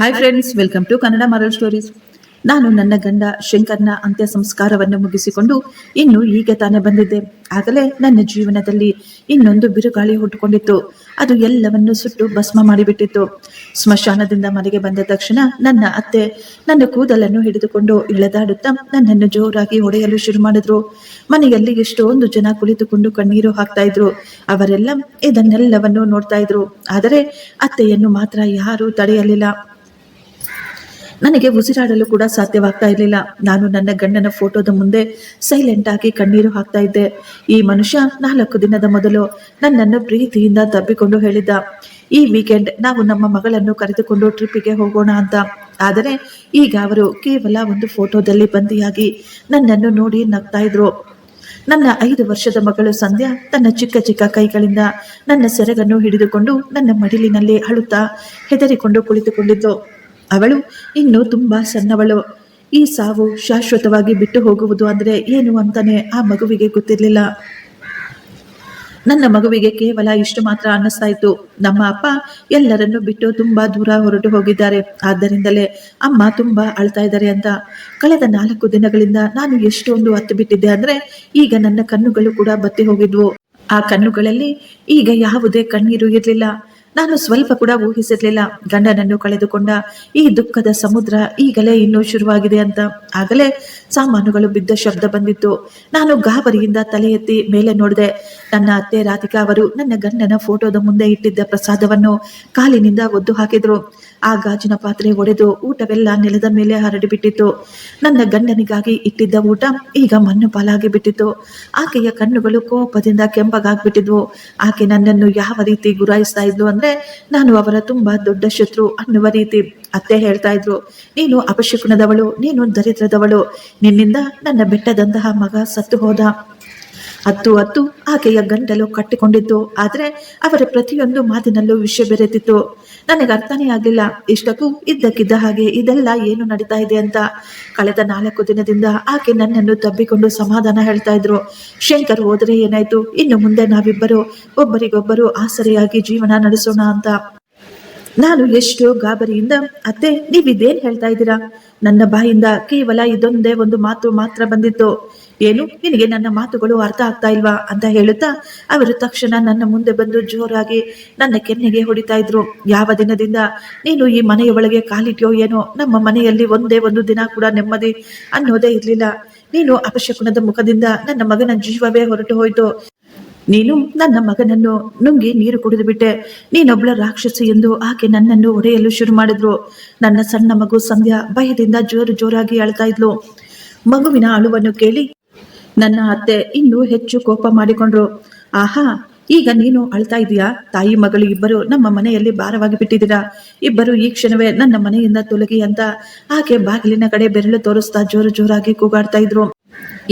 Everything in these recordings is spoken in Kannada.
Hi friends, welcome to Kannada moral stories. ನಾನು ನನ್ನ ಗಂಡ ಶಂಕರ್ನ ಅಂತ್ಯ ಸಂಸ್ಕಾರವನ್ನು ಮುಗಿಸಿಕೊಂಡು ಇನ್ನು ಈಗ ತಾನೇ ಬಂದಿದ್ದೆ. ಆಗಲೇ ನನ್ನ ಜೀವನದಲ್ಲಿ ಇನ್ನೊಂದು ಬಿರುಗಾಳಿ ಹುಟ್ಟುಕೊಂಡಿತ್ತು. ಅದು ಎಲ್ಲವನ್ನು ಸುಟ್ಟು ಭಸ್ಮ ಮಾಡಿಬಿಟ್ಟಿತ್ತು. ಸ್ಮಶಾನದಿಂದ ಮನೆಗೆ ಬಂದ ತಕ್ಷಣ ನನ್ನ ಅತ್ತೆ ನನ್ನ ಕೂದಲನ್ನು ಹಿಡಿದುಕೊಂಡು ಎಳೆದಾಡುತ್ತಾ ನನ್ನನ್ನು ಜೋರಾಗಿ ಹೊಡೆಯಲು ಶುರು ಮಾಡಿದ್ರು. ಮನೆಯಲ್ಲಿ ಎಷ್ಟೊಂದು ಜನ ಕುಳಿತುಕೊಂಡು ಕಣ್ಣೀರು ಹಾಕ್ತಾ ಇದ್ರು. ಅವರೆಲ್ಲ ಇದನ್ನೆಲ್ಲವನ್ನು ನೋಡ್ತಾ ಇದ್ರು. ಆದರೆ ಅತ್ತೆಯನ್ನು ಮಾತ್ರ ಯಾರೂ ತಡೆಯಲಿಲ್ಲ. ನನಗೆ ಉಸಿರಾಡಲು ಕೂಡ ಸಾಧ್ಯವಾಗ್ತಾ ಇರಲಿಲ್ಲ. ನಾನು ನನ್ನ ಗಂಡನ ಫೋಟೋದ ಮುಂದೆ ಸೈಲೆಂಟ್ ಆಗಿ ಕಣ್ಣೀರು ಹಾಕ್ತಾ ಇದ್ದೆ. ಈ ಮನುಷ್ಯ 4 ದಿನದ ಮೊದಲು ನನ್ನನ್ನು ಪ್ರೀತಿಯಿಂದ ತಬ್ಬಿಕೊಂಡು ಹೇಳಿದ್ದ, ಈ ವೀಕೆಂಡ್ ನಾವು ನಮ್ಮ ಮಗಳನ್ನು ಕರೆದುಕೊಂಡು ಟ್ರಿಪ್ಪಿಗೆ ಹೋಗೋಣ ಅಂತ. ಆದರೆ ಈಗ ಅವರು ಕೇವಲ ಒಂದು ಫೋಟೋದಲ್ಲಿ ಬಂದಿಯಾಗಿ ನನ್ನನ್ನು ನೋಡಿ ನಗ್ತಾ ಇದ್ರು. ನನ್ನ 5 ವರ್ಷದ ಮಗಳು ಸಂಧ್ಯಾ ತನ್ನ ಚಿಕ್ಕ ಚಿಕ್ಕ ಕೈಗಳಿಂದ ನನ್ನ ಸೆರಗನ್ನು ಹಿಡಿದುಕೊಂಡು ನನ್ನ ಮಡಿಲಿನಲ್ಲಿ ಅಳುತ್ತಾ ಹೆದರಿಕೊಂಡು ಕುಳಿತುಕೊಂಡಿದ್ದು. ಅವಳು ಇನ್ನೂ ತುಂಬಾ ಸಣ್ಣವಳು. ಈ ಸಾವು ಶಾಶ್ವತವಾಗಿ ಬಿಟ್ಟು ಹೋಗುವುದು ಅಂದ್ರೆ ಏನು ಅಂತಾನೆ ಆ ಮಗುವಿಗೆ ಗೊತ್ತಿರಲಿಲ್ಲ. ನನ್ನ ಮಗುವಿಗೆ ಕೇವಲ ಇಷ್ಟು ಮಾತ್ರ ಅನ್ನಿಸ್ತಾ ಇತ್ತು, ನಮ್ಮ ಅಪ್ಪ ಎಲ್ಲರನ್ನು ಬಿಟ್ಟು ತುಂಬಾ ದೂರ ಹೊರಟು ಹೋಗಿದ್ದಾರೆ, ಆದ್ದರಿಂದಲೇ ಅಮ್ಮ ತುಂಬಾ ಅಳ್ತಾ ಇದ್ದಾರೆ ಅಂತ. ಕಳೆದ 4 ದಿನಗಳಿಂದ ನಾನು ಎಷ್ಟೊಂದು ಹತ್ತು ಬಿಟ್ಟಿದ್ದೆ ಅಂದ್ರೆ ಈಗ ನನ್ನ ಕಣ್ಣುಗಳು ಕೂಡ ಬತ್ತಿ ಹೋಗಿದ್ವು. ಆ ಕಣ್ಣುಗಳಲ್ಲಿ ಈಗ ಯಾವುದೇ ಕಣ್ಣೀರು ಇರಲಿಲ್ಲ. ನಾನು ಸ್ವಲ್ಪ ಕೂಡ ಊಹಿಸಿರ್ಲಿಲ್ಲ ಗಂಡನನ್ನು ಕಳೆದುಕೊಂಡ ಈ ದುಃಖದ ಸಮುದ್ರ ಈಗಲೇ ಇನ್ನೂ ಶುರುವಾಗಿದೆ ಅಂತ. ಆಗಲೇ ಸಾಮಾನುಗಳು ಬಿದ್ದ ಶಬ್ದ ಬಂದಿತ್ತು. ನಾನು ಗಾಬರಿಯಿಂದ ತಲೆ ಎತ್ತಿ ಮೇಲೆ ನೋಡಿದೆ. ನನ್ನ ಅತ್ತೆ ರಾಧಿಕಾ ಅವರು ನನ್ನ ಗಂಡನ ಫೋಟೋದ ಮುಂದೆ ಇಟ್ಟಿದ್ದ ಪ್ರಸಾದವನ್ನು ಕಾಲಿನಿಂದ ಒದ್ದು ಹಾಕಿದ್ರು. ಆ ಗಾಜಿನ ಪಾತ್ರೆ ಒಡೆದು ಊಟವೆಲ್ಲ ನೆಲದ ಮೇಲೆ ಹರಡಿಬಿಟ್ಟಿತ್ತು. ನನ್ನ ಗಂಡನಿಗಾಗಿ ಇಟ್ಟಿದ್ದ ಊಟ ಈಗ ಮಣ್ಣು ಪಾಲಾಗಿ ಬಿಟ್ಟಿತ್ತು. ಆಕೆಯ ಕಣ್ಣುಗಳು ಕೋಪದಿಂದ ಕೆಂಪಗಾಗ್ಬಿಟ್ಟಿದ್ವು. ಆಕೆ ನನ್ನನ್ನು ಯಾವ ರೀತಿ ಗುರಾಯಿಸ್ತಾ ಇದ್ಲು ಅಂದ್ರೆ ನಾನು ಅವರ ತುಂಬಾ ದೊಡ್ಡ ಶತ್ರು ಅನ್ನುವ ರೀತಿ. ಅತ್ತೆ ಹೇಳ್ತಾ ಇದ್ರು, ನೀನು ಅಪಶಕುನದವಳು, ನೀನು ದರಿದ್ರದವಳು, ನಿನ್ನಿಂದ ನನ್ನ ಬೆಟ್ಟದಂತಹ ಮಗ ಸತ್ತು ಹೋದ. ಹತ್ತು ಆಕೆಯ ಗಂಟಲು ಕಟ್ಟಿಕೊಂಡಿತ್ತು. ಆದ್ರೆ ಅವರ ಪ್ರತಿಯೊಂದು ಮಾತಿನಲ್ಲೂ ವಿಷಯ ಬೆರೆತಿತ್ತು. ನನಗೆ ಅರ್ಥನೇ ಆಗಲಿಲ್ಲ. ಇಷ್ಟಕ್ಕೂ ಇದ್ದಕ್ಕಿದ್ದ ಹಾಗೆ ಇದೆಲ್ಲ ಏನು ನಡೀತಾ ಇದೆ ಅಂತ. ಕಳೆದ 4 ದಿನದಿಂದ ಆಕೆ ನನ್ನನ್ನು ತಬ್ಬಿಕೊಂಡು ಸಮಾಧಾನ ಹೇಳ್ತಾ ಇದ್ರು. ಶಂಕರ್ ಹೋದ್ರೆ ಏನಾಯ್ತು, ಇನ್ನು ಮುಂದೆ ನಾವಿಬ್ಬರು ಒಬ್ಬರಿಗೊಬ್ಬರು ಆಸರೆಯಾಗಿ ಜೀವನ ನಡೆಸೋಣ ಅಂತ. ನಾನು ಎಷ್ಟು ಗಾಬರಿಯಿಂದ, ಅತ್ತೆ ನೀವಿದೇನ್ ಹೇಳ್ತಾ ಇದ್ದೀರಾ? ನನ್ನ ಬಾಯಿಂದ ಕೇವಲ ಇದೊಂದೇ ಒಂದು ಮಾತು ಮಾತ್ರ ಬಂದಿತ್ತು. ಏನು, ನಿನಗೆ ನನ್ನ ಮಾತುಗಳು ಅರ್ಥ ಆಗ್ತಾ ಇಲ್ವಾ ಅಂತ ಹೇಳುತ್ತಾ ಅವರು ತಕ್ಷಣ ನನ್ನ ಮುಂದೆ ಬಂದು ಜೋರಾಗಿ ನನ್ನ ಕೆನ್ನೆಗೆ ಹೊಡಿತಾ ಇದ್ರು. ಯಾವ ದಿನದಿಂದ ನೀನು ಈ ಮನೆಯ ಒಳಗೆ ಕಾಲಿಟ್ಯೋ ಏನೋ, ನಮ್ಮ ಮನೆಯಲ್ಲಿ ಒಂದೇ ಒಂದು ದಿನ ಕೂಡ ನೆಮ್ಮದಿ ಅನ್ನೋದೇ ಇರ್ಲಿಲ್ಲ. ನೀನು ಅಪಶಕುನದ ಮುಖದಿಂದ ನನ್ನ ಮಗನ ಜೀವವೇ ಹೊರಟು ಹೋಯ್ತು. ನೀನು ನನ್ನ ಮಗನನ್ನು ನುಂಗಿ ನೀರು ಕುಡಿದು ಬಿಟ್ಟೆ. ನೀನೊಬ್ಳ ರಾಕ್ಷಸಿ ಎಂದು ಆಕೆ ನನ್ನನ್ನು ಹೊಡೆಯಲು ಶುರು ಮಾಡಿದ್ರು. ನನ್ನ ಸಣ್ಣ ಮಗು ಸಂಧ್ಯಾ ಭಯದಿಂದ ಜೋರಾಗಿ ಅಳ್ತಾ ಇದ್ಲು. ಮಗುವಿನ ಅಳುವನ್ನು ಕೇಳಿ ನನ್ನ ಅತ್ತೆ ಇನ್ನೂ ಹೆಚ್ಚು ಕೋಪ ಮಾಡಿಕೊಂಡ್ರು. ಆಹಾ, ಈಗ ನೀನು ಅಳ್ತಾ ಇದೀಯಾ? ತಾಯಿ ಮಗಳು ಇಬ್ಬರು ನಮ್ಮ ಮನೆಯಲ್ಲಿ ಭಾರವಾಗಿ ಬಿಟ್ಟಿದ್ದೀರಾ. ಇಬ್ಬರು ಈ ಕ್ಷಣವೇ ನನ್ನ ಮನೆಯಿಂದ ತೊಲಗಿ ಅಂತ ಆಕೆ ಬಾಗಿಲಿನ ಕಡೆ ಬೆರಳು ತೋರಿಸ್ತಾ ಜೋರಾಗಿ ಕೂಗಾಡ್ತಾ ಇದ್ರು.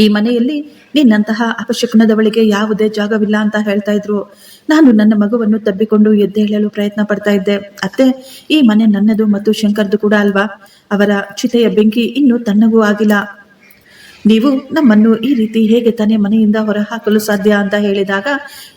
ಈ ಮನೆಯಲ್ಲಿ ನಿನ್ನಂತಹ ಅಪಶಕುನದವಳಿಗೆ ಯಾವುದೇ ಜಾಗವಿಲ್ಲ ಅಂತ ಹೇಳ್ತಾ ಇದ್ರು. ನಾನು ನನ್ನ ಮಗುವನ್ನು ತಬ್ಬಿಕೊಂಡು ಎದ್ದೇಳಲು ಪ್ರಯತ್ನ ಪಡ್ತಾ ಇದ್ದೆ. ಅತ್ತೆ, ಈ ಮನೆ ನನ್ನದು ಮತ್ತು ಶಂಕರ್ದು ಕೂಡ ಅಲ್ವಾ? ಅವರ ಚಿತೆಯ ಬೆಂಕಿ ಇನ್ನೂ ತಣ್ಣಗೂ ಆಗಿಲ್ಲ. ನೀವು ನಮ್ಮನ್ನು ಈ ರೀತಿ ಹೇಗೆ ತಾನೇ ಮನೆಯಿಂದ ಹೊರ ಹಾಕಲು ಸಾಧ್ಯ ಅಂತ ಹೇಳಿದಾಗ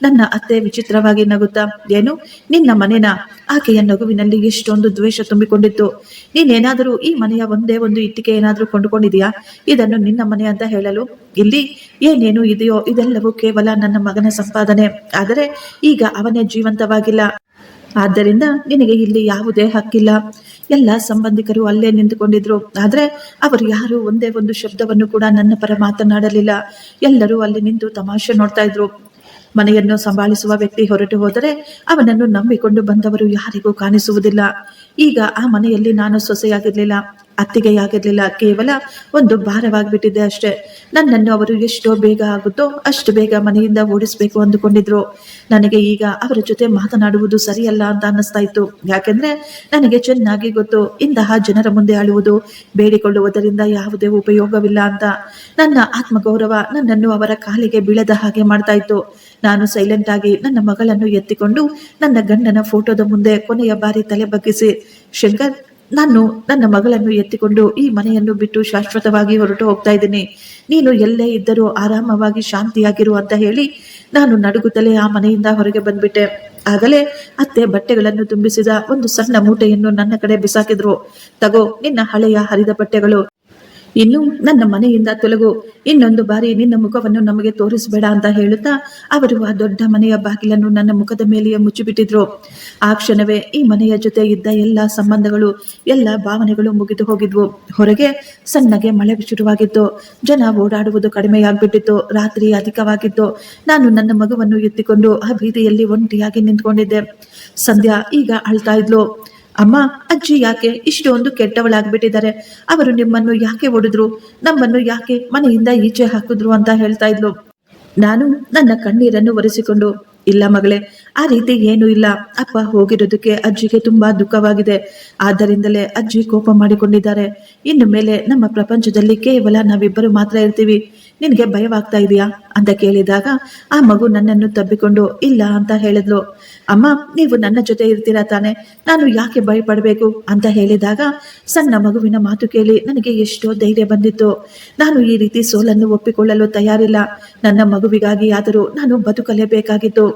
ನನ್ನ ಅತ್ತೆ ವಿಚಿತ್ರವಾಗಿ ನಗುತ್ತಾ, ಏನು ನಿನ್ನ ಮನೆನ? ಆಕೆಯ ನಗುವಿನಲ್ಲಿ ಎಷ್ಟೊಂದು ದ್ವೇಷ ತುಂಬಿಕೊಂಡಿತ್ತು. ನೀನೇನಾದರೂ ಈ ಮನೆಯ ಒಂದೇ ಒಂದು ಇಟ್ಟಿಗೆ ಏನಾದರೂ ಕೊಂಡುಕೊಂಡಿದೆಯಾ ಇದನ್ನು ನಿನ್ನ ಮನೆ ಅಂತ ಹೇಳಲು? ಇಲ್ಲಿ ಏನೇನು ಇದೆಯೋ ಇದೆಲ್ಲವೂ ಕೇವಲ ನನ್ನ ಮಗನ ಸಂಪಾದನೆ. ಆದರೆ ಈಗ ಅವನೇ ಜೀವಂತವಾಗಿಲ್ಲ, ಆದ್ದರಿಂದ ನಿನಗೆ ಇಲ್ಲಿ ಯಾವುದೇ ಹಕ್ಕಿಲ್ಲ. ಎಲ್ಲ ಸಂಬಂಧಿಕರು ಅಲ್ಲೇ ನಿಂತುಕೊಂಡಿದ್ರು. ಆದ್ರೆ ಅವರು ಯಾರು ಒಂದೇ ಒಂದು ಶಬ್ದವನ್ನು ಕೂಡ ನನ್ನ ಪರ ಮಾತನಾಡಲಿಲ್ಲ. ಎಲ್ಲರೂ ಅಲ್ಲಿ ನಿಂತು ತಮಾಷೆ ನೋಡ್ತಾ ಇದ್ರು. ಮನೆಯನ್ನು ಸಂಭಾಳಿಸುವ ವ್ಯಕ್ತಿ ಹೊರಟು ಹೋದರೆ ಅವನನ್ನು ನಂಬಿಕೊಂಡು ಬಂದವರು ಯಾರಿಗೂ ಕಾಣಿಸುವುದಿಲ್ಲ. ಈಗ ಆ ಮನೆಯಲ್ಲಿ ನಾನು ಸೊಸೆಯಾಗಿರ್ಲಿಲ್ಲ, ಅತ್ತಿಗೆಯಾಗಿರ್ಲಿಲ್ಲ, ಕೇವಲ ಒಂದು ಭಾರವಾಗಿಬಿಟ್ಟಿದ್ದೆ ಅಷ್ಟೇ. ನನ್ನನ್ನು ಅವರು ಎಷ್ಟೋ ಬೇಗ ಆಗುತ್ತೋ ಅಷ್ಟು ಬೇಗ ಮನೆಯಿಂದ ಓಡಿಸ್ಬೇಕು ಅಂದುಕೊಂಡಿದ್ರು. ನನಗೆ ಈಗ ಅವರ ಜೊತೆ ಮಾತನಾಡುವುದು ಸರಿಯಲ್ಲ ಅಂತ ಅನ್ನಿಸ್ತಾ ಇತ್ತು. ಯಾಕೆಂದ್ರೆ ನನಗೆ ಚೆನ್ನಾಗಿ ಗೊತ್ತು, ಇಂತಹ ಜನರ ಮುಂದೆ ಅಳುವುದು, ಬೇಡಿಕೊಳ್ಳುವುದರಿಂದ ಯಾವುದೇ ಉಪಯೋಗವಿಲ್ಲ ಅಂತ. ನನ್ನ ಆತ್ಮಗೌರವ ನನ್ನನ್ನು ಅವರ ಕಾಲಿಗೆ ಬೀಳದ ಹಾಗೆ ಮಾಡ್ತಾ ಇತ್ತು. ನಾನು ಸೈಲೆಂಟ್ ಆಗಿ ನನ್ನ ಮಗಳನ್ನು ಎತ್ತಿಕೊಂಡು ನನ್ನ ಗಂಡನ ಫೋಟೋದ ಮುಂದೆ ಕೊನೆಯ ಬಾರಿ ತಲೆ ಬಗ್ಗಿಸಿ, ಶಂಕರ್, ನಾನು ನನ್ನ ಮಗಳನ್ನು ಎತ್ತಿಕೊಂಡು ಈ ಮನೆಯನ್ನು ಬಿಟ್ಟು ಶಾಶ್ವತವಾಗಿ ಹೊರಟು ಹೋಗ್ತಾ ಇದ್ದೀನಿ. ನೀನು ಎಲ್ಲೇ ಇದ್ದರೂ ಆರಾಮವಾಗಿ ಶಾಂತಿಯಾಗಿರು ಅಂತ ಹೇಳಿ ನಾನು ನಡುಗುತ್ತಲೇ ಆ ಮನೆಯಿಂದ ಹೊರಗೆ ಬಂದ್ಬಿಟ್ಟೆ. ಆಗಲೇ ಅತ್ತೆ ಬಟ್ಟೆಗಳನ್ನು ತುಂಬಿಸಿದ ಒಂದು ಸಣ್ಣ ಮೂಟೆಯನ್ನು ನನ್ನ ಕಡೆ ಬಿಸಾಕಿದ್ರು. ತಗೋ ನಿನ್ನ ಹಳೆಯ ಹರಿದ ಬಟ್ಟೆಗಳು, ಇನ್ನು ನನ್ನ ಮನೆಯಿಂದ ತೊಲಗು, ಇನ್ನೊಂದು ಬಾರಿ ನಿನ್ನ ಮುಖವನ್ನು ನಮಗೆ ತೋರಿಸಬೇಡ ಅಂತ ಹೇಳುತ್ತಾ ಅವರು ಆ ದೊಡ್ಡ ಮನೆಯ ಬಾಗಿಲನ್ನು ನನ್ನ ಮುಖದ ಮೇಲೆಯೇ ಮುಚ್ಚಿಬಿಟ್ಟಿದ್ರು. ಆ ಕ್ಷಣವೇ ಈ ಮನೆಯ ಜೊತೆ ಇದ್ದ ಎಲ್ಲ ಸಂಬಂಧಗಳು, ಎಲ್ಲ ಭಾವನೆಗಳು ಮುಗಿದು ಹೋಗಿದ್ವು. ಹೊರಗೆ ಸಣ್ಣಗೆ ಮಳೆ ಶುರುವಾಗಿತ್ತು. ಜನ ಓಡಾಡುವುದು ಕಡಿಮೆಯಾಗ್ಬಿಟ್ಟಿತ್ತು. ರಾತ್ರಿ ಅಧಿಕವಾಗಿತ್ತು. ನಾನು ನನ್ನ ಮಗುವನ್ನು ಎತ್ತಿಕೊಂಡು ಆ ಬೀದಿಯಲ್ಲಿ ಒಂಟಿಯಾಗಿ ನಿಂತ್ಕೊಂಡಿದ್ದೆ. ಸಂಧ್ಯಾ ಈಗ ಅಳ್ತಾ ಇದ್ಲು. ಅಮ್ಮ, ಅಜ್ಜಿ ಯಾಕೆ ಇಷ್ಟೊಂದು ಕೆಟ್ಟವಳಾಗ್ಬಿಟ್ಟಿದ್ದಾರೆ? ಅವರು ನಿಮ್ಮನ್ನು ಯಾಕೆ ಹೊಡೆದ್ರು, ನಮ್ಮನ್ನು ಯಾಕೆ ಮನೆಯಿಂದ ಈಚೆ ಹಾಕಿದ್ರು ಅಂತ ಹೇಳ್ತಾ ಇದ್ಲು. ನಾನು ನನ್ನ ಕಣ್ಣೀರನ್ನು ಒರೆಸಿಕೊಂಡು, ಇಲ್ಲ ಮಗಳೇ, ಆ ರೀತಿ ಏನೂ ಇಲ್ಲ. ಅಪ್ಪ ಹೋಗಿರೋದಕ್ಕೆ ಅಜ್ಜಿಗೆ ತುಂಬಾ ದುಃಖವಾಗಿದೆ. ಆದ್ದರಿಂದಲೇ ಅಜ್ಜಿ ಕೋಪ ಮಾಡಿಕೊಂಡಿದ್ದಾರೆ. ಇನ್ನು ಮೇಲೆ ನಮ್ಮ ಪ್ರಪಂಚದಲ್ಲಿ ಕೇವಲ ನಾವಿಬ್ಬರು ಮಾತ್ರ ಇರ್ತೀವಿ. ನಿನಗೆ ಭಯವಾಗ್ತಾ ಇದೆಯಾ ಅಂತ ಕೇಳಿದಾಗ ಆ ಮಗು ನನ್ನನ್ನು ತಬ್ಬಿಕೊಂಡು ಇಲ್ಲ ಅಂತ ಹೇಳಿದ್ಲು. ಅಮ್ಮ, ನೀವು ನನ್ನ ಜೊತೆ ಇರ್ತೀರಾ ತಾನೆ, ನಾನು ಯಾಕೆ ಭಯಪಡಬೇಕು ಅಂತ ಹೇಳಿದಾಗ ಸಣ್ಣ ಮಗುವಿನ ಮಾತು ಕೇಳಿ ನನಗೆ ಎಷ್ಟೋ ಧೈರ್ಯ ಬಂದಿತ್ತು. ನಾನು ಈ ರೀತಿ ಸೋಲನ್ನು ಒಪ್ಪಿಕೊಳ್ಳಲು ತಯಾರಿಲ್ಲ. ನನ್ನ ಮಗುವಿಗಾಗಿ ಆದರೂ ನಾನು ಬದುಕಲೇಬೇಕಾಗಿತ್ತು.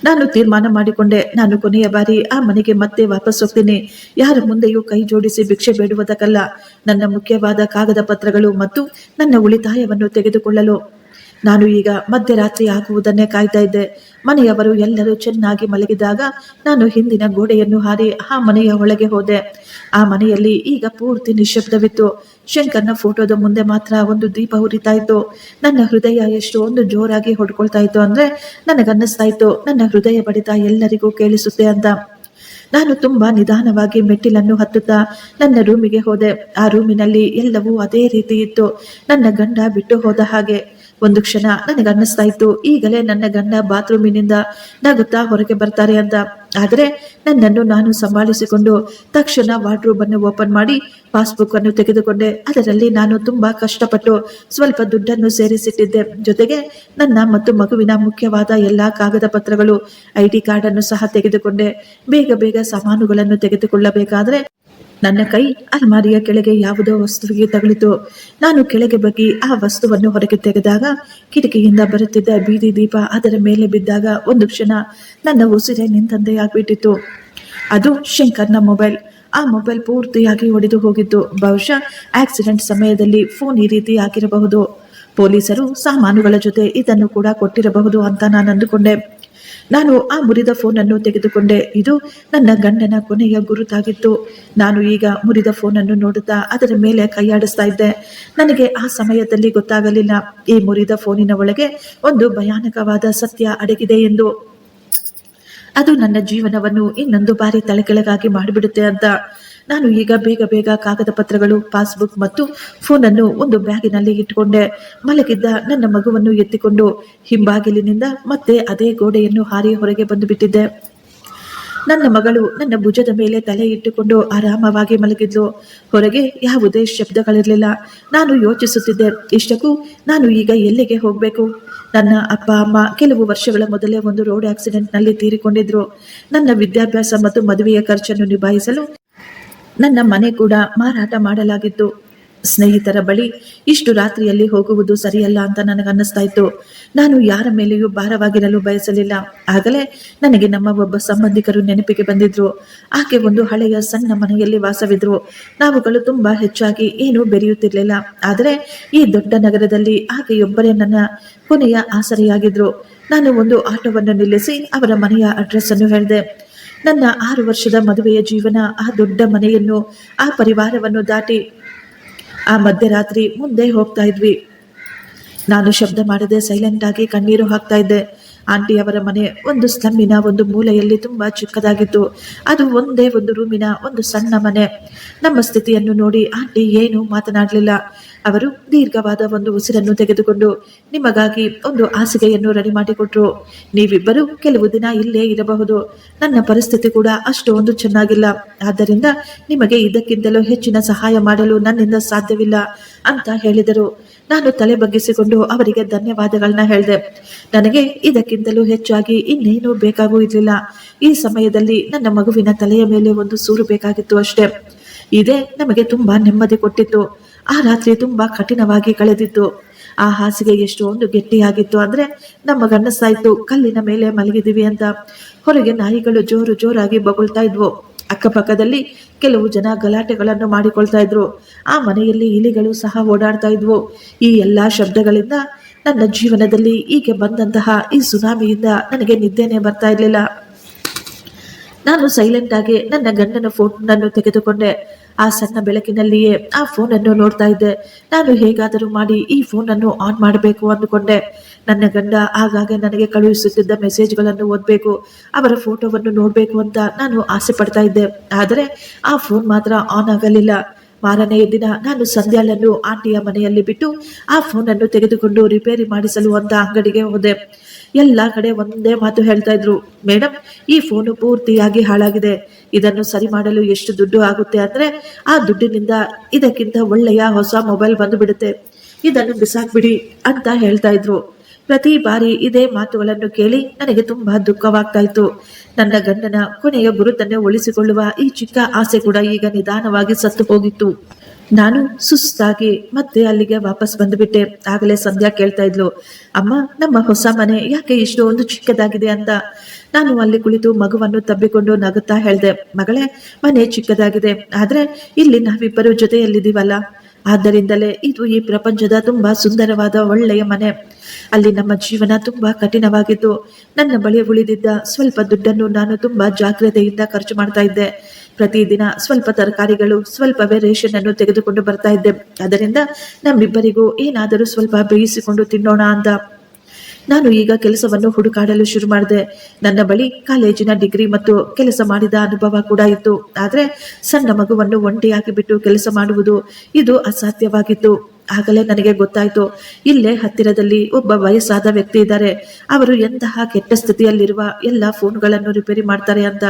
ನಾನು ತೀರ್ಮಾನ ಮಾಡಿಕೊಂಡೆ, ನಾನು ಕೊನೆಯ ಬಾರಿ ಆ ಮನೆಗೆ ಮತ್ತೆ ವಾಪಸ್ ಹೋಗ್ತೀನಿ. ಯಾರ ಮುಂದೆಯೂ ಕೈ ಜೋಡಿಸಿ ಭಿಕ್ಷೆ ಬೇಡುವುದಕ್ಕಲ್ಲ, ನನ್ನ ಮುಖ್ಯವಾದ ಕಾಗದ ಪತ್ರಗಳು ಮತ್ತು ನನ್ನ ಉಳಿತಾಯವನ್ನು ತೆಗೆದುಕೊಳ್ಳಲು. ನಾನು ಈಗ ಮಧ್ಯರಾತ್ರಿ ಆಗುವುದನ್ನೇ ಕಾಯ್ತಾ ಇದ್ದೆ. ಮನೆಯವರು ಎಲ್ಲರೂ ಚೆನ್ನಾಗಿ ಮಲಗಿದಾಗ ನಾನು ಹಿಂದಿನ ಗೋಡೆಯನ್ನು ಹಾರಿ ಆ ಮನೆಯ ಒಳಗೆ ಹೋದೆ. ಆ ಮನೆಯಲ್ಲಿ ಈಗ ಪೂರ್ತಿ ನಿಶ್ಶಬ್ದವಿತ್ತು. ಶಂಕರ್ನ ಫೋಟೋದ ಮುಂದೆ ಮಾತ್ರ ಒಂದು ದೀಪ ಉರಿತಾ ಇತ್ತು. ನನ್ನ ಹೃದಯ ಎಷ್ಟೊಂದು ಜೋರಾಗಿ ಹೊಡ್ಕೊಳ್ತಾ ಇತ್ತು ಅಂದ್ರೆ ನನಗನ್ನಿಸ್ತಾ ಇತ್ತು ನನ್ನ ಹೃದಯ ಬಡಿತ ಎಲ್ಲರಿಗೂ ಕೇಳಿಸುತ್ತೆ ಅಂತ. ನಾನು ತುಂಬಾ ನಿಧಾನವಾಗಿ ಮೆಟ್ಟಿಲನ್ನು ಹತ್ತುತ್ತಾ ನನ್ನ ರೂಮಿಗೆ ಹೋದೆ. ಆ ರೂಮಿನಲ್ಲಿ ಎಲ್ಲವೂ ಅದೇ ರೀತಿ ಇತ್ತು, ನನ್ನ ಗಂಡ ಬಿಟ್ಟು ಹೋದ ಹಾಗೆ. ಒಂದು ಕ್ಷಣ ನನಗನ್ನಿಸ್ತಾ ಇತ್ತು ಈಗಲೇ ನನ್ನ ಗಂಡ ಬಾತ್ರೂಮಿನಿಂದ ನಗುತ್ತಾ ಹೊರಗೆ ಬರ್ತಾರೆ ಅಂತ. ಆದರೆ ನನ್ನನ್ನು ನಾನು ಸಂಭಾಳಿಸಿಕೊಂಡು ತಕ್ಷಣ ವಾರ್ಡ್ರೋಬ್ ಅನ್ನು ಓಪನ್ ಮಾಡಿ ಪಾಸ್ಬುಕ್ ಅನ್ನು ತೆಗೆದುಕೊಂಡೆ. ಅದರಲ್ಲಿ ನಾನು ತುಂಬಾ ಕಷ್ಟಪಟ್ಟು ಸ್ವಲ್ಪ ದುಡ್ಡನ್ನು ಸೇರಿಸಿಟ್ಟಿದ್ದೆ. ಜೊತೆಗೆ ನನ್ನ ಮತ್ತು ಮಗುವಿನ ಮುಖ್ಯವಾದ ಎಲ್ಲಾ ಕಾಗದ ಪತ್ರಗಳು, ID ಕಾರ್ಡ್ ಅನ್ನು ಸಹ ತೆಗೆದುಕೊಂಡೆ. ಬೇಗ ಬೇಗ ಸಾಮಾನುಗಳನ್ನು ತೆಗೆದುಕೊಳ್ಳಬೇಕಾದ್ರೆ ನನ್ನ ಕೈ ಅಲ್ಮಾರಿಯ ಕೆಳಗೆ ಯಾವುದೋ ವಸ್ತುವಿಗೆ ತಗುಲಿತು. ನಾನು ಕೆಳಗೆ ಬಗ್ಗಿ ಆ ವಸ್ತುವನ್ನು ಹೊರಗೆ ತೆಗೆದಾಗ ಕಿಟಕಿಯಿಂದ ಬರುತ್ತಿದ್ದ ಬೀದಿ ದೀಪ ಅದರ ಮೇಲೆ ಬಿದ್ದಾಗ ಒಂದು ಕ್ಷಣ ನನ್ನ ಉಸಿರೇ ನಿಂತಂತೆ ಆಗ್ಬಿಟ್ಟಿತ್ತು. ಅದು ಶಂಕರ್ನ ಮೊಬೈಲ್. ಆ ಮೊಬೈಲ್ ಪೂರ್ತಿಯಾಗಿ ಒಡೆದು ಹೋಗಿತ್ತು. ಬಹುಶಃ ಆಕ್ಸಿಡೆಂಟ್ ಸಮಯದಲ್ಲಿ ಫೋನ್ ಈ ರೀತಿ ಆಗಿರಬಹುದು. ಪೊಲೀಸರು ಸಾಮಾನುಗಳ ಜೊತೆ ಇದನ್ನು ಕೂಡ ಕೊಟ್ಟಿರಬಹುದು ಅಂತ ನಾನು ಅಂದುಕೊಂಡೆ. ನಾನು ಆ ಮುರಿದ ಫೋನ್ ಅನ್ನು ತೆಗೆದುಕೊಂಡೆ. ಇದು ನನ್ನ ಗಂಡನ ಕೊನೆಯ ಗುರುತಾಗಿತ್ತು. ನಾನು ಈಗ ಮುರಿದ ಫೋನ್ ಅನ್ನು ನೋಡುತ್ತಾ ಅದರ ಮೇಲೆ ಕೈಯಾಡಿಸ್ತಾ ಇದ್ದೆ. ನನಗೆ ಆ ಸಮಯದಲ್ಲಿ ಗೊತ್ತಾಗಲಿಲ್ಲ ಈ ಮುರಿದ ಫೋನಿನ ಒಳಗೆ ಒಂದು ಭಯಾನಕವಾದ ಸತ್ಯ ಅಡಗಿದೆ ಎಂದು. ಅದು ನನ್ನ ಜೀವನವನ್ನು ಇನ್ನೊಂದು ಬಾರಿ ತಲೆಕೆಳಗಾಗಿ ಮಾಡಿಬಿಡುತ್ತೆ ಅಂತ. ನಾನು ಈಗ ಬೇಗ ಬೇಗ ಕಾಗದ ಪತ್ರಗಳು, ಪಾಸ್ಬುಕ್ ಮತ್ತು ಫೋನನ್ನು ಒಂದು ಬ್ಯಾಗಿನಲ್ಲಿ ಇಟ್ಟುಕೊಂಡೆ. ಮಲಗಿದ್ದ ನನ್ನ ಮಗುವನ್ನು ಎತ್ತಿಕೊಂಡು ಹಿಂಬಾಗಿಲಿನಿಂದ ಮತ್ತೆ ಅದೇ ಗೋಡೆಯನ್ನು ಹಾರಿ ಹೊರಗೆ ಬಂದು ಬಿಟ್ಟಿದ್ದೆ. ನನ್ನ ಮಗಳು ನನ್ನ ಭುಜದ ಮೇಲೆ ತಲೆ ಇಟ್ಟುಕೊಂಡು ಆರಾಮವಾಗಿ ಮಲಗಿದ್ಲು. ಹೊರಗೆ ಯಾವುದೇ ಶಬ್ದಗಳಿರಲಿಲ್ಲ. ನಾನು ಯೋಚಿಸುತ್ತಿದ್ದೆ, ಇಷ್ಟಕ್ಕೂ ನಾನು ಈಗ ಎಲ್ಲಿಗೆ ಹೋಗಬೇಕು? ನನ್ನ ಅಪ್ಪ ಅಮ್ಮ ಕೆಲವು ವರ್ಷಗಳ ಮೊದಲೇ ಒಂದು ರೋಡ್ ಆಕ್ಸಿಡೆಂಟ್ನಲ್ಲಿ ತೀರಿಕೊಂಡಿದ್ರು. ನನ್ನ ವಿದ್ಯಾಭ್ಯಾಸ ಮತ್ತು ಮದುವೆಯ ಖರ್ಚನ್ನು ನಿಭಾಯಿಸಲು ನನ್ನ ಮನೆ ಕೂಡ ಮಾರಾಟ ಮಾಡಲಾಗಿತ್ತು. ಸ್ನೇಹಿತರ ಬಳಿ ಇಷ್ಟು ರಾತ್ರಿಯಲ್ಲಿ ಹೋಗುವುದು ಸರಿಯಲ್ಲ ಅಂತ ನನಗನ್ನಿಸ್ತಾ ಇತ್ತು. ನಾನು ಯಾರ ಮೇಲೆಯೂ ಭಾರವಾಗಿರಲು ಬಯಸಲಿಲ್ಲ. ಆಗಲೇ ನನಗೆ ನಮ್ಮ ಒಬ್ಬ ಸಂಬಂಧಿಕರು ನೆನಪಿಗೆ ಬಂದಿದ್ರು. ಆಕೆ ಒಂದು ಹಳೆಯ ಸಣ್ಣ ಮನೆಯಲ್ಲಿ ವಾಸವಿದ್ರು. ನಾವುಗಳು ತುಂಬಾ ಹೆಚ್ಚಾಗಿ ಏನೂ ಬೆರೆಯುತ್ತಿರಲಿಲ್ಲ. ಆದರೆ ಈ ದೊಡ್ಡ ನಗರದಲ್ಲಿ ಆಕೆಯೊಬ್ಬರೇ ನನ್ನ ಕೊನೆಯ ಆಸರೆಯಾಗಿದ್ರು. ನಾನು ಒಂದು ಆಟೋವನ್ನು ನಿಲ್ಲಿಸಿ ಅವರ ಮನೆಯ ಅಡ್ರೆಸ್ ಅನ್ನು ಹೇಳಿದೆ. ನನ್ನ 6 ವರ್ಷದ ಮದುವೆಯ ಜೀವನ, ಆ ದೊಡ್ಡ ಮನೆಯನ್ನು, ಆ ಪರಿವಾರವನ್ನು ದಾಟಿ ಆ ಮಧ್ಯರಾತ್ರಿ ಮುಂದೆ ಹೋಗ್ತಾ ಇದ್ವಿ. ನಾನು ಶಬ್ದ ಮಾಡದೆ ಸೈಲೆಂಟ್ ಆಗಿ ಕಣ್ಣೀರು ಹಾಕ್ತಾ ಇದ್ದೆ. ಆಂಟಿ ಅವರ ಮನೆ ಒಂದು ಸ್ಲಮ್ಮಿನ ಒಂದು ಮೂಲೆಯಲ್ಲಿ ತುಂಬಾ ಚಿಕ್ಕದಾಗಿತ್ತು. ಅದು ಒಂದೇ ಒಂದು ರೂಮಿನ ಒಂದು ಸಣ್ಣ ಮನೆ. ನಮ್ಮ ಸ್ಥಿತಿಯನ್ನು ನೋಡಿ ಆಂಟಿ ಏನೂ ಮಾತನಾಡಲಿಲ್ಲ. ಅವರು ದೀರ್ಘವಾದ ಒಂದು ಉಸಿರನ್ನು ತೆಗೆದುಕೊಂಡು ನಿಮಗಾಗಿ ಒಂದು ಹಾಸಿಗೆಯನ್ನು ರೆಡಿ ಮಾಡಿಕೊಟ್ರು. ನೀವಿಬ್ಬರು ಕೆಲವು ದಿನ ಇಲ್ಲೇ ಇರಬಹುದು. ನನ್ನ ಪರಿಸ್ಥಿತಿ ಕೂಡ ಅಷ್ಟೊಂದು ಚೆನ್ನಾಗಿಲ್ಲ. ಆದ್ದರಿಂದ ನಿಮಗೆ ಇದಕ್ಕಿಂತಲೂ ಹೆಚ್ಚಿನ ಸಹಾಯ ಮಾಡಲು ನನ್ನಿಂದ ಸಾಧ್ಯವಿಲ್ಲ ಅಂತ ಹೇಳಿದರು. ನಾನು ತಲೆ ಬಗ್ಗಿಸಿಕೊಂಡು ಅವರಿಗೆ ಧನ್ಯವಾದಗಳನ್ನ ಹೇಳಿದೆ. ನನಗೆ ಇದಕ್ಕಿಂತಲೂ ಹೆಚ್ಚಾಗಿ ಇನ್ನೇನೂ ಬೇಕಾಗೂ ಇರಲಿಲ್ಲ. ಈ ಸಮಯದಲ್ಲಿ ನನ್ನ ಮಗುವಿನ ತಲೆಯ ಮೇಲೆ ಒಂದು ಸೂರು ಬೇಕಾಗಿತ್ತು ಅಷ್ಟೇ. ಇದೇ ನಮಗೆ ತುಂಬಾ ನೆಮ್ಮದಿ ಕೊಟ್ಟಿತ್ತು. ಆ ರಾತ್ರಿ ತುಂಬಾ ಕಠಿಣವಾಗಿ ಕಳೆದಿತ್ತು. ಆ ಹಾಸಿಗೆ ಎಷ್ಟೊಂದು ಗಟ್ಟಿಯಾಗಿತ್ತು ಅಂದ್ರೆ ನಮಗ ಅನ್ನಿಸ್ತಾ ಇತ್ತು ಕಲ್ಲಿನ ಮೇಲೆ ಮಲಗಿದೀವಿ ಅಂತ. ಹೊರಗೆ ನಾಯಿಗಳು ಜೋರು ಜೋರಾಗಿ ಬೊಗಳ್ತಾ ಇದ್ವು. ಅಕ್ಕಪಕ್ಕದಲ್ಲಿ ಕೆಲವು ಜನ ಗಲಾಟೆಗಳನ್ನು ಮಾಡಿಕೊಳ್ತಾ ಇದ್ರು. ಆ ಮನೆಯಲ್ಲಿ ಇಲಿಗಳು ಸಹ ಓಡಾಡ್ತಾ ಇದ್ವು. ಈ ಎಲ್ಲಾ ಶಬ್ದಗಳಿಂದ ನನ್ನ ಜೀವನದಲ್ಲಿ ಹೀಗೆ ಬಂದಂತಹ ಈ ಸುನಾಮಿಯಿಂದ ನನಗೆ ನಿದ್ದೆನೆ ಬರ್ತಾ ಇರ್ಲಿಲ್ಲ. ನಾನು ಸೈಲೆಂಟ್ ಆಗಿ ನನ್ನ ಗಂಡನ ಫೋನನ್ನು ತೆಗೆದುಕೊಂಡೆ. ಆ ಸಣ್ಣ ಬೆಳಕಿನಲ್ಲಿಯೇ ಆ ಫೋನನ್ನು ನೋಡ್ತಾ ಇದ್ದೆ. ನಾನು ಹೇಗಾದರೂ ಮಾಡಿ ಈ ಫೋನನ್ನು ಆನ್ ಮಾಡಬೇಕು ಅಂದುಕೊಂಡೆ. ನನ್ನ ಗಂಡ ಆಗಾಗ ನನಗೆ ಕಳುಹಿಸುತ್ತಿದ್ದ ಮೆಸೇಜ್ಗಳನ್ನು ಓದಬೇಕು, ಅವರ ಫೋಟೋವನ್ನು ನೋಡಬೇಕು ಅಂತ ನಾನು ಆಸೆ ಪಡ್ತಾ ಇದ್ದೆ. ಆದರೆ ಆ ಫೋನ್ ಮಾತ್ರ ಆನ್ ಆಗಲಿಲ್ಲ. ಮಾರನೆಯ ದಿನ ನಾನು ಸಂಧ್ಯಾಳನ್ನು ಆಂಟಿಯ ಮನೆಯಲ್ಲಿ ಬಿಟ್ಟು ಆ ಫೋನನ್ನು ತೆಗೆದುಕೊಂಡು ರಿಪೇರಿ ಮಾಡಿಸಲು ಅಂತ ಅಂಗಡಿಗೆ ಹೋದೆ. ಎಲ್ಲ ಕಡೆ ಒಂದೇ ಮಾತು ಹೇಳ್ತಾ ಇದ್ರು, ಮೇಡಮ್ ಈ ಫೋನು ಪೂರ್ತಿಯಾಗಿ ಹಾಳಾಗಿದೆ, ಇದನ್ನು ಸರಿ ಮಾಡಲು ಎಷ್ಟು ದುಡ್ಡು ಆಗುತ್ತೆ ಅಂದ್ರೆ ಆ ದುಡ್ಡಿನಿಂದ ಇದಕ್ಕಿಂತ ಒಳ್ಳೆಯ ಹೊಸ ಮೊಬೈಲ್ ಬಂದು ಬಿಡುತ್ತೆ, ಇದನ್ನು ಬಿಸಾಕ್ಬಿಡಿ ಅಂತ ಹೇಳ್ತಾ ಇದ್ರು. ಪ್ರತಿ ಬಾರಿ ಇದೇ ಮಾತುಗಳನ್ನು ಕೇಳಿ ನನಗೆ ತುಂಬಾ ದುಃಖವಾಗ್ತಾ ಇತ್ತು. ನನ್ನ ಗಂಡನ ಕೊನೆಯ ಗುರುತನ್ನು ಉಳಿಸಿಕೊಳ್ಳುವ ಈ ಚಿಕ್ಕ ಆಸೆ ಕೂಡ ಈಗ ನಿಧಾನವಾಗಿ ಸತ್ತು ಹೋಗಿತ್ತು. ನಾನು ಸುಸ್ತಾಗಿ ಮತ್ತೆ ಅಲ್ಲಿಗೆ ವಾಪಸ್ ಬಂದುಬಿಟ್ಟೆ. ಆಗಲೇ ಸಂಧ್ಯಾ ಕೇಳ್ತಾ ಇದ್ಲು, ಅಮ್ಮ ನಮ್ಮ ಹೊಸ ಮನೆ ಯಾಕೆ ಇಷ್ಟೊಂದು ಚಿಕ್ಕದಾಗಿದೆ ಅಂತ. ನಾನು ಅಲ್ಲಿ ಕುಳಿತು ಮಗುವನ್ನು ತಬ್ಬಿಕೊಂಡು ನಗುತ್ತಾ ಹೇಳ್ದೆ, ಮಗಳೇ ಮನೆ ಚಿಕ್ಕದಾಗಿದೆ, ಆದ್ರೆ ಇಲ್ಲಿ ನಾವಿಬ್ಬರು ಜೊತೆಯಲ್ಲಿದ್ದೀವಲ್ಲ, ಆದ್ದರಿಂದಲೇ ಇದು ಈ ಪ್ರಪಂಚದ ತುಂಬಾ ಸುಂದರವಾದ ಒಳ್ಳೆಯ ಮನೆ. ಅಲ್ಲಿ ನಮ್ಮ ಜೀವನ ತುಂಬಾ ಕಠಿಣವಾಗಿದ್ದು ನನ್ನ ಬಳಿ ಉಳಿದಿದ್ದ ಸ್ವಲ್ಪ ದುಡ್ಡನ್ನು ನಾನು ತುಂಬಾ ಜಾಗ್ರತೆಯಿಂದ ಖರ್ಚು ಮಾಡ್ತಾ ಇದ್ದೆ. ಪ್ರತಿದಿನ ಸ್ವಲ್ಪ ತರಕಾರಿಗಳು, ಸ್ವಲ್ಪವೇ ರೇಷನ್ ಅನ್ನು ತೆಗೆದುಕೊಂಡು ಬರ್ತಾ ಇದ್ದೆ. ಅದರಿಂದ ನಮ್ಮಿಬ್ಬರಿಗೂ ಏನಾದರೂ ಸ್ವಲ್ಪ ಬೇಯಿಸಿಕೊಂಡು ತಿನ್ನೋಣ ಅಂತ ನಾನು ಈಗ ಕೆಲಸವನ್ನು ಹುಡುಕಾಡಲು ಶುರು ಮಾಡಿದೆ. ನನ್ನ ಬಳಿ ಕಾಲೇಜಿನ ಡಿಗ್ರಿ ಮತ್ತು ಕೆಲಸ ಮಾಡಿದ ಅನುಭವ ಕೂಡ ಇತ್ತು. ಆದ್ರೆ ಸಣ್ಣ ಮಗುವನ್ನು ಒಂಟಿಯಾಗಿ ಬಿಟ್ಟು ಕೆಲಸ ಮಾಡುವುದು ಇದು ಅಸಾಧ್ಯವಾಗಿತ್ತು. ಆಗಲೇ ನನಗೆ ಗೊತ್ತಾಯ್ತು, ಇಲ್ಲೇ ಹತ್ತಿರದಲ್ಲಿ ಒಬ್ಬ ವಯಸ್ಸಾದ ವ್ಯಕ್ತಿ ಇದ್ದಾರೆ, ಅವರು ಎಂತಹ ಕೆಟ್ಟ ಸ್ಥಿತಿಯಲ್ಲಿರುವ ಎಲ್ಲ ಫೋನ್ಗಳನ್ನು ರಿಪೇರಿ ಮಾಡ್ತಾರೆ ಅಂತ.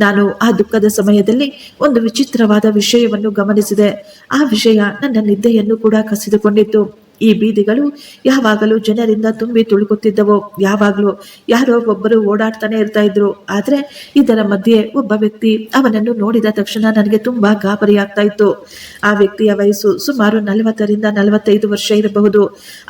ನಾನು ಆ ದುಃಖದ ಸಮಯದಲ್ಲಿ ಒಂದು ವಿಚಿತ್ರವಾದ ವಿಷಯವನ್ನು ಗಮನಿಸಿದೆ. ಆ ವಿಷಯ ನನ್ನ ನಿದ್ದೆಯನ್ನು ಕೂಡ ಕಸಿದುಕೊಂಡಿತ್ತು. ಈ ಬೀದಿಗಳು ಯಾವಾಗಲೂ ಜನರಿಂದ ತುಂಬಿ ತುಳುಕುತ್ತಿದ್ದವು. ಯಾವಾಗಲೂ ಯಾರೋ ಒಬ್ಬರು ಓಡಾಡ್ತಾನೆ ಇರ್ತಾ ಇದ್ರು. ಆದ್ರೆ ಇದರ ಮಧ್ಯೆ ಒಬ್ಬ ವ್ಯಕ್ತಿ, ಅವನನ್ನು ನೋಡಿದ ತಕ್ಷಣ ನನಗೆ ತುಂಬಾ ಗಾಬರಿ ಆಗ್ತಾ ಇತ್ತು. ಆ ವ್ಯಕ್ತಿಯ ವಯಸ್ಸು ಸುಮಾರು 40ರಿಂದ 45 ವರ್ಷ ಇರಬಹುದು.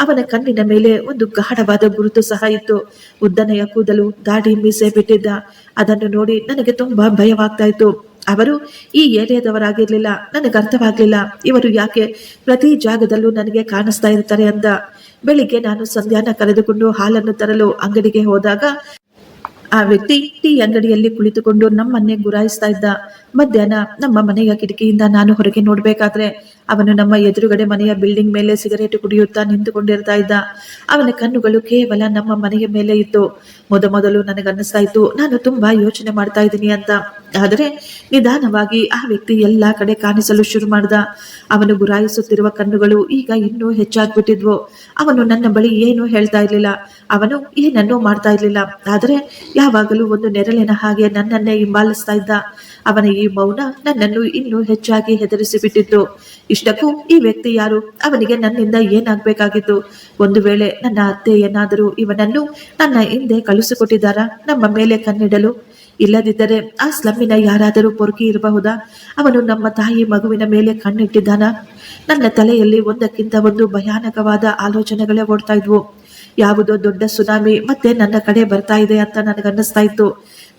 ಅವನ ಕಣ್ಣಿನ ಮೇಲೆ ಒಂದು ಗಾಢವಾದ ಗುರುತು ಸಹ ಇತ್ತು. ಉದ್ದನೆಯ ಕೂದಲು, ದಾಡಿ, ಮೀಸೆ ಬಿಟ್ಟಿದ್ದ. ಅದನ್ನು ನೋಡಿ ನನಗೆ ತುಂಬಾ ಭಯವಾಗ್ತಾ ಇತ್ತು. ಅವರು ಈ ಏರಿಯಾದವರಾಗಿರ್ಲಿಲ್ಲ. ನನಗೆ ಅರ್ಥವಾಗ್ಲಿಲ್ಲ ಇವರು ಯಾಕೆ ಪ್ರತಿ ಜಾಗದಲ್ಲೂ ನನಗೆ ಕಾಣಿಸ್ತಾ ಇರ್ತಾರೆ ಅಂತ. ಬೆಳಿಗ್ಗೆ ನಾನು ಸಂಧ್ಯಾನ ಕರೆದುಕೊಂಡು ಹಾಲನ್ನು ತರಲು ಅಂಗಡಿಗೆ ಹೋದಾಗ ಆ ವ್ಯಕ್ತಿ ಟೀ ಅಂಗಡಿಯಲ್ಲಿ ಕುಳಿತುಕೊಂಡು ನಮ್ಮನ್ನೇ ಗುರಾಯಿಸ್ತಾ ಇದ್ದ. ಮಧ್ಯಾಹ್ನ ನಮ್ಮ ಮನೆಯ ಕಿಟಕಿಯಿಂದ ನಾನು ಹೊರಗೆ ನೋಡ್ಬೇಕಾದ್ರೆ ಅವನು ನಮ್ಮ ಎದುರುಗಡೆ ಮನೆಯ ಬಿಲ್ಡಿಂಗ್ ಮೇಲೆ ಸಿಗರೇಟ್ ಕುಡಿಯುತ್ತಾ ನಿಂತುಕೊಂಡಿರ್ತಾ ಇದ್ದ. ಅವನ ಕಣ್ಣುಗಳು ಕೇವಲ ನಮ್ಮ ಮನೆಯ ಮೇಲೆ ಇತ್ತು. ಮೊದಲು ನನಗನ್ನಿಸ್ತಾ ಇತ್ತು ನಾನು ತುಂಬಾ ಯೋಚನೆ ಮಾಡ್ತಾ ಇದ್ದೀನಿ ಅಂತ. ಆದರೆ ನಿಧಾನವಾಗಿ ಆ ವ್ಯಕ್ತಿ ಎಲ್ಲಾ ಕಡೆ ಕಾಣಿಸಲು ಶುರು ಮಾಡ್ದ. ಅವನು ಗುರಾಯಿಸುತ್ತಿರುವ ಕಣ್ಣುಗಳು ಈಗ ಇನ್ನೂ ಹೆಚ್ಚಾಗ್ಬಿಟ್ಟಿದ್ವು. ಅವನು ನನ್ನ ಬಳಿ ಏನು ಹೇಳ್ತಾ ಇರ್ಲಿಲ್ಲ, ಅವನು ಏನನ್ನೂ ಮಾಡ್ತಾ ಇರ್ಲಿಲ್ಲ. ಆದರೆ ಯಾವಾಗಲೂ ಒಂದು ನೆರಳಿನ ಹಾಗೆ ನನ್ನನ್ನೇ ಹಿಂಬಾಲಿಸ್ತಾ ಇದ್ದ. ಅವನ ಈ ಮೌನ ನನ್ನನ್ನು ಇನ್ನೂ ಹೆಚ್ಚಾಗಿ ಹೆದರಿಸಿ ಬಿಟ್ಟಿತ್ತು. ಇಷ್ಟಕ್ಕೂ ಈ ವ್ಯಕ್ತಿ ಯಾರು? ಅವನಿಗೆ ನನ್ನಿಂದ ಏನಾಗ್ಬೇಕಾಗಿತ್ತು? ಒಂದು ವೇಳೆ ನನ್ನ ಅತ್ತೆ ಏನಾದರೂ ಇವನನ್ನು ನನ್ನ ಹಿಂದೆ ಕಳುಹಿಸಿಕೊಟ್ಟಿದ್ದಾರಾ ನಮ್ಮ ಮೇಲೆ ಕಣ್ಣಿಡಲು? ಇಲ್ಲದಿದ್ದರೆ ಆ ಸ್ಲಮ್ಮಿನ ಯಾರಾದರೂ ಪೊರುಕಿ ಇರಬಹುದಾ? ಅವನು ನಮ್ಮ ತಾಯಿ ಮಗುವಿನ ಮೇಲೆ ಕಣ್ಣಿಟ್ಟಿದ್ದಾನ? ನನ್ನ ತಲೆಯಲ್ಲಿ ಒಂದಕ್ಕಿಂತ ಒಂದು ಭಯಾನಕವಾದ ಆಲೋಚನೆಗಳೇ ಓಡ್ತಾ ಇದ್ವು. ಯಾವುದೋ ದೊಡ್ಡ ಸುನಾಮಿ ಮತ್ತೆ ನನ್ನ ಕಡೆ ಬರ್ತಾ ಇದೆ ಅಂತ ನನಗನ್ನಿಸ್ತಾ ಇತ್ತು.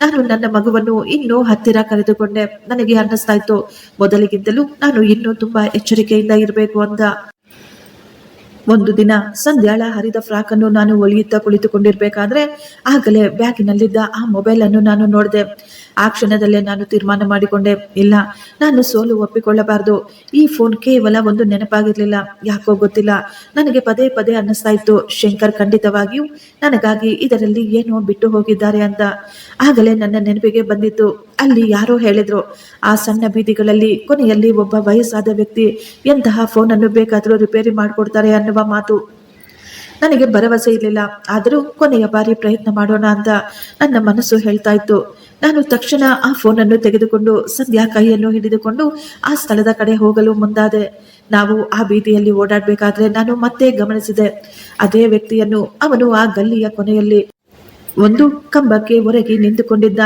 ನಾನು ನನ್ನ ಮಗುವನ್ನು ಇನ್ನೂ ಹತ್ತಿರ ಕರೆದುಕೊಂಡೆ. ನನಗೆ ಅನ್ನಿಸ್ತಾ ಇತ್ತು ಮೊದಲಿಗಿಂತಲೂ ನಾನು ಇನ್ನೂ ತುಂಬಾ ಎಚ್ಚರಿಕೆಯಿಂದ ಇರಬೇಕು ಅಂತ. ಒಂದು ದಿನ ಸಂಧ್ಯಾಳ ಹರಿದ ಫ್ರಾಕ್ ಅನ್ನು ನಾನು ಹೊಲಿಯುತ್ತಾ ಕುಳಿತುಕೊಂಡಿರ್ಬೇಕಾದ್ರೆ ಆಗಲೇ ಬ್ಯಾಗಿನಲ್ಲಿದ್ದ ಆ ಮೊಬೈಲ್ ಅನ್ನು ನಾನು ನೋಡಿದೆ. ಆ ಕ್ಷಣದಲ್ಲೇ ನಾನು ತೀರ್ಮಾನ ಮಾಡಿಕೊಂಡೆ, ಇಲ್ಲ, ನಾನು ಸೋಲು ಒಪ್ಪಿಕೊಳ್ಳಬಾರದು. ಈ ಫೋನ್ ಕೇವಲ ಒಂದು ನೆನಪಾಗಿರ್ಲಿಲ್ಲ. ಯಾಕೋ ಗೊತ್ತಿಲ್ಲ, ನನಗೆ ಪದೇ ಪದೇ ಅನ್ನಿಸ್ತಾ ಇತ್ತು ಶಂಕರ್ ಖಂಡಿತವಾಗಿಯೂ ನನಗಾಗಿ ಇದರಲ್ಲಿ ಏನೋ ಬಿಟ್ಟು ಹೋಗಿದ್ದಾರೆ ಅಂತ. ಆಗಲೇ ನನ್ನ ನೆನಪಿಗೆ ಬಂದಿತ್ತು, ಅಲ್ಲಿ ಯಾರೋ ಹೇಳಿದ್ರು, ಆ ಸಣ್ಣ ಬೀದಿಗಳಲ್ಲಿ ಕೊನೆಯಲ್ಲಿ ಒಬ್ಬ ವಯಸ್ಸಾದ ವ್ಯಕ್ತಿ ಎಂತಹ ಫೋನ್ ಅನ್ನು ಬೇಕಾದರೂ ರಿಪೇರಿ ಮಾಡಿಕೊಡ್ತಾರೆ ಅನ್ನುವ ಮಾತು. ನನಗೆ ಭರವಸೆ ಇರಲಿಲ್ಲ, ಆದರೂ ಕೊನೆಯ ಬಾರಿ ಪ್ರಯತ್ನ ಮಾಡೋಣ ಅಂತ ನನ್ನ ಮನಸ್ಸು ಹೇಳ್ತಾ ಇತ್ತು. ನಾನು ತಕ್ಷಣ ಆ ಫೋನನ್ನು ತೆಗೆದುಕೊಂಡು ಸಂಧ್ಯಾ ಕೈಯನ್ನು ಹಿಡಿದುಕೊಂಡು ಆ ಸ್ಥಳದ ಕಡೆ ಹೋಗಲು ಮುಂದಾದೆ. ನಾವು ಆ ಬೀದಿಯಲ್ಲಿ ಓಡಾಡಬೇಕಾದ್ರೆ ನಾನು ಮತ್ತೆ ಗಮನಿಸಿದೆ ಅದೇ ವ್ಯಕ್ತಿಯನ್ನು. ಅವನು ಆ ಗಲ್ಲಿಯ ಕೊನೆಯಲ್ಲಿ ಒಂದು ಕಂಬಕ್ಕೆ ಹೊರಗೆ ನಿಂತುಕೊಂಡಿದ್ದ.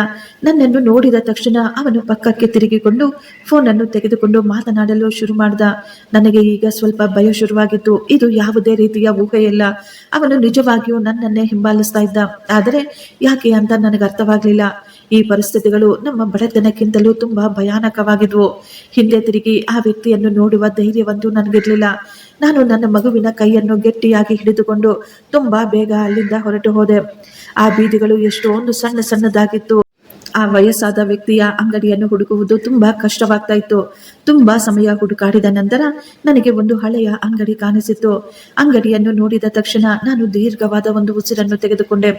ನನ್ನನ್ನು ನೋಡಿದ ತಕ್ಷಣ ಅವನು ಪಕ್ಕಕ್ಕೆ ತಿರುಗಿಕೊಂಡು ಫೋನನ್ನು ತೆಗೆದುಕೊಂಡು ಮಾತನಾಡಲು ಶುರು ಮಾಡಿದ. ನನಗೆ ಈಗ ಸ್ವಲ್ಪ ಭಯ ಶುರುವಾಗಿತ್ತು. ಇದು ಯಾವುದೇ ರೀತಿಯ ಊಹೆಯಲ್ಲ. ಅವನು ನಿಜವಾಗಿಯೂ ನನ್ನನ್ನೇ ಹಿಂಬಾಲಿಸ್ತಾ ಇದ್ದ. ಆದರೆ ಯಾಕೆ ಅಂತ ನನಗೆ ಅರ್ಥವಾಗ್ಲಿಲ್ಲ. ಈ ಪರಿಸ್ಥಿತಿಗಳು ನಮ್ಮ ಬಡತನಕ್ಕಿಂತಲೂ ತುಂಬಾ ಭಯಾನಕವಾಗಿದ್ವು. ಹಿಂದೆ ತಿರುಗಿ ಆ ವ್ಯಕ್ತಿಯನ್ನು ನೋಡುವ ಧೈರ್ಯವಂತೂ ನನಗಿರ್ಲಿಲ್ಲ. ನಾನು ನನ್ನ ಮಗುವಿನ ಕೈಯನ್ನು ಗಟ್ಟಿಯಾಗಿ ಹಿಡಿದುಕೊಂಡು ತುಂಬಾ ಬೇಗ ಅಲ್ಲಿಂದ ಹೊರಟು ಹೋದೆ. ಆ ಬೀದಿಗಳು ಎಷ್ಟೊಂದು ಸಣ್ಣದಾಗಿತ್ತು. ಆ ವಯಸ್ಸಾದ ವ್ಯಕ್ತಿಯ ಅಂಗಡಿಯನ್ನು ಹುಡುಕುವುದು ತುಂಬಾ ಕಷ್ಟವಾಗ್ತಾ ಇತ್ತು. ತುಂಬಾ ಸಮಯ ಹುಡುಕಾಡಿದ ನಂತರ ನನಗೆ ಒಂದು ಹಳೆಯ ಅಂಗಡಿ ಕಾಣಿಸಿತ್ತು. ಅಂಗಡಿಯನ್ನು ನೋಡಿದ ತಕ್ಷಣ ನಾನು ದೀರ್ಘವಾದ ಒಂದು ಉಸಿರನ್ನು ತೆಗೆದುಕೊಂಡೆ.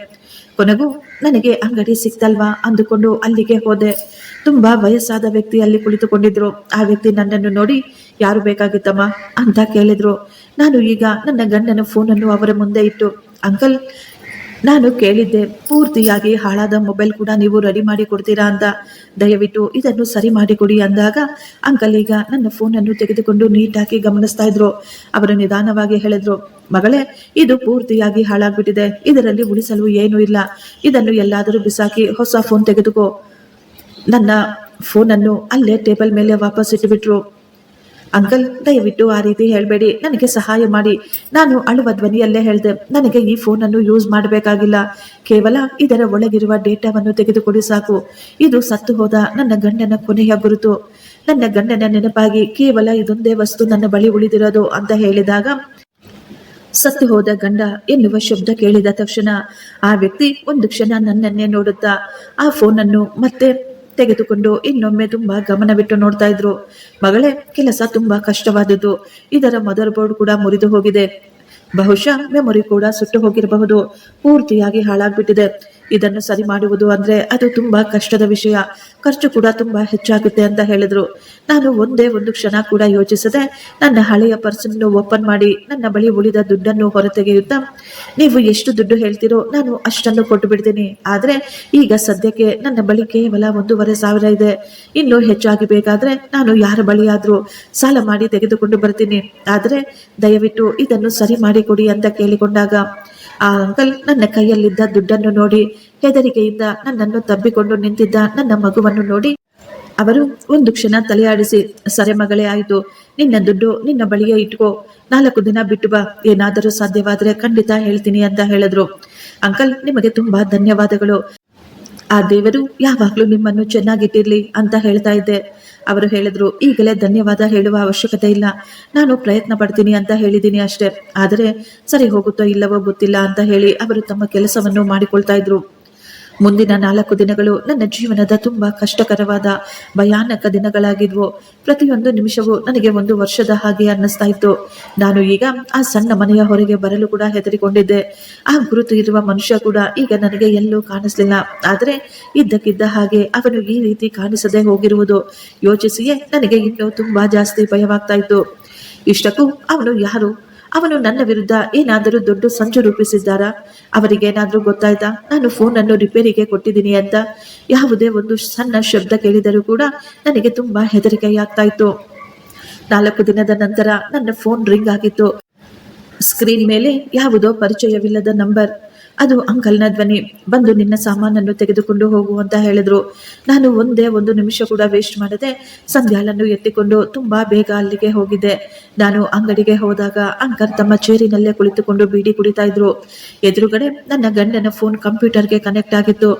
ಕೊನೆಗೂ ನನಗೆ ಅಂಗಡಿ ಸಿಕ್ತಲ್ವಾ ಅಂದುಕೊಂಡು ಅಲ್ಲಿಗೆ ಹೋದೆ. ತುಂಬಾ ವಯಸ್ಸಾದ ವ್ಯಕ್ತಿ ಅಲ್ಲಿ ಕುಳಿತುಕೊಂಡಿದ್ರು. ಆ ವ್ಯಕ್ತಿ ನನ್ನನ್ನು ನೋಡಿ, ಯಾರು ಬೇಕಾಗಿತ್ತಮ್ಮ ಅಂತ ಕೇಳಿದ್ರು. ನಾನು ಈಗ ನನ್ನ ಗಂಡನ ಫೋನನ್ನು ಅವರ ಮುಂದೆ ಇಟ್ಟು, ಅಂಕಲ್, ನಾನು ಕೇಳಿದ್ದೆ, ಪೂರ್ತಿಯಾಗಿ ಹಾಳಾದ ಮೊಬೈಲ್ ಕೂಡ ನೀವು ರೆಡಿ ಮಾಡಿ ಕೊಡ್ತೀರಾ ಅಂತ. ದಯವಿಟ್ಟು ಇದನ್ನು ಸರಿ ಮಾಡಿ ಕೊಡಿ ಅಂದಾಗ ಅಂಕಲ್ ಈಗ ನನ್ನ ಫೋನನ್ನು ತೆಗೆದುಕೊಂಡು ನೀಟಾಗಿ ಗಮನಿಸ್ತಾ ಇದ್ರು. ಅವರು ನಿಧಾನವಾಗಿ ಹೇಳಿದ್ರು, ಮಗಳೇ, ಇದು ಪೂರ್ತಿಯಾಗಿ ಹಾಳಾಗ್ಬಿಟ್ಟಿದೆ. ಇದರಲ್ಲಿ ಉಳಿಸಲು ಏನೂ ಇಲ್ಲ. ಇದನ್ನು ಎಲ್ಲಾದರೂ ಬಿಸಾಕಿ ಹೊಸ ಫೋನ್ ತೆಗೆದುಕೋ. ನನ್ನ ಫೋನನ್ನು ಅಲ್ಲೇ ಟೇಬಲ್ ಮೇಲೆ ವಾಪಸ್ ಇಟ್ಟುಬಿಟ್ರು. ಅಂಕಲ್, ದಯವಿಟ್ಟು ಆ ರೀತಿ ಹೇಳಬೇಡಿ, ನನಗೆ ಸಹಾಯ ಮಾಡಿ. ನಾನು ಅಳುವ ಧ್ವನಿಯಲ್ಲೇ ಹೇಳಿದೆ, ನನಗೆ ಈ ಫೋನನ್ನು ಯೂಸ್ ಮಾಡಬೇಕಾಗಿಲ್ಲ. ಕೇವಲ ಇದರ ಒಳಗಿರುವ ಡೇಟಾವನ್ನು ತೆಗೆದುಕೊಡಿ ಸಾಕು. ಇದು ಸತ್ತು ಹೋದ ನನ್ನ ಗಂಡನ ಕೊನೆಯ ಗುರುತು. ನನ್ನ ಗಂಡನ ನೆನಪಾಗಿ ಕೇವಲ ಇದೊಂದೇ ವಸ್ತು ನನ್ನ ಬಳಿ ಉಳಿದಿರೋದು ಅಂತ ಹೇಳಿದಾಗ ಸತ್ತು ಹೋದ ಗಂಡ ಎನ್ನುವ ಶಬ್ದ ಕೇಳಿದ ತಕ್ಷಣ ಆ ವ್ಯಕ್ತಿ ಒಂದು ಕ್ಷಣ ನನ್ನನ್ನೇ ನೋಡುತ್ತಾ ಆ ಫೋನನ್ನು ಮತ್ತೆ ತೆಗೆದುಕೊಂಡು ಇನ್ನೊಮ್ಮೆ ತುಂಬಾ ಗಮನವಿಟ್ಟು ನೋಡ್ತಾ ಇದ್ರು. ಮಗಳೇ, ಕೆಲಸ ತುಂಬಾ ಕಷ್ಟವಾದದ್ದು. ಇದರ ಮದರ್ ಬೋರ್ಡ್ ಕೂಡ ಮುರಿದು ಹೋಗಿದೆ. ಬಹುಶಃ ಮೆಮೊರಿ ಕೂಡ ಸುಟ್ಟು ಹೋಗಿರಬಹುದು. ಪೂರ್ತಿಯಾಗಿ ಹಾಳಾಗ್ಬಿಟ್ಟಿದೆ. ಇದನ್ನು ಸರಿ ಮಾಡುವುದು ಅಂದ್ರೆ ಅದು ತುಂಬಾ ಕಷ್ಟದ ವಿಷಯ. ಖರ್ಚು ಕೂಡ ತುಂಬಾ ಹೆಚ್ಚಾಗುತ್ತೆ ಅಂತ ಹೇಳಿದ್ರು. ನಾನು ಒಂದೇ ಒಂದು ಕ್ಷಣ ಕೂಡ ಯೋಚಿಸದೆ ನನ್ನ ಹಳೆಯ ಪರ್ಸನ್ನು ಓಪನ್ ಮಾಡಿ ನನ್ನ ಬಳಿ ಉಳಿದ ದುಡ್ಡನ್ನು ಹೊರತೆಗೆಯುತ್ತಾ, ನೀವು ಎಷ್ಟು ದುಡ್ಡು ಹೇಳ್ತೀರೋ ನಾನು ಅಷ್ಟನ್ನು ಕೊಟ್ಟು ಬಿಡ್ತೀನಿ. ಆದ್ರೆ ಈಗ ಸದ್ಯಕ್ಕೆ ನನ್ನ ಬಳಿ ಕೇವಲ 1,500 ಇದೆ. ಇನ್ನು ಹೆಚ್ಚಾಗಿ ಬೇಕಾದ್ರೆ ನಾನು ಯಾರ ಬಳಿಯಾದ್ರೂ ಸಾಲ ಮಾಡಿ ತೆಗೆದುಕೊಂಡು ಬರ್ತೀನಿ. ಆದ್ರೆ ದಯವಿಟ್ಟು ಇದನ್ನು ಸರಿ ಮಾಡಿ ಕೊಡಿ ಅಂತ ಕೇಳಿಕೊಂಡಾಗ ಆ ಅಂಕಲ್ ನನ್ನ ಕೈಯಲ್ಲಿದ್ದ ದುಡ್ಡನ್ನು ನೋಡಿ ಹೆದರಿಕೆಯಿಂದ ನನ್ನನ್ನು ತಬ್ಬಿಕೊಂಡು ನಿಂತಿದ್ದ ನನ್ನ ಮಗುವನ್ನು ನೋಡಿ ಅವರು ಒಂದು ಕ್ಷಣ ತಲೆಯಾಡಿಸಿ, ಸರಿ ಮಗಳೇ, ಆಯಿತು, ನಿನ್ನ ದುಡ್ಡು ನಿನ್ನ ಬಳಿಯೇ ಇಟ್ಕೋ. 4 ದಿನ ಬಿಟ್ಟು ಬಾ. ಏನಾದರೂ ಸಾಧ್ಯವಾದ್ರೆ ಖಂಡಿತ ಹೇಳ್ತೀನಿ ಅಂತ ಹೇಳಿದ್ರು. ಅಂಕಲ್, ನಿಮಗೆ ತುಂಬಾ ಧನ್ಯವಾದಗಳು. ಆ ದೇವರು ಯಾವಾಗ್ಲೂ ನಿಮ್ಮನ್ನು ಚೆನ್ನಾಗಿಟ್ಟಿರ್ಲಿ ಅಂತ ಹೇಳ್ತಾ ಇದ್ದೆ. ಅವರು ಹೇಳಿದ್ರು, ಈಗಲೇ ಧನ್ಯವಾದ ಹೇಳುವ ಅವಶ್ಯಕತೆ ಇಲ್ಲ. ನಾನು ಪ್ರಯತ್ನ ಪಡ್ತೀನಿ ಅಂತ ಹೇಳಿದ್ದೀನಿ ಅಷ್ಟೇ. ಆದರೆ ಸರಿ ಹೋಗುತ್ತೋ ಇಲ್ಲವೋ ಗೊತ್ತಿಲ್ಲ ಅಂತ ಹೇಳಿ ಅವರು ತಮ್ಮ ಕೆಲಸವನ್ನು ಮಾಡಿಕೊಳ್ತಾ ಇದ್ರು. ಮುಂದಿನ 4 ದಿನಗಳು ನನ್ನ ಜೀವನದ ತುಂಬಾ ಕಷ್ಟಕರವಾದ ಭಯಾನಕ ದಿನಗಳಾಗಿದ್ವು. ಪ್ರತಿಯೊಂದು ನಿಮಿಷವೂ ನನಗೆ 1 ವರ್ಷದ ಹಾಗೆ ಅನ್ನಿಸ್ತಾ ಇತ್ತು. ನಾನು ಈಗ ಆ ಸಣ್ಣ ಮನೆಯ ಹೊರಗೆ ಬರಲು ಕೂಡ ಹೆದರಿಕೊಂಡಿದ್ದೆ. ಆ ಗುರುತು ಇರುವ ಮನುಷ್ಯ ಕೂಡ ಈಗ ನನಗೆ ಎಲ್ಲೂ ಕಾಣಿಸ್ಲಿಲ್ಲ. ಆದರೆ ಇದ್ದಕ್ಕಿದ್ದ ಹಾಗೆ ಅವನು ಈ ರೀತಿ ಕಾಣಿಸದೆ ಹೋಗಿರುವುದು ಯೋಚಿಸಿಯೇ ನನಗೆ ಇನ್ನೂ ತುಂಬಾ ಜಾಸ್ತಿ ಭಯವಾಗ್ತಾ ಇತ್ತು. ಇಷ್ಟಕ್ಕೂ ಅವನು ಯಾರು? ಅವನು ನನ್ನ ವಿರುದ್ಧ ಏನಾದರೂ ದೊಡ್ಡ ಸಂಚು ರೂಪಿಸಿದ್ದಾರಾ? ಅವರಿಗೇನಾದ್ರೂ ಗೊತ್ತಾಯ್ತಾ ನಾನು ಫೋನನ್ನು ರಿಪೇರಿಗೆ ಕೊಟ್ಟಿದ್ದೀನಿ ಅಂತ? ಯಾವುದೇ ಒಂದು ಸಣ್ಣ ಶಬ್ದ ಕೇಳಿದರೂ ಕೂಡ ನನಗೆ ತುಂಬಾ ಹೆದರಿಕೆಯಾಗ್ತಾ ಇತ್ತು. 4 ದಿನದ ನಂತರ ನನ್ನ ಫೋನ್ ರಿಂಗ್ ಆಗಿತ್ತು. ಸ್ಕ್ರೀನ್ ಮೇಲೆ ಯಾವುದೋ ಪರಿಚಯವಿಲ್ಲದ ನಂಬರ್. ಅದು ಅಂಕಲ್ನ ಧ್ವನಿ. ಬಂದು ನಿನ್ನ ಸಾಮಾನನ್ನು ತೆಗೆದುಕೊಂಡು ಹೋಗು ಅಂತ ಹೇಳಿದ್ರು. ನಾನು ಒಂದೇ ಒಂದು ನಿಮಿಷ ಕೂಡ ವೇಸ್ಟ್ ಮಾಡದೆ ಸಂಧ್ಯಾಳನ್ನು ಎತ್ತಿಕೊಂಡು ತುಂಬಾ ಬೇಗ ಅಲ್ಲಿಗೆ ಹೋಗಿದ್ದೆ. ನಾನು ಅಂಗಡಿಗೆ ಹೋದಾಗ ಅಂಕಲ್ ತಮ್ಮ ಚೇರಿನಲ್ಲೇ ಕುಳಿತುಕೊಂಡು ಬೀಡಿ ಕುಡಿತಾ ಇದ್ರು. ಎದುರುಗಡೆ ನನ್ನ ಗಂಡನ ಫೋನ್ ಕಂಪ್ಯೂಟರ್ಗೆ ಕನೆಕ್ಟ್ ಆಗಿತ್ತು.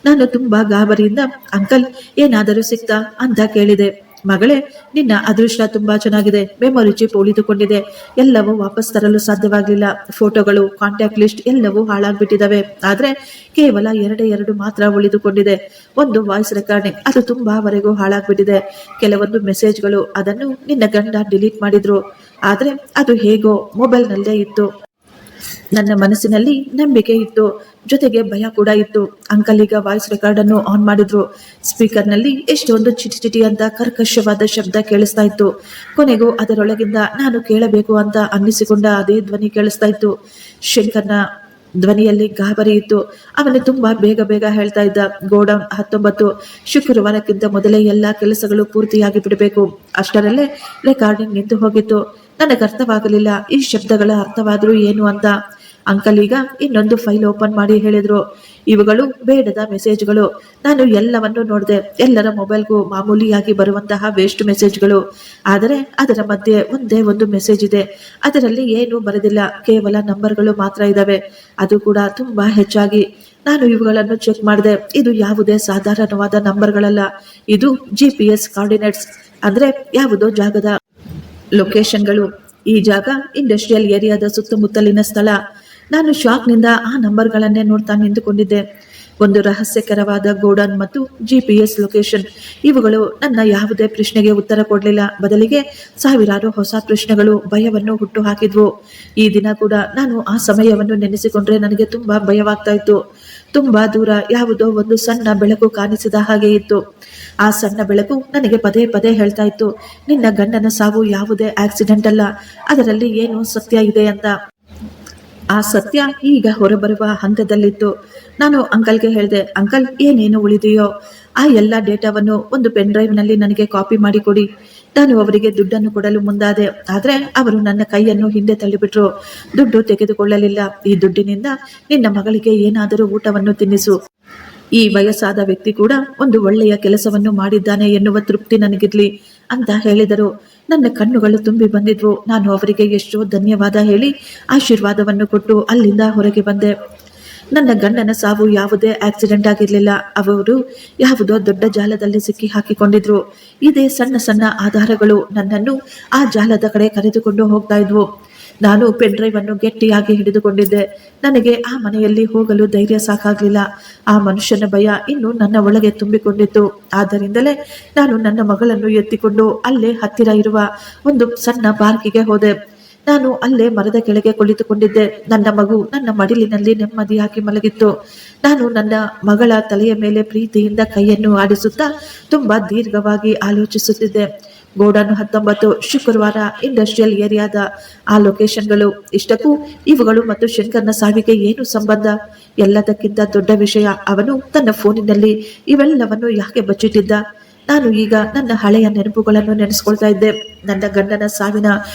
ನಾನು ತುಂಬಾ ಗಾಬರಿಯಿಂದ, ಅಂಕಲ್, ಏನಾದರೂ ಸಿಕ್ತಾ ಅಂತ ಕೇಳಿದೆ. ಮಗಳೇ, ನಿನ್ನ ಅದೃಷ್ಟ ತುಂಬಾ ಚೆನ್ನಾಗಿದೆ. ಮೆಮೊರಿ ಚಿಪ್ ಉಳಿದುಕೊಂಡಿದೆ. ಎಲ್ಲವೂ ವಾಪಸ್ ತರಲು ಸಾಧ್ಯವಾಗಲಿಲ್ಲ. ಫೋಟೋಗಳು, ಕಾಂಟ್ಯಾಕ್ಟ್ ಲಿಸ್ಟ್ ಎಲ್ಲವೂ ಹಾಳಾಗ್ಬಿಟ್ಟಿದ್ದಾವೆ. ಆದ್ರೆ ಕೇವಲ 2 ಮಾತ್ರ ಉಳಿದುಕೊಂಡಿದೆ. ಒಂದು ವಾಯ್ಸ್ ರೆಕಾರ್ಡಿಂಗ್, ಅದು ತುಂಬಾವರೆಗೂ ಹಾಳಾಗ್ಬಿಟ್ಟಿದೆ. ಕೆಲವೊಂದು ಮೆಸೇಜ್ಗಳು, ಅದನ್ನು ನಿನ್ನ ಗಂಡ ಡಿಲೀಟ್ ಮಾಡಿದ್ರು. ಆದ್ರೆ ಅದು ಹೇಗೋ ಮೊಬೈಲ್ನಲ್ಲೇ ಇತ್ತು. ನನ್ನ ಮನಸ್ಸಿನಲ್ಲಿ ನಂಬಿಕೆ ಇತ್ತು, ಜೊತೆಗೆ ಭಯ ಕೂಡ ಇತ್ತು. ಅಂಕಲ್ ಈಗ ವಾಯ್ಸ್ ರೆಕಾರ್ಡ್ ಅನ್ನು ಆನ್ ಮಾಡಿದ್ರು. ಸ್ಪೀಕರ್ ನಲ್ಲಿ ಎಷ್ಟೊಂದು ಚಿಟಿ ಅಂತ ಕರ್ಕಶವಾದ ಶಬ್ದ ಕೇಳಿಸ್ತಾ ಇತ್ತು. ಕೊನೆಗೂ ಅದರೊಳಗಿಂದ ನಾನು ಕೇಳಬೇಕು ಅಂತ ಅನ್ನಿಸಿಕೊಂಡ ಅದೇ ಧ್ವನಿ ಕೇಳಿಸ್ತಾ ಇತ್ತು. ಶಂಕರ್ನ ಧ್ವನಿಯಲ್ಲಿ ಗಾಬರಿ ಇತ್ತು. ಅವನು ತುಂಬಾ ಬೇಗ ಹೇಳ್ತಾ ಇದ್ದ, ಗೋಡೌನ್ 19 ಶುಕ್ರವಾರಕ್ಕಿಂತ ಮೊದಲೇ ಎಲ್ಲಾ ಕೆಲಸಗಳು ಪೂರ್ತಿಯಾಗಿ ಬಿಡಬೇಕು. ಅಷ್ಟರಲ್ಲೇ ರೆಕಾರ್ಡಿಂಗ್ ನಿಂತು ಹೋಗಿತ್ತು. ನನಗೆ ಅರ್ಥವಾಗಲಿಲ್ಲ ಈ ಶಬ್ದಗಳ ಅರ್ಥವಾದರೂ ಏನು ಅಂತ. ಅಂಕಲ್ ಈಗ ಇನ್ನೊಂದು ಫೈಲ್ ಓಪನ್ ಮಾಡಿ ಹೇಳಿದ್ರು, ಇವುಗಳು ಬೇಡದ ಮೆಸೇಜ್ಗಳು. ನಾನು ಎಲ್ಲವನ್ನು ನೋಡಿದೆ, ಎಲ್ಲರ ಮೊಬೈಲ್ಗೂ ಮಾಮೂಲಿಯಾಗಿ ಬರುವಂತಹ ವೇಸ್ಟ್ ಮೆಸೇಜ್ಗಳು. ಆದರೆ ಅದರ ಮಧ್ಯೆ ಒಂದೇ ಒಂದು ಮೆಸೇಜ್ ಇದೆ, ಅದರಲ್ಲಿ ಏನೂ ಬರೆದಿಲ್ಲ, ಕೇವಲ ನಂಬರ್ಗಳು ಮಾತ್ರ ಇದಾವೆ, ಅದು ಕೂಡ ತುಂಬಾ ಹೆಚ್ಚಾಗಿ. ನಾನು ಇವುಗಳನ್ನು ಚೆಕ್ ಮಾಡಿದೆ, ಇದು ಯಾವುದೇ ಸಾಧಾರಣವಾದ ನಂಬರ್ಗಳಲ್ಲ, ಇದು GPS ಕಾರ್ಡಿನೇಟ್ಸ್, ಅಂದ್ರೆ ಯಾವುದೋ ಜಾಗದ ಲೊಕೇಶನ್ಗಳು. ಈ ಜಾಗ ಇಂಡಸ್ಟ್ರಿಯಲ್ ಏರಿಯಾದ ಸುತ್ತಮುತ್ತಲಿನ ಸ್ಥಳ. ನಾನು ಶಾಕ್ನಿಂದ ಆ ನಂಬರ್ಗಳನ್ನೇ ನೋಡ್ತಾ ನಿಂತುಕೊಂಡಿದ್ದೆ. ಒಂದು ರಹಸ್ಯಕರವಾದ ಗೋಡನ್ ಮತ್ತು GPS ಲೊಕೇಶನ್. ಇವುಗಳು ನನ್ನ ಯಾವುದೇ ಪ್ರಶ್ನೆಗೆ ಉತ್ತರ ಕೊಡಲಿಲ್ಲ, ಬದಲಿಗೆ ಸಾವಿರಾರು ಹೊಸ ಪ್ರಶ್ನೆಗಳು ಭಯವನ್ನು ಹುಟ್ಟು ಹಾಕಿದ್ವು. ಈ ದಿನ ಕೂಡ ನಾನು ಆ ಸಮಯವನ್ನು ನೆನೆಸಿಕೊಂಡ್ರೆ ನನಗೆ ತುಂಬಾ ಭಯವಾಗ್ತಾ ಇತ್ತು. ತುಂಬಾ ದೂರ ಯಾವುದೋ ಒಂದು ಸಣ್ಣ ಬೆಳಕು ಕಾಣಿಸಿದ ಹಾಗೆ ಇತ್ತು. ಆ ಸಣ್ಣ ಬೆಳಕು ನನಗೆ ಪದೇ ಪದೇ ಹೇಳ್ತಾ ಇತ್ತು, ನಿನ್ನ ಗಂಡನ ಸಾವು ಯಾವುದೇ ಆಕ್ಸಿಡೆಂಟ್ ಅಲ್ಲ, ಅದರಲ್ಲಿ ಏನೋ ಸತ್ಯ ಇದೆ ಅಂತ. ಆ ಸತ್ಯ ಈಗ ಹೊರಬರುವ ಹಂತದಲ್ಲಿತ್ತು. ನಾನು ಅಂಕಲ್ಗೆ ಹೇಳಿದೆ, ಅಂಕಲ್ ಏನೇನು ಉಳಿದೆಯೋ ಆ ಎಲ್ಲ ಡೇಟಾವನ್ನು ಒಂದು ಪೆನ್ ಡ್ರೈವ್ನಲ್ಲಿ ನನಗೆ ಕಾಪಿ ಮಾಡಿ ಕೊಡಿ. ನಾನು ಅವರಿಗೆ ದುಡ್ಡನ್ನು ಕೊಡಲು ಮುಂದಾದೆ, ಆದರೆ ಅವರು ನನ್ನ ಕೈಯನ್ನು ಹಿಂದೆ ತಳ್ಳಿಬಿಟ್ರು. ದುಡ್ಡು ತೆಗೆದುಕೊಳ್ಳಲಿಲ್ಲ, ಈ ದುಡ್ಡಿನಿಂದ ನಿನ್ನ ಮಗಳಿಗೆ ಏನಾದರೂ ಊಟವನ್ನು ತಿನ್ನಿಸು. ಈ ವಯಸ್ಸಾದ ವ್ಯಕ್ತಿ ಕೂಡ ಒಂದು ಒಳ್ಳೆಯ ಕೆಲಸವನ್ನು ಮಾಡಿದ್ದಾನೆ ಎನ್ನುವ ತೃಪ್ತಿ ನನಗಿರ್ಲಿ ಅಂತ ಹೇಳಿದರು. ನನ್ನ ಕಣ್ಣುಗಳು ತುಂಬಿ ಬಂದಿದ್ವು. ನಾನು ಅವರಿಗೆ ಎಷ್ಟೋ ಧನ್ಯವಾದ ಹೇಳಿ ಆಶೀರ್ವಾದವನ್ನು ಕೊಟ್ಟು ಅಲ್ಲಿಂದ ಹೊರಗೆ ಬಂದೆ. ನನ್ನ ಗಂಡನ ಸಾವು ಯಾವುದೇ ಆಕ್ಸಿಡೆಂಟ್ ಆಗಿರ್ಲಿಲ್ಲ, ಅವರು ಯಾವುದೋ ದೊಡ್ಡ ಜಾಲದಲ್ಲಿ ಸಿಕ್ಕಿ ಹಾಕಿಕೊಂಡಿದ್ರು. ಇದೇ ಸಣ್ಣ ಸಣ್ಣ ಆಧಾರಗಳು ನನ್ನನ್ನು ಆ ಜಾಲದ ಕಡೆ ಕರೆದುಕೊಂಡು ಹೋಗ್ತಾ ಇದ್ವು. ನಾನು ಪೆನ್ ಡ್ರೈವ್ ಅನ್ನು ಗಟ್ಟಿಯಾಗಿ ಹಿಡಿದುಕೊಂಡಿದ್ದೆ. ನನಗೆ ಆ ಮನೆಯಲ್ಲಿ ಹೋಗಲು ಧೈರ್ಯ ಸಾಕಾಗ್ಲಿಲ್ಲ. ಆ ಮನುಷ್ಯನ ಭಯ ಇನ್ನು ನನ್ನ ಒಳಗೆ ತುಂಬಿಕೊಂಡಿತ್ತು. ಆದ್ದರಿಂದಲೇ ನಾನು ನನ್ನ ಮಗಳನ್ನು ಎತ್ತಿಕೊಂಡು ಅಲ್ಲೇ ಹತ್ತಿರ ಇರುವ ಒಂದು ಸಣ್ಣ ಪಾರ್ಕಿಗೆ ಹೋದೆ. ನಾನು ಅಲ್ಲೇ ಮರದ ಕೆಳಗೆ ಕುಳಿತುಕೊಂಡಿದ್ದೆ. ನನ್ನ ಮಗು ನನ್ನ ಮಡಿಲಿನಲ್ಲಿ ನೆಮ್ಮದಿಯಾಗಿ ಮಲಗಿತ್ತು. ನಾನು ನನ್ನ ಮಗಳ ತಲೆಯ ಮೇಲೆ ಪ್ರೀತಿಯಿಂದ ಕೈಯನ್ನು ಆಡಿಸುತ್ತಾ ತುಂಬಾ ದೀರ್ಘವಾಗಿ ಆಲೋಚಿಸುತ್ತಿದ್ದೆ. ಗೋಡನ್ 19 ಶುಕ್ರವಾರ ಇಂಡಸ್ಟ್ರಿಯಲ್ ಏರಿಯಾದ ಆ ಲೊಕೇಶನ್ಗಳು, ಇಷ್ಟಕ್ಕೂ ಇವುಗಳು ಮತ್ತು ಶಂಕರ್ನ ಸಾವಿಗೆ ಏನು ಸಂಬಂಧ? ಎಲ್ಲದಕ್ಕಿಂತ ದೊಡ್ಡ ವಿಷಯ, ಅವನು ತನ್ನ ಫೋನಿನಲ್ಲಿ ಇವೆಲ್ಲವನ್ನು ಯಾಕೆ ಬಚ್ಚಿಟ್ಟಿದ್ದ? ನಾನು ಈಗ ನನ್ನ ಹಳೆಯ ನೆನಪುಗಳನ್ನು ನೆನೆಸ್ಕೊಳ್ತಾ ಇದ್ದೆ. ನನ್ನ ಗಂಡನ ಸಾವಿನ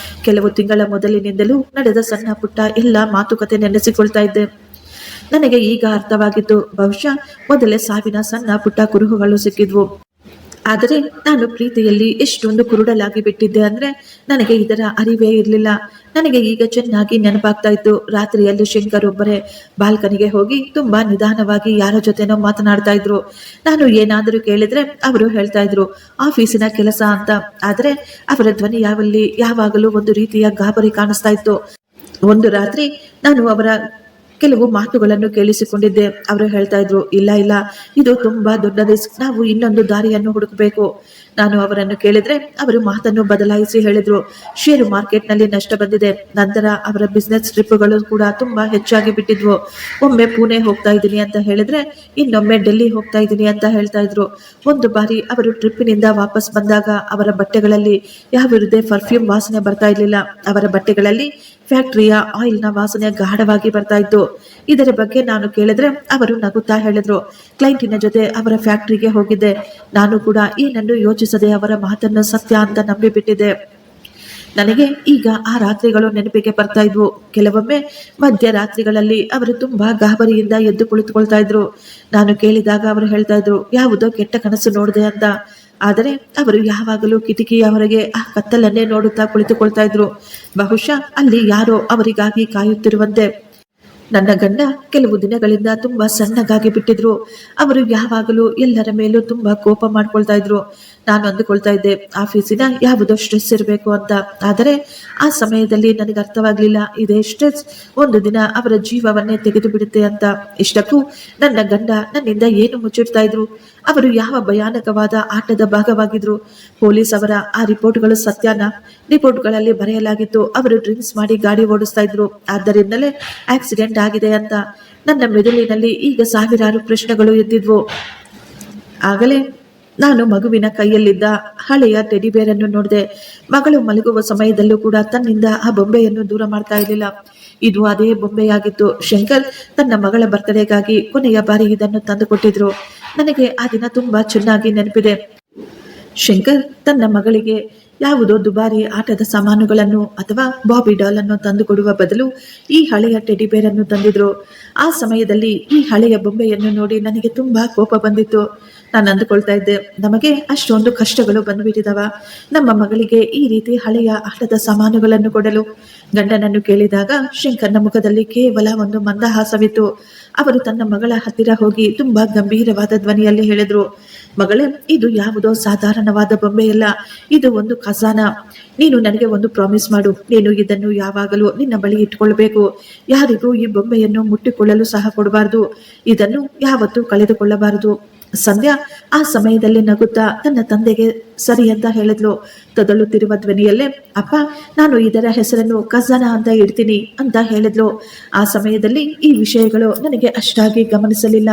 ಕೆಲವು ತಿಂಗಳ ಮೊದಲಿನಿಂದಲೂ ನಡೆದ ಸಣ್ಣ ಪುಟ್ಟ ಎಲ್ಲ ಮಾತುಕತೆ ನೆನೆಸಿಕೊಳ್ತಾ ಇದ್ದೆ. ನನಗೆ ಈಗ ಅರ್ಥವಾಗಿತ್ತು, ಬಹುಶಃ ಮೊದಲೇ ಸಾವಿನ ಸಣ್ಣ ಪುಟ್ಟ ಕುರುಹುಗಳು ಸಿಕ್ಕಿದ್ವು. ಆದರೆ ನಾನು ಪ್ರೀತಿಯಲ್ಲಿ ಎಷ್ಟೊಂದು ಕುರುಡಲಾಗಿ ಬಿಟ್ಟಿದ್ದೆ ಅಂದ್ರೆ ನನಗೆ ಇದರ ಅರಿವೇ ಇರಲಿಲ್ಲ. ನನಗೆ ಈಗ ಚೆನ್ನಾಗಿ ನೆನಪಾಗ್ತಾ ಇತ್ತು. ರಾತ್ರಿಯಲ್ಲಿ ಶಂಕರ್ ಒಬ್ಬರೇ ಬಾಲ್ಕನಿಗೆ ಹೋಗಿ ತುಂಬಾ ನಿಧಾನವಾಗಿ ಯಾರ ಜೊತೆನೋ ಮಾತನಾಡ್ತಾ ಇದ್ರು. ನಾನು ಏನಾದರೂ ಕೇಳಿದ್ರೆ ಅವರು ಹೇಳ್ತಾ ಇದ್ರು ಆಫೀಸಿನ ಕೆಲಸ ಅಂತ. ಆದ್ರೆ ಅವರ ಧ್ವನಿ ಯಾವಾಗಲೂ ಒಂದು ರೀತಿಯ ಗಾಬರಿ ಕಾಣಿಸ್ತಾ ಇತ್ತು. ಒಂದು ರಾತ್ರಿ ನಾನು ಅವರ ಕೆಲವು ಮಾತುಗಳನ್ನು ಕೇಳಿಸಿಕೊಂಡಿದ್ದೆ. ಅವರು ಹೇಳ್ತಾ ಇದ್ರು, ಇಲ್ಲ ಇದು ತುಂಬಾ ದೊಡ್ಡ ರಿಸ್ಕ್, ನಾವು ಇನ್ನೊಂದು ದಾರಿಯನ್ನು ಹುಡುಕಬೇಕು. ನಾನು ಅವರನ್ನು ಕೇಳಿದ್ರೆ ಅವರು ಮಾತನ್ನು ಬದಲಾಯಿಸಿ ಹೇಳಿದ್ರು, ಷೇರು ಮಾರ್ಕೆಟ್ ನಲ್ಲಿ ನಷ್ಟ ಬಂದಿದೆ. ನಂತರ ಅವರ ಬಿಸ್ನೆಸ್ ಟ್ರಿಪ್ಗಳು ಕೂಡ ತುಂಬಾ ಹೆಚ್ಚಾಗಿ ಬಿಟ್ಟಿದ್ವು. ಒಮ್ಮೆ ಪುಣೆ ಹೋಗ್ತಾ ಇದ್ದೀನಿ ಅಂತ ಹೇಳಿದ್ರೆ ಇನ್ನೊಮ್ಮೆ ಡೆಲ್ಲಿ ಹೋಗ್ತಾ ಇದ್ದೀನಿ ಅಂತ ಹೇಳ್ತಾ ಇದ್ರು. ಒಂದು ಬಾರಿ ಅವರು ಟ್ರಿಪ್ಪಿನಿಂದ ವಾಪಸ್ ಬಂದಾಗ ಅವರ ಬಟ್ಟೆಗಳಲ್ಲಿ ಯಾವುದೇ ಪರ್ಫ್ಯೂಮ್ ವಾಸನೆ ಬರ್ತಾ ಇರ್ಲಿಲ್ಲ. ಅವರ ಬಟ್ಟೆಗಳಲ್ಲಿ ಫ್ಯಾಕ್ಟರಿಯ ಆಯಿಲ್ನ ವಾಸನೆ ಗಾಢವಾಗಿ ಬರ್ತಾ ಇತ್ತು. ಇದರ ಬಗ್ಗೆ ನಾನು ಕೇಳಿದ್ರೆ ಅವರು ನಗುತ್ತಾ ಹೇಳಿದ್ರು, ಕ್ಲೈಂಟಿನ ಜೊತೆ ಅವರ ಫ್ಯಾಕ್ಟರಿಗೆ ಹೋಗಿದ್ದೆ. ನಾನು ಕೂಡ ಏನನ್ನು ಯೋಚಿಸದೆ ಅವರ ಮಾತನ್ನು ಸತ್ಯ ಅಂತ ನಂಬಿಬಿಟ್ಟಿದ್ದೆ. ನನಗೆ ಈಗ ಆ ರಾತ್ರಿಗಳು ನೆನಪಿಗೆ ಬರ್ತಾ ಇದ್ವು. ಕೆಲವೊಮ್ಮೆ ಮಧ್ಯರಾತ್ರಿಗಳಲ್ಲಿ ಅವರು ತುಂಬಾ ಗಾಬರಿಯಿಂದ ಎದ್ದು ಕುಳಿತುಕೊಳ್ತಾ ಇದ್ರು. ನಾನು ಕೇಳಿದಾಗ ಅವರು ಹೇಳ್ತಾ ಇದ್ರು, ಯಾವುದೋ ಕೆಟ್ಟ ಕನಸು ನೋಡಿದೆ ಅಂತ. ಆದರೆ ಅವರು ಯಾವಾಗಲೂ ಕಿಟಕಿಯ ಹೊರಗೆ ಆ ಕತ್ತಲನ್ನೇ ನೋಡುತ್ತಾ ಕುಳಿತುಕೊಳ್ತಾ ಇದ್ರು. ಬಹುಶಃ ಅಲ್ಲಿ ಯಾರೋ ಅವರಿಗಾಗಿ ಕಾಯುತ್ತಿರುವಂತೆ. ನನ್ನ ಗಂಡ ಕೆಲವು ದಿನಗಳಿಂದ ತುಂಬಾ ಸಣ್ಣಗಾಗಿ ಬಿಟ್ಟಿದ್ರು. ಅವರು ಯಾವಾಗಲೂ ಎಲ್ಲರ ಮೇಲೂ ತುಂಬಾ ಕೋಪ ಮಾಡ್ಕೊಳ್ತಾ ಇದ್ರು. ನಾನು ಅಂದುಕೊಳ್ತಾ ಇದ್ದೆ ಆಫೀಸಿನ ಯಾವುದೋ ಸ್ಟ್ರೆಸ್ ಇರಬೇಕು ಅಂತ. ಆದರೆ ಆ ಸಮಯದಲ್ಲಿ ನನಗೆ ಅರ್ಥವಾಗ್ಲಿಲ್ಲ, ಇದೇ ಸ್ಟ್ರೆಸ್ ಒಂದು ದಿನ ಅವರ ಜೀವವನ್ನೇ ತೆಗೆದು ಬಿಡುತ್ತೆ ಅಂತ. ಇಷ್ಟಕ್ಕೂ ನನ್ನ ಗಂಡ ನನ್ನಿಂದ ಏನು ಮುಚ್ಚಿಡ್ತಾ ಇದ್ರು? ಅವರು ಯಾವ ಭಯಾನಕವಾದ ಆಟದ ಭಾಗವಾಗಿದ್ರು? ಪೊಲೀಸ್ ಅವರ ಆ ರಿಪೋರ್ಟ್ಗಳು ಸತ್ಯನ? ರಿಪೋರ್ಟ್ಗಳಲ್ಲಿ ಬರೆಯಲಾಗಿತ್ತು ಅವರು ಡ್ರಿಂಕ್ಸ್ ಮಾಡಿ ಗಾಡಿ ಓಡಿಸ್ತಾ ಇದ್ರು, ಆದ್ದರಿಂದಲೇ ಆಕ್ಸಿಡೆಂಟ್ ಆಗಿದೆ ಅಂತ. ನನ್ನ ಮೆದುಳಿನಲ್ಲಿ ಈಗ ಸಾವಿರಾರು ಪ್ರಶ್ನೆಗಳು ಎದ್ದಿದ್ವು. ಆಗಲೇ ನಾನು ಮಗುವಿನ ಕೈಯಲ್ಲಿದ್ದ ಹಳೆಯ ಟೆಡಿಬೇರ್ ಅನ್ನು ನೋಡಿದೆ. ಮಗಳು ಮಲಗುವ ಸಮಯದಲ್ಲೂ ಕೂಡ ತನ್ನಿಂದ ಆ ಬೊಂಬೆಯನ್ನು ದೂರ ಮಾಡ್ತಾ ಇರಲಿಲ್ಲ. ಇದು ಅದೇ ಬೊಂಬೆಯಾಗಿತ್ತು. ಶಂಕರ್ ತನ್ನ ಮಗಳ ಬರ್ತಡೆಗಾಗಿ ಕೊನೆಯ ಬಾರಿ ಇದನ್ನು ತಂದುಕೊಟ್ಟಿದ್ರು. ನನಗೆ ಆ ದಿನ ತುಂಬಾ ಚೆನ್ನಾಗಿ ನೆನಪಿದೆ. ಶಂಕರ್ ತನ್ನ ಮಗಳಿಗೆ ಯಾವುದೋ ದುಬಾರಿ ಆಟದ ಸಾಮಾನುಗಳನ್ನು ಅಥವಾ ಬಾಬಿ ಡಾಲ್ ಅನ್ನು ತಂದುಕೊಡುವ ಬದಲು ಈ ಹಳೆಯ ಟೆಡಿ ಬೇರ್ ಅನ್ನು ತಂದಿದ್ರು. ಆ ಸಮಯದಲ್ಲಿ ಈ ಹಳೆಯ ಬೊಂಬೆಯನ್ನು ನೋಡಿ ನನಗೆ ತುಂಬಾ ಕೋಪ ಬಂದಿತ್ತು. ನಾನು ಅಂದುಕೊಳ್ತಾ ಇದ್ದೆ, ನಮಗೆ ಅಷ್ಟೊಂದು ಕಷ್ಟಗಳು ಬಂದುಬಿಟ್ಟಿದವ, ನಮ್ಮ ಮಗಳಿಗೆ ಈ ರೀತಿ ಹಳೆಯ ಆಟದ ಸಾಮಾನುಗಳನ್ನು ಕೊಡಲು. ಗಂಡನನ್ನು ಕೇಳಿದಾಗ ಶಂಕರ್ನ ಮುಖದಲ್ಲಿ ಕೇವಲ ಒಂದು ಮಂದಹಾಸವಿತ್ತು. ಅವರು ತನ್ನ ಮಗಳ ಹತ್ತಿರ ಹೋಗಿ ತುಂಬಾ ಗಂಭೀರವಾದ ಧ್ವನಿಯಲ್ಲಿ ಹೇಳಿದ್ರು, ಮಗಳೇ, ಇದು ಯಾವುದೋ ಸಾಧಾರಣವಾದ ಬೊಂಬೆಯಲ್ಲ, ಇದು ಒಂದು ಖಜಾನ. ನೀನು ನನಗೆ ಒಂದು ಪ್ರಾಮಿಸ್ ಮಾಡು, ನೀನು ಇದನ್ನು ಯಾವಾಗಲೂ ನಿನ್ನ ಬಳಿ ಇಟ್ಕೊಳ್ಬೇಕು. ಯಾರಿಗೂ ಈ ಬೊಂಬೆಯನ್ನು ಮುಟ್ಟಿಕೊಳ್ಳಲು ಸಹ ಕೊಡಬಾರದು. ಇದನ್ನು ಯಾವತ್ತೂ ಕಳೆದುಕೊಳ್ಳಬಾರದು. ಸಂಧ್ಯಾ ಆ ಸಮಯದಲ್ಲಿ ನಗುತ್ತಾ ತನ್ನ ತಂದೆಗೆ ಸರಿ ಅಂತ ಹೇಳಿದ್ಲು. ತೊದಲುತ್ತಿರುವ ಧ್ವನಿಯಲ್ಲೇ, ಅಪ್ಪ, ನಾನು ಇದರ ಹೆಸರನ್ನು ಖಜಾನ ಅಂತ ಇಡ್ತೀನಿ ಅಂತ ಹೇಳಿದ್ಲು. ಆ ಸಮಯದಲ್ಲಿ ಈ ವಿಷಯಗಳು ನನಗೆ ಅಷ್ಟಾಗಿ ಗಮನಿಸಲಿಲ್ಲ.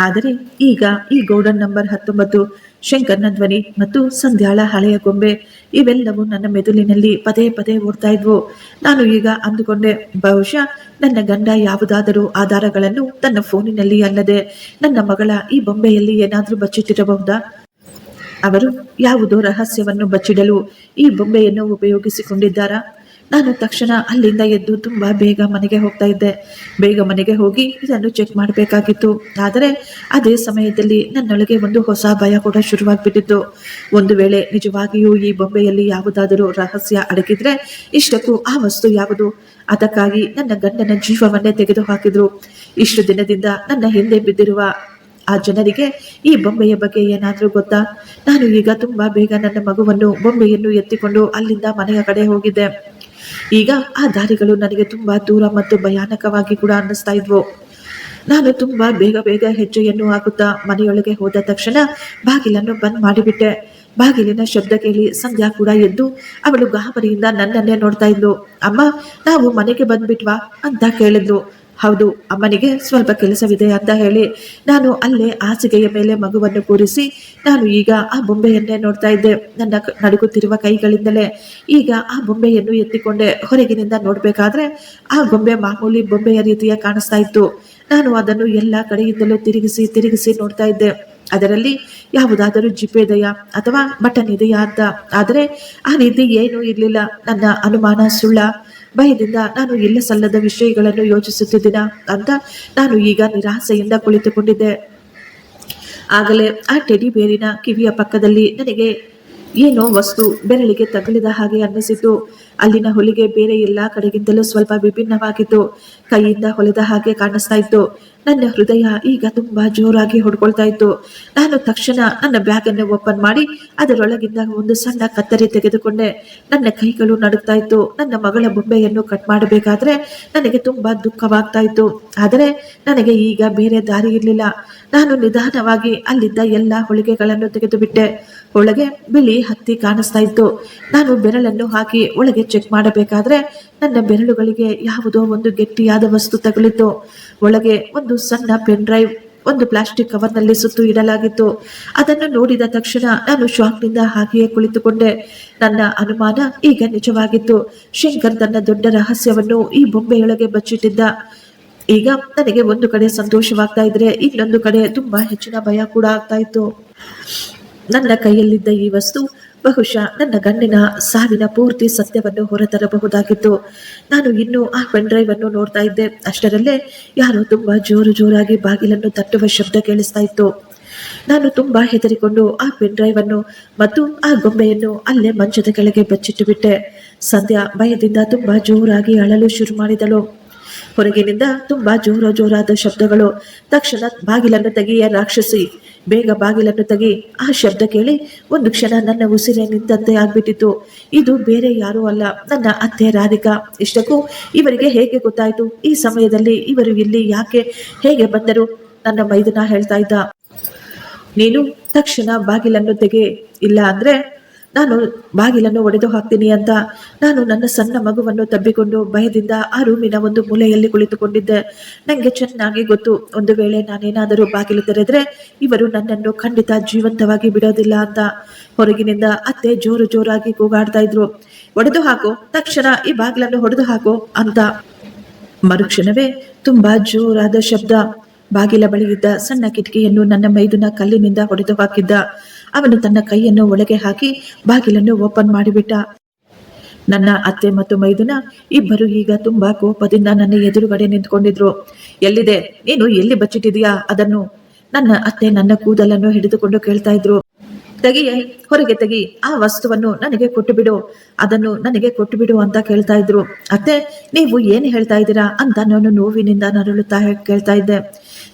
ಆದರೆ ಈಗ ಈ ಗೋಲ್ಡನ್ ನಂಬರ್ 19, ಶಂಕರ್ನ ಧ್ವನಿ ಮತ್ತು ಸಂಧ್ಯಾಳ ಹಳೆಯ ಗೊಂಬೆ ಇವೆಲ್ಲವೂ ನನ್ನ ಮೆದುಳಿನಲ್ಲಿ ಪದೇ ಪದೇ ಓಡ್ತಾ ಇದ್ವು. ನಾನು ಈಗ ಅಂದುಕೊಂಡೆ, ಬಹುಶಃ ನನ್ನ ಗಂಡ ಯಾವುದಾದರೂ ಆಧಾರಗಳನ್ನು ತನ್ನ ಫೋನಿನಲ್ಲಿ ಅಲ್ಲದೆ ನನ್ನ ಮಗಳ ಈ ಬೊಂಬೆಯಲ್ಲಿ ಏನಾದರೂ ಬಚ್ಚಿಟ್ಟಿರಬಹುದಾ? ಅವರು ಯಾವುದೋ ರಹಸ್ಯವನ್ನು ಬಚ್ಚಿಡಲು ಈ ಬೊಂಬೆಯನ್ನು ಉಪಯೋಗಿಸಿಕೊಂಡಿದ್ದಾರಾ? ನಾನು ತಕ್ಷಣ ಅಲ್ಲಿಂದ ಎದ್ದು ತುಂಬಾ ಬೇಗ ಮನೆಗೆ ಹೋಗ್ತಾ ಇದ್ದೆ. ಬೇಗ ಮನೆಗೆ ಹೋಗಿ ಇದನ್ನು ಚೆಕ್ ಮಾಡಬೇಕಾಗಿತ್ತು. ಆದರೆ ಅದೇ ಸಮಯದಲ್ಲಿ ನನ್ನೊಳಗೆ ಒಂದು ಹೊಸ ಭಯ ಕೂಡ ಶುರುವಾಗ್ಬಿಟ್ಟಿತ್ತು. ಒಂದು ವೇಳೆ ನಿಜವಾಗಿಯೂ ಈ ಬೊಂಬೆಯಲ್ಲಿ ಯಾವುದಾದರೂ ರಹಸ್ಯ ಅಡಗಿದ್ರೆ ಇಷ್ಟಕ್ಕೂ ಆ ವಸ್ತು ಯಾವುದು? ಅದಕ್ಕಾಗಿ ನನ್ನ ಗಂಡನ ಜೀವವನ್ನೇ ತೆಗೆದು ಹಾಕಿದ್ರು. ಇಷ್ಟು ದಿನದಿಂದ ನನ್ನ ಹಿಂದೆ ಬಿದ್ದಿರುವ ಆ ಜನರಿಗೆ ಈ ಬೊಂಬೆಯ ಬಗ್ಗೆ ಏನಾದರೂ ಗೊತ್ತಾ? ನಾನು ಈಗ ತುಂಬಾ ಬೇಗ ನನ್ನ ಮಗುವನ್ನು ಬೊಂಬೆಯನ್ನು ಎತ್ತಿಕೊಂಡು ಅಲ್ಲಿಂದ ಮನೆಯ ಕಡೆ ಹೋಗಿದ್ದೆ. ಈಗ ಆ ದಾರಿಗಳು ನನಗೆ ತುಂಬಾ ದೂರ ಮತ್ತು ಭಯಾನಕವಾಗಿ ಕೂಡ ಅನ್ನಿಸ್ತಾ ಇದ್ವು. ನಾನು ತುಂಬಾ ಬೇಗ ಬೇಗ ಹೆಜ್ಜೆಯನ್ನು ಹಾಕುತ್ತಾ ಮನೆಯೊಳಗೆ ಹೋದ ತಕ್ಷಣ ಬಾಗಿಲನ್ನು ಬಂದ್ ಮಾಡಿಬಿಟ್ಟೆ. ಬಾಗಿಲಿನ ಶಬ್ದ ಕೇಳಿ ಸಂಧ್ಯಾ ಕೂಡ ಎದ್ದು ಅವಳು ಗಾಬರಿಯಿಂದ ನನ್ನನ್ನೇ ನೋಡ್ತಾ ಇದ್ಲು. ಅಮ್ಮ, ನಾವು ಮನೆಗೆ ಬಂದ್ಬಿಟ್ವಾ ಅಂತ ಕೇಳಿದ್ಲು. ಹೌದು, ಅಮ್ಮನಿಗೆ ಸ್ವಲ್ಪ ಕೆಲಸವಿದೆ ಅಂತ ಹೇಳಿ ನಾನು ಅಲ್ಲೇ ಹಾಸಿಗೆಯ ಮೇಲೆ ಮಗುವನ್ನು ಕೂರಿಸಿ ನಾನು ಈಗ ಆ ಬೊಂಬೆಯನ್ನೇ ನೋಡ್ತಾ ಇದ್ದೆ. ನನ್ನ ನಡುಗುತ್ತಿರುವ ಕೈಗಳಿಂದಲೇ ಈಗ ಆ ಬೊಂಬೆಯನ್ನು ಎತ್ತಿಕೊಂಡೆ. ಹೊರಗಿನಿಂದ ನೋಡ್ಬೇಕಾದ್ರೆ ಆ ಗೊಂಬೆ ಮಾಮೂಲಿ ಬೊಂಬೆಯ ರೀತಿಯ ಕಾಣಿಸ್ತಾ ಇತ್ತು. ನಾನು ಅದನ್ನು ಎಲ್ಲ ಕಡೆಯಿಂದಲೂ ತಿರುಗಿಸಿ ತಿರುಗಿಸಿ ನೋಡ್ತಾ ಇದ್ದೆ. ಅದರಲ್ಲಿ ಯಾವುದಾದರೂ ಜಿಪ್ ಇದೆಯಾ ಅಥವಾ ಬಟನ್ ಇದೆಯಾ ಅಂತ. ಆದರೆ ಆ ರೀತಿ ಏನೂ ಇರಲಿಲ್ಲ. ನನ್ನ ಅನುಮಾನ ಸುಳ್ಳ? ಭಯದಿಂದ ನಾನು ಇಲ್ಲ ಸಲ್ಲದ ವಿಷಯಗಳನ್ನು ಯೋಚಿಸುತ್ತಿದ್ದೀನ ಅಂತ ನಾನು ಈಗ ನಿರಾಸೆಯಿಂದ ಕುಳಿತುಕೊಂಡಿದ್ದೆ. ಆಗಲೇ ಆ ಟೆಡಿ ಬೇರಿನ ಕಿವಿಯ ಪಕ್ಕದಲ್ಲಿ ನನಗೆ ಏನೋ ವಸ್ತು ಬೆರಳಿಗೆ ತಗುಲಿದ ಹಾಗೆ ಅನ್ನಿಸಿತು. ಅಲ್ಲಿನ ಹೊಲಿಗೆ ಬೇರೆ ಎಲ್ಲಾ ಕಡೆಗಿಂತಲೂ ಸ್ವಲ್ಪ ವಿಭಿನ್ನವಾಗಿತ್ತು. ಕೈಯಿಂದ ಹೊಲಿದ ಹಾಗೆ ಕಾಣಿಸ್ತಾ ಇತ್ತು. ನನ್ನ ಹೃದಯ ಈಗ ತುಂಬಾ ಜೋರಾಗಿ ಹೊಡ್ಕೊಳ್ತಾ ಇತ್ತು. ನಾನು ತಕ್ಷಣ ನನ್ನ ಬ್ಯಾಗ್ ಅನ್ನು ಓಪನ್ ಮಾಡಿ ಅದರೊಳಗಿಂದ ಒಂದು ಸಣ್ಣ ಕತ್ತರಿ ತೆಗೆದುಕೊಂಡೆ. ನನ್ನ ಕೈಗಳು ನಡುಗ್ತಾ ಇತ್ತು. ನನ್ನ ಮಗಳ ಬೊಂಬೆಯನ್ನು ಕಟ್ ಮಾಡಬೇಕಾದ್ರೆ ನನಗೆ ತುಂಬಾ ದುಃಖವಾಗ್ತಾ ಇತ್ತು. ಆದರೆ ನನಗೆ ಈಗ ಬೇರೆ ದಾರಿ ಇರಲಿಲ್ಲ. ನಾನು ನಿಧಾನವಾಗಿ ಅಲ್ಲಿದ್ದ ಎಲ್ಲ ಹೊಲಿಗೆಗಳನ್ನು ತೆಗೆದು ಬಿಟ್ಟೆ. ಒಳಗೆ ಬಿಳಿ ಹತ್ತಿ ಕಾಣಿಸ್ತಾ ಇತ್ತು. ನಾನು ಬೆರಳನ್ನು ಹಾಕಿ ಒಳಗೆ ಚೆಕ್ ಮಾಡಬೇಕಾದ್ರೆ ನನ್ನ ಬೆರಳುಗಳಿಗೆ ಯಾವುದೋ ಒಂದು ಗಟ್ಟಿಯಾದ ವಸ್ತು ತಗುಲಿತು. ಒಳಗೆ ಒಂದು ಸಣ್ಣ ಪೆನ್ ಡ್ರೈವ್ ಒಂದು ಪ್ಲಾಸ್ಟಿಕ್ ಕವರ್ನಲ್ಲಿ ಸುತ್ತು ಇಡಲಾಗಿತ್ತು. ಅದನ್ನು ನೋಡಿದ ತಕ್ಷಣ ನಾನು ಶಾಕ್ನಿಂದ ಹಾಗೆಯೇ ಕುಳಿತುಕೊಂಡೆ. ನನ್ನ ಅನುಮಾನ ಈಗ ನಿಜವಾಗಿತ್ತು. ಶಂಕರ್ ತನ್ನ ದೊಡ್ಡ ರಹಸ್ಯವನ್ನು ಈ ಬೊಂಬೆಯೊಳಗೆ ಬಚ್ಚಿಟ್ಟಿದ್ದ. ಈಗ ನನಗೆ ಒಂದು ಕಡೆ ಸಂತೋಷವಾಗ್ತಾ ಇದ್ರೆ ಇನ್ನೊಂದು ಕಡೆ ತುಂಬಾ ಹೆಚ್ಚಿನ ಭಯ ಕೂಡ ಆಗ್ತಾ ಇತ್ತು. ನನ್ನ ಕೈಯಲ್ಲಿದ್ದ ಈ ವಸ್ತು ಬಹುಶಃ ನನ್ನ ಗಂಡಿನ ಸಾವಿನ ಪೂರ್ತಿ ಸತ್ಯವನ್ನು ಹೊರತರಬಹುದಾಗಿತ್ತು. ನಾನು ಇನ್ನೂ ಆ ಪೆನ್ ಡ್ರೈವ್ ಅನ್ನು ನೋಡ್ತಾ ಇದ್ದೆ. ಅಷ್ಟರಲ್ಲೇ ಯಾರೋ ತುಂಬಾ ಜೋರಾಗಿ ಬಾಗಿಲನ್ನು ತಟ್ಟುವ ಶಬ್ದ ಕೇಳಿಸ್ತಾ ಇತ್ತು. ನಾನು ತುಂಬಾ ಹೆದರಿಕೊಂಡು ಆ ಪೆನ್ ಡ್ರೈವ್ ಅನ್ನು ಮತ್ತು ಆ ಗೊಂಬೆಯನ್ನು ಅಲ್ಲೇ ಮಂಚದ ಕೆಳಗೆ ಬಚ್ಚಿಟ್ಟು ಬಿಟ್ಟೆ. ಸಂಧ್ಯಾ ಭಯದಿಂದ ತುಂಬಾ ಜೋರಾಗಿ ಅಳಲು ಶುರು ಮಾಡಿದಳು. ಹೊರಗಿನಿಂದ ತುಂಬಾ ಜೋರಾದ ಶಬ್ದಗಳು. ತಕ್ಷಣ ಬಾಗಿಲನ್ನು ತೆಗೆಯ ರಾಕ್ಷಸಿ, ಬೇಗ ಬಾಗಿಲನ್ನು ತೆಗಿ. ಆ ಶಬ್ದ ಕೇಳಿ ಒಂದು ಕ್ಷಣ ನನ್ನ ಉಸಿರೇ ನಿಂತಂತೆ ಆಗ್ಬಿಟ್ಟಿತ್ತು. ಇದು ಬೇರೆ ಯಾರೂ ಅಲ್ಲ, ನನ್ನ ಅತ್ತೆ ರಾಧಿಕಾ. ಇಷ್ಟಕ್ಕೂ ಇವರಿಗೆ ಹೇಗೆ ಗೊತ್ತಾಯ್ತು? ಈ ಸಮಯದಲ್ಲಿ ಇವರು ಇಲ್ಲಿ ಯಾಕೆ, ಹೇಗೆ ಬಂದರು? ನನ್ನ ಮೈದುನ ಹೇಳ್ತಾ ಇದ್ದ, ನೀನು ತಕ್ಷಣ ಬಾಗಿಲನ್ನು ತೆಗೆ, ಇಲ್ಲ ಅಂದ್ರೆ ನಾನು ಬಾಗಿಲನ್ನು ಒಡೆದು ಹಾಕ್ತೀನಿ ಅಂತ. ನಾನು ನನ್ನ ಸಣ್ಣ ಮಗುವನ್ನು ತಬ್ಬಿಕೊಂಡು ಭಯದಿಂದ ಆ ರೂಮಿನ ಒಂದು ಮೂಲೆಯಲ್ಲಿ ಕುಳಿತುಕೊಂಡಿದ್ದೆ. ನನಗೆ ಚೆನ್ನಾಗಿ ಗೊತ್ತು, ಒಂದು ವೇಳೆ ನಾನೇನಾದರೂ ಬಾಗಿಲು ತೆರೆದ್ರೆ ಇವರು ನನ್ನನ್ನು ಖಂಡಿತ ಜೀವಂತವಾಗಿ ಬಿಡೋದಿಲ್ಲ ಅಂತ. ಹೊರಗಿನಿಂದ ಅತ್ತೆ ಜೋರಾಗಿ ಕೂಗಾಡ್ತಾ ಇದ್ರು, ಒಡೆದು ಹಾಕು, ತಕ್ಷಣ ಈ ಬಾಗಿಲನ್ನು ಹೊಡೆದು ಹಾಕು ಅಂತ. ಮರುಕ್ಷಣವೇ ತುಂಬಾ ಜೋರಾದ ಶಬ್ದ. ಬಾಗಿಲ ಬಳಿ ಇದ್ದ ಸಣ್ಣ ಕಿಟಕಿಯನ್ನು ನನ್ನ ಮೈದುನ ಕಲ್ಲಿನಿಂದ ಹೊಡೆದು ಹಾಕಿದ್ದ. ಅವನು ತನ್ನ ಕೈಯನ್ನು ಒಳಗೆ ಹಾಕಿ ಬಾಗಿಲನ್ನು ಓಪನ್ ಮಾಡಿಬಿಟ್ಟ. ನನ್ನ ಅತ್ತೆ ಮತ್ತು ಮೈದುನ ಇಬ್ಬರು ಈಗ ತುಂಬಾ ಕೋಪದಿಂದ ನನ್ನ ಎದುರುಗಡೆ ನಿಂತ್ಕೊಂಡಿದ್ರು. ಎಲ್ಲಿದೆ, ನೀನು ಎಲ್ಲಿ ಬಚ್ಚಿಟ್ಟಿದೀಯಾ ಅದನ್ನು? ನನ್ನ ಅತ್ತೆ ನನ್ನ ಕೂದಲನ್ನು ಹಿಡಿದುಕೊಂಡು ಕೇಳ್ತಾ ಇದ್ರು. ತೆಗಿಯೇ, ಹೊರಗೆ ತೆಗಿ, ಆ ವಸ್ತುವನ್ನು ನನಗೆ ಕೊಟ್ಟು ಬಿಡು, ಅದನ್ನು ನನಗೆ ಕೊಟ್ಟು ಬಿಡು ಅಂತ ಕೇಳ್ತಾ ಇದ್ರು. ಅತ್ತೆ, ನೀವು ಏನು ಹೇಳ್ತಾ ಇದ್ದೀರಾ ಅಂತ ನಾನು ನೋವಿನಿಂದ ನರಳುತ್ತಾ ಕೇಳ್ತಾ ಇದ್ದೆ.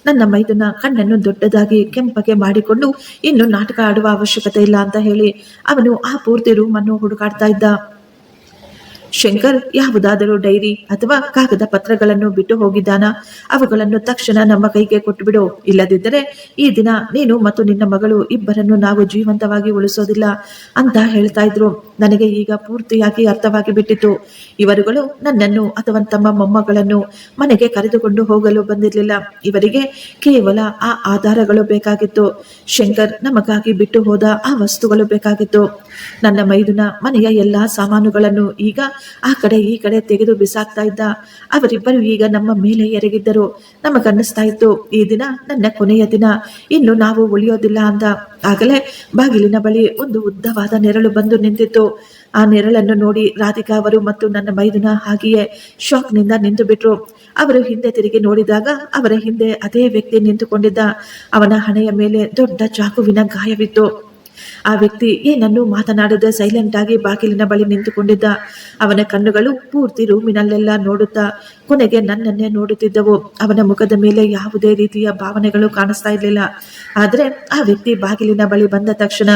ನನ್ನ ಮೈದುನ ಕಣ್ಣನ್ನು ದೊಡ್ಡದಾಗಿ ಕೆಂಪಗೆ ಮಾಡಿಕೊಂಡು ಇನ್ನು ನಾಟಕ ಆಡುವ ಅವಶ್ಯಕತೆ ಇಲ್ಲ ಅಂತ ಹೇಳಿ ಅವನು ಆ ಪೂರ್ತಿ ರೂಮನ್ನು ಹುಡುಕಾಡ್ತಾ ಇದ್ದ. ಶಂಕರ್ ಯಾವುದಾದರೂ ಡೈರಿ ಅಥವಾ ಕಾಗದ ಪತ್ರಗಳನ್ನು ಬಿಟ್ಟು ಹೋಗಿದ್ದಾನ? ಅವುಗಳನ್ನು ತಕ್ಷಣ ನಮ್ಮ ಕೈಗೆ ಕೊಟ್ಟುಬಿಡು, ಇಲ್ಲದಿದ್ದರೆ ಈ ದಿನ ನೀನು ಮತ್ತು ನಿನ್ನ ಮಗಳು ಇಬ್ಬರನ್ನು ನಾವು ಜೀವಂತವಾಗಿ ಉಳಿಸೋದಿಲ್ಲ ಅಂತ ಹೇಳ್ತಾ ಇದ್ರು. ನನಗೆ ಈಗ ಪೂರ್ತಿಯಾಗಿ ಅರ್ಥವಾಗಿ ಬಿಟ್ಟಿತ್ತು. ಇವರುಗಳು ನನ್ನನ್ನು ಅಥವಾ ತಮ್ಮ ಮೊಮ್ಮಗಳನ್ನು ಮನೆಗೆ ಕರೆದುಕೊಂಡು ಹೋಗಲು ಬಂದಿರಲಿಲ್ಲ. ಇವರಿಗೆ ಕೇವಲ ಆ ಆಧಾರಗಳು ಬೇಕಾಗಿತ್ತು. ಶಂಕರ್ ನಮಗಾಗಿ ಬಿಟ್ಟು ಹೋದ ಆ ವಸ್ತುಗಳು ಬೇಕಾಗಿತ್ತು. ನನ್ನ ಮೈದುನ ಮನೆಯ ಎಲ್ಲಾ ಸಾಮಾನುಗಳನ್ನು ಈಗ ಆ ಕಡೆ ಈ ಕಡೆ ತೆಗೆದು ಬಿಸಾಕ್ತಾ ಇದ್ದ. ಅವರಿಬ್ಬರು ಈಗ ನಮ್ಮ ಮೇಲೆ ಎರಗಿದ್ದರು. ನಮಗನ್ನಿಸ್ತಾ ಇತ್ತು ಈ ದಿನ ನನ್ನ ಕೊನೆಯ ದಿನ, ಇನ್ನು ನಾವು ಉಳಿಯೋದಿಲ್ಲ ಅಂತ. ಆಗಲೇ ಬಾಗಿಲಿನ ಬಳಿ ಒಂದು ಉದ್ದವಾದ ನೆರಳು ಬಂದು ನಿಂತಿತ್ತು. ಆ ನೆರಳನ್ನು ನೋಡಿ ರಾಧಿಕಾ ಅವರು ಮತ್ತು ನನ್ನ ಮೈದುನ ಹಾಗೆಯೇ ಶಾಕ್ನಿಂದ ನಿಂತು ಬಿಟ್ರು. ಅವರು ಹಿಂದೆ ತಿರುಗಿ ನೋಡಿದಾಗ ಅವರ ಹಿಂದೆ ಅದೇ ವ್ಯಕ್ತಿ ನಿಂತುಕೊಂಡಿದ್ದ. ಅವನ ಹಣೆಯ ಮೇಲೆ ದೊಡ್ಡ ಚಾಕುವಿನ ಗಾಯವಿತ್ತು. ಆ ವ್ಯಕ್ತಿ ಏನನ್ನೂ ಮಾತನಾಡದೆ ಸೈಲೆಂಟ್ ಆಗಿ ಬಾಗಿಲಿನ ಬಳಿ ನಿಂತುಕೊಂಡಿದ್ದ. ಅವನ ಕಣ್ಣುಗಳು ಪೂರ್ತಿ ರೂಮಿನಲ್ಲೆಲ್ಲ ನೋಡುತ್ತಾ ಕೊನೆಗೆ ನನ್ನನ್ನೇ ನೋಡುತ್ತಿದ್ದವು. ಅವನ ಮುಖದ ಮೇಲೆ ಯಾವುದೇ ರೀತಿಯ ಭಾವನೆಗಳು ಕಾಣಿಸ್ತಾ ಇರಲಿಲ್ಲ. ಆದರೆ ಆ ವ್ಯಕ್ತಿ ಬಾಗಿಲಿನ ಬಳಿ ಬಂದ ತಕ್ಷಣ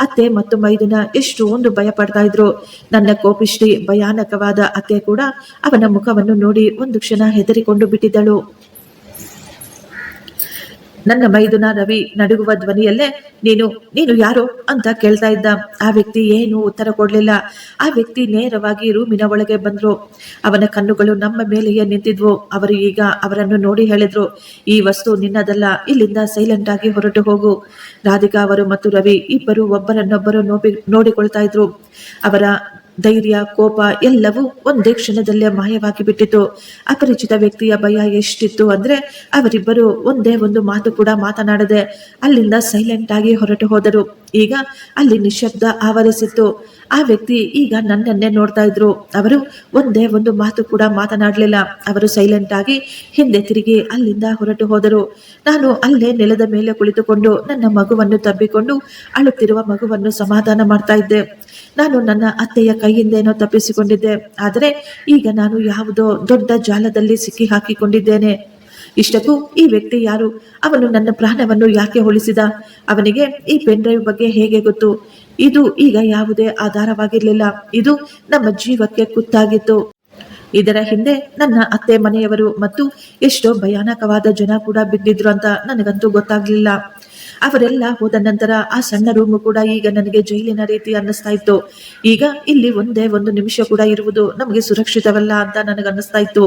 ಅತ್ತೆ ಮತ್ತು ಮೈದುನ ಎಷ್ಟೊಂದು ಭಯ ಪಡ್ತಾ ಇದ್ರು. ನನ್ನ ಕೋಪಿಷ್ಟಿ ಭಯಾನಕವಾದ ಅತ್ತೆ ಕೂಡ ಅವನ ಮುಖವನ್ನು ನೋಡಿ ಒಂದು ಕ್ಷಣ ಹೆದರಿಕೊಂಡು ಬಿಟ್ಟಿದ್ದಳು. ನನ್ನ ಮೈದುನ ರವಿ ನಡುಗುವ ಧ್ವನಿಯಲ್ಲೇ ನೀನು ಯಾರು ಅಂತ ಕೇಳ್ತಾ ಇದ್ದ. ಆ ವ್ಯಕ್ತಿ ಏನು ಉತ್ತರ ಕೊಡ್ಲಿಲ್ಲ. ಆ ವ್ಯಕ್ತಿ ನೇರವಾಗಿ ರೂಮಿನ ಒಳಗೆ ಬಂದ್ರು. ಅವನ ಕಣ್ಣುಗಳು ನಮ್ಮ ಮೇಲೆಯೇ ನಿಂತಿದ್ವು. ಅವರು ಈಗ ಅವರನ್ನು ನೋಡಿ ಹೇಳಿದ್ರು, ಈ ವಸ್ತು ನಿನ್ನದಲ್ಲ, ಇಲ್ಲಿಂದ ಸೈಲೆಂಟ್ ಆಗಿ ಹೊರಟು ಹೋಗು. ರಾಧಿಕಾ ಅವರು ಮತ್ತು ರವಿ ಇಬ್ಬರು ಒಬ್ಬರನ್ನೊಬ್ಬರು ನೋಡಿಕೊಳ್ತಾ ಇದ್ರು. ಅವರ ಧೈರ್ಯ, ಕೋಪ ಎಲ್ಲವೂ ಒಂದೇ ಕ್ಷಣದಲ್ಲೇ ಮಾಯವಾಗಿ ಬಿಟ್ಟಿತು. ಅಪರಿಚಿತ ವ್ಯಕ್ತಿಯ ಭಯ ಎಷ್ಟಿತ್ತು ಅಂದ್ರೆ ಅವರಿಬ್ಬರು ಒಂದೇ ಒಂದು ಮಾತು ಕೂಡ ಮಾತನಾಡದೆ ಅಲ್ಲಿಂದ ಸೈಲೆಂಟ್ ಆಗಿ ಹೊರಟು ಹೋದರು. ಈಗ ಅಲ್ಲಿ ನಿಶ್ಶಬ್ದ ಆವರಿಸಿತ್ತು. ಆ ವ್ಯಕ್ತಿ ಈಗ ನನ್ನನ್ನೇ ನೋಡ್ತಾ ಇದ್ರು. ಅವರು ಒಂದೇ ಒಂದು ಮಾತು ಕೂಡ ಮಾತನಾಡಲಿಲ್ಲ. ಅವರು ಸೈಲೆಂಟ್ ಆಗಿ ಹಿಂದೆ ತಿರುಗಿ ಅಲ್ಲಿಂದ ಹೊರಟು ಹೋದರು. ನಾನು ಅಲ್ಲೇ ನೆಲದ ಮೇಲೆ ಕುಳಿತುಕೊಂಡು ನನ್ನ ಮಗುವನ್ನು ತಬ್ಬಿಕೊಂಡು ಅಳುತ್ತಿರುವ ಮಗುವನ್ನು ಸಮಾಧಾನ ಮಾಡ್ತಾ ಇದ್ದೆ. ನಾನು ನನ್ನ ಅತ್ತೆಯ ಕೈಯಿಂದೇನೋ ತಪ್ಪಿಸಿಕೊಂಡಿದ್ದೆ. ಆದರೆ ಈಗ ನಾನು ಯಾವುದೋ ದೊಡ್ಡ ಜಾಲದಲ್ಲಿ ಸಿಕ್ಕಿ ಹಾಕಿಕೊಂಡಿದ್ದೇನೆ. ಇಷ್ಟಕ್ಕೂ ಈ ವ್ಯಕ್ತಿ ಯಾರು? ಅವನು ನನ್ನ ಪ್ರಾಣವನ್ನು ಯಾಕೆ ಉಳಿಸಿದ? ಅವನಿಗೆ ಈ ಪೆನ್ ಡ್ರೈವ್ ಬಗ್ಗೆ ಹೇಗೆ ಗೊತ್ತು? ಇದು ಈಗ ಯಾವುದೇ ಆಧಾರವಾಗಿರ್ಲಿಲ್ಲ. ಇದು ನಮ್ಮ ಜೀವಕ್ಕೆ ಕುತ್ತಾಗಿತ್ತು. ಇದರ ಹಿಂದೆ ನನ್ನ ಅತ್ತೆ ಮನೆಯವರು ಮತ್ತು ಎಷ್ಟೋ ಭಯಾನಕವಾದ ಜನ ಕೂಡ ಬಿದ್ದಿದ್ರು ಅಂತ ನನಗಂತೂ ಗೊತ್ತಾಗ್ಲಿಲ್ಲ. ಅವರೆಲ್ಲ ಹೋದ ನಂತರ ಆ ಸಣ್ಣ ರೂಮು ಕೂಡ ಈಗ ನನಗೆ ಜೈಲಿನ ರೀತಿ ಅನ್ನಿಸ್ತಾ ಇತ್ತು. ಈಗ ಇಲ್ಲಿ ಒಂದೇ ಒಂದು ನಿಮಿಷ ಕೂಡ ಇರುವುದು ನಮಗೆ ಸುರಕ್ಷಿತವಲ್ಲ ಅಂತ ನನಗನ್ನಿಸ್ತಾ ಇತ್ತು.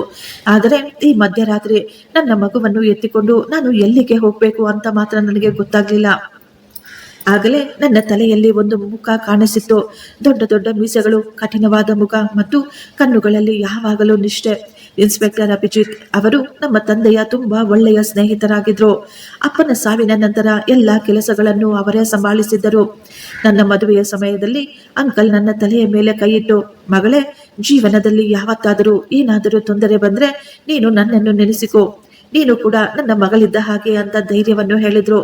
ಆದರೆ ಈ ಮಧ್ಯರಾತ್ರಿ ನನ್ನ ಮಗುವನ್ನು ಎತ್ತಿಕೊಂಡು ನಾನು ಎಲ್ಲಿಗೆ ಹೋಗ್ಬೇಕು ಅಂತ ಮಾತ್ರ ನನಗೆ ಗೊತ್ತಾಗ್ಲಿಲ್ಲ. ಆಗಲೇ ನನ್ನ ತಲೆಯಲ್ಲಿ ಒಂದು ಮುಖ ಕಾಣಿಸಿತ್ತು. ದೊಡ್ಡ ದೊಡ್ಡ ಮೀಸೆಗಳು, ಕಠಿಣವಾದ ಮುಖ ಮತ್ತು ಕಣ್ಣುಗಳಲ್ಲಿ ಯಾವಾಗಲೂ ನಿಷ್ಠೆ. ಇನ್ಸ್ಪೆಕ್ಟರ್ ಅಭಿಜಿತ್ ಅವರು ನಮ್ಮ ತಂದೆಯ ತುಂಬಾ ಒಳ್ಳೆಯ ಸ್ನೇಹಿತರಾಗಿದ್ರು. ಅಪ್ಪನ ಸಾವಿನ ನಂತರ ಎಲ್ಲ ಕೆಲಸಗಳನ್ನು ಅವರೇ ಸಂಭಾಳಿಸಿದ್ದರು. ನನ್ನ ಮದುವೆಯ ಸಮಯದಲ್ಲಿ ಅಂಕಲ್ ನನ್ನ ತಲೆಯ ಮೇಲೆ ಕೈಯಿಟ್ಟು, ಮಗಳೇ, ಜೀವನದಲ್ಲಿ ಯಾವತ್ತಾದರೂ ಏನಾದರೂ ತೊಂದರೆ ಬಂದ್ರೆ ನೀನು ನನ್ನನ್ನು ನೆನೆಸಿಕೋ, ನೀನು ಕೂಡ ನನ್ನ ಮಗಳಿದ್ದ ಹಾಗೆ ಅಂತ ಧೈರ್ಯವನ್ನು ಹೇಳಿದ್ರು.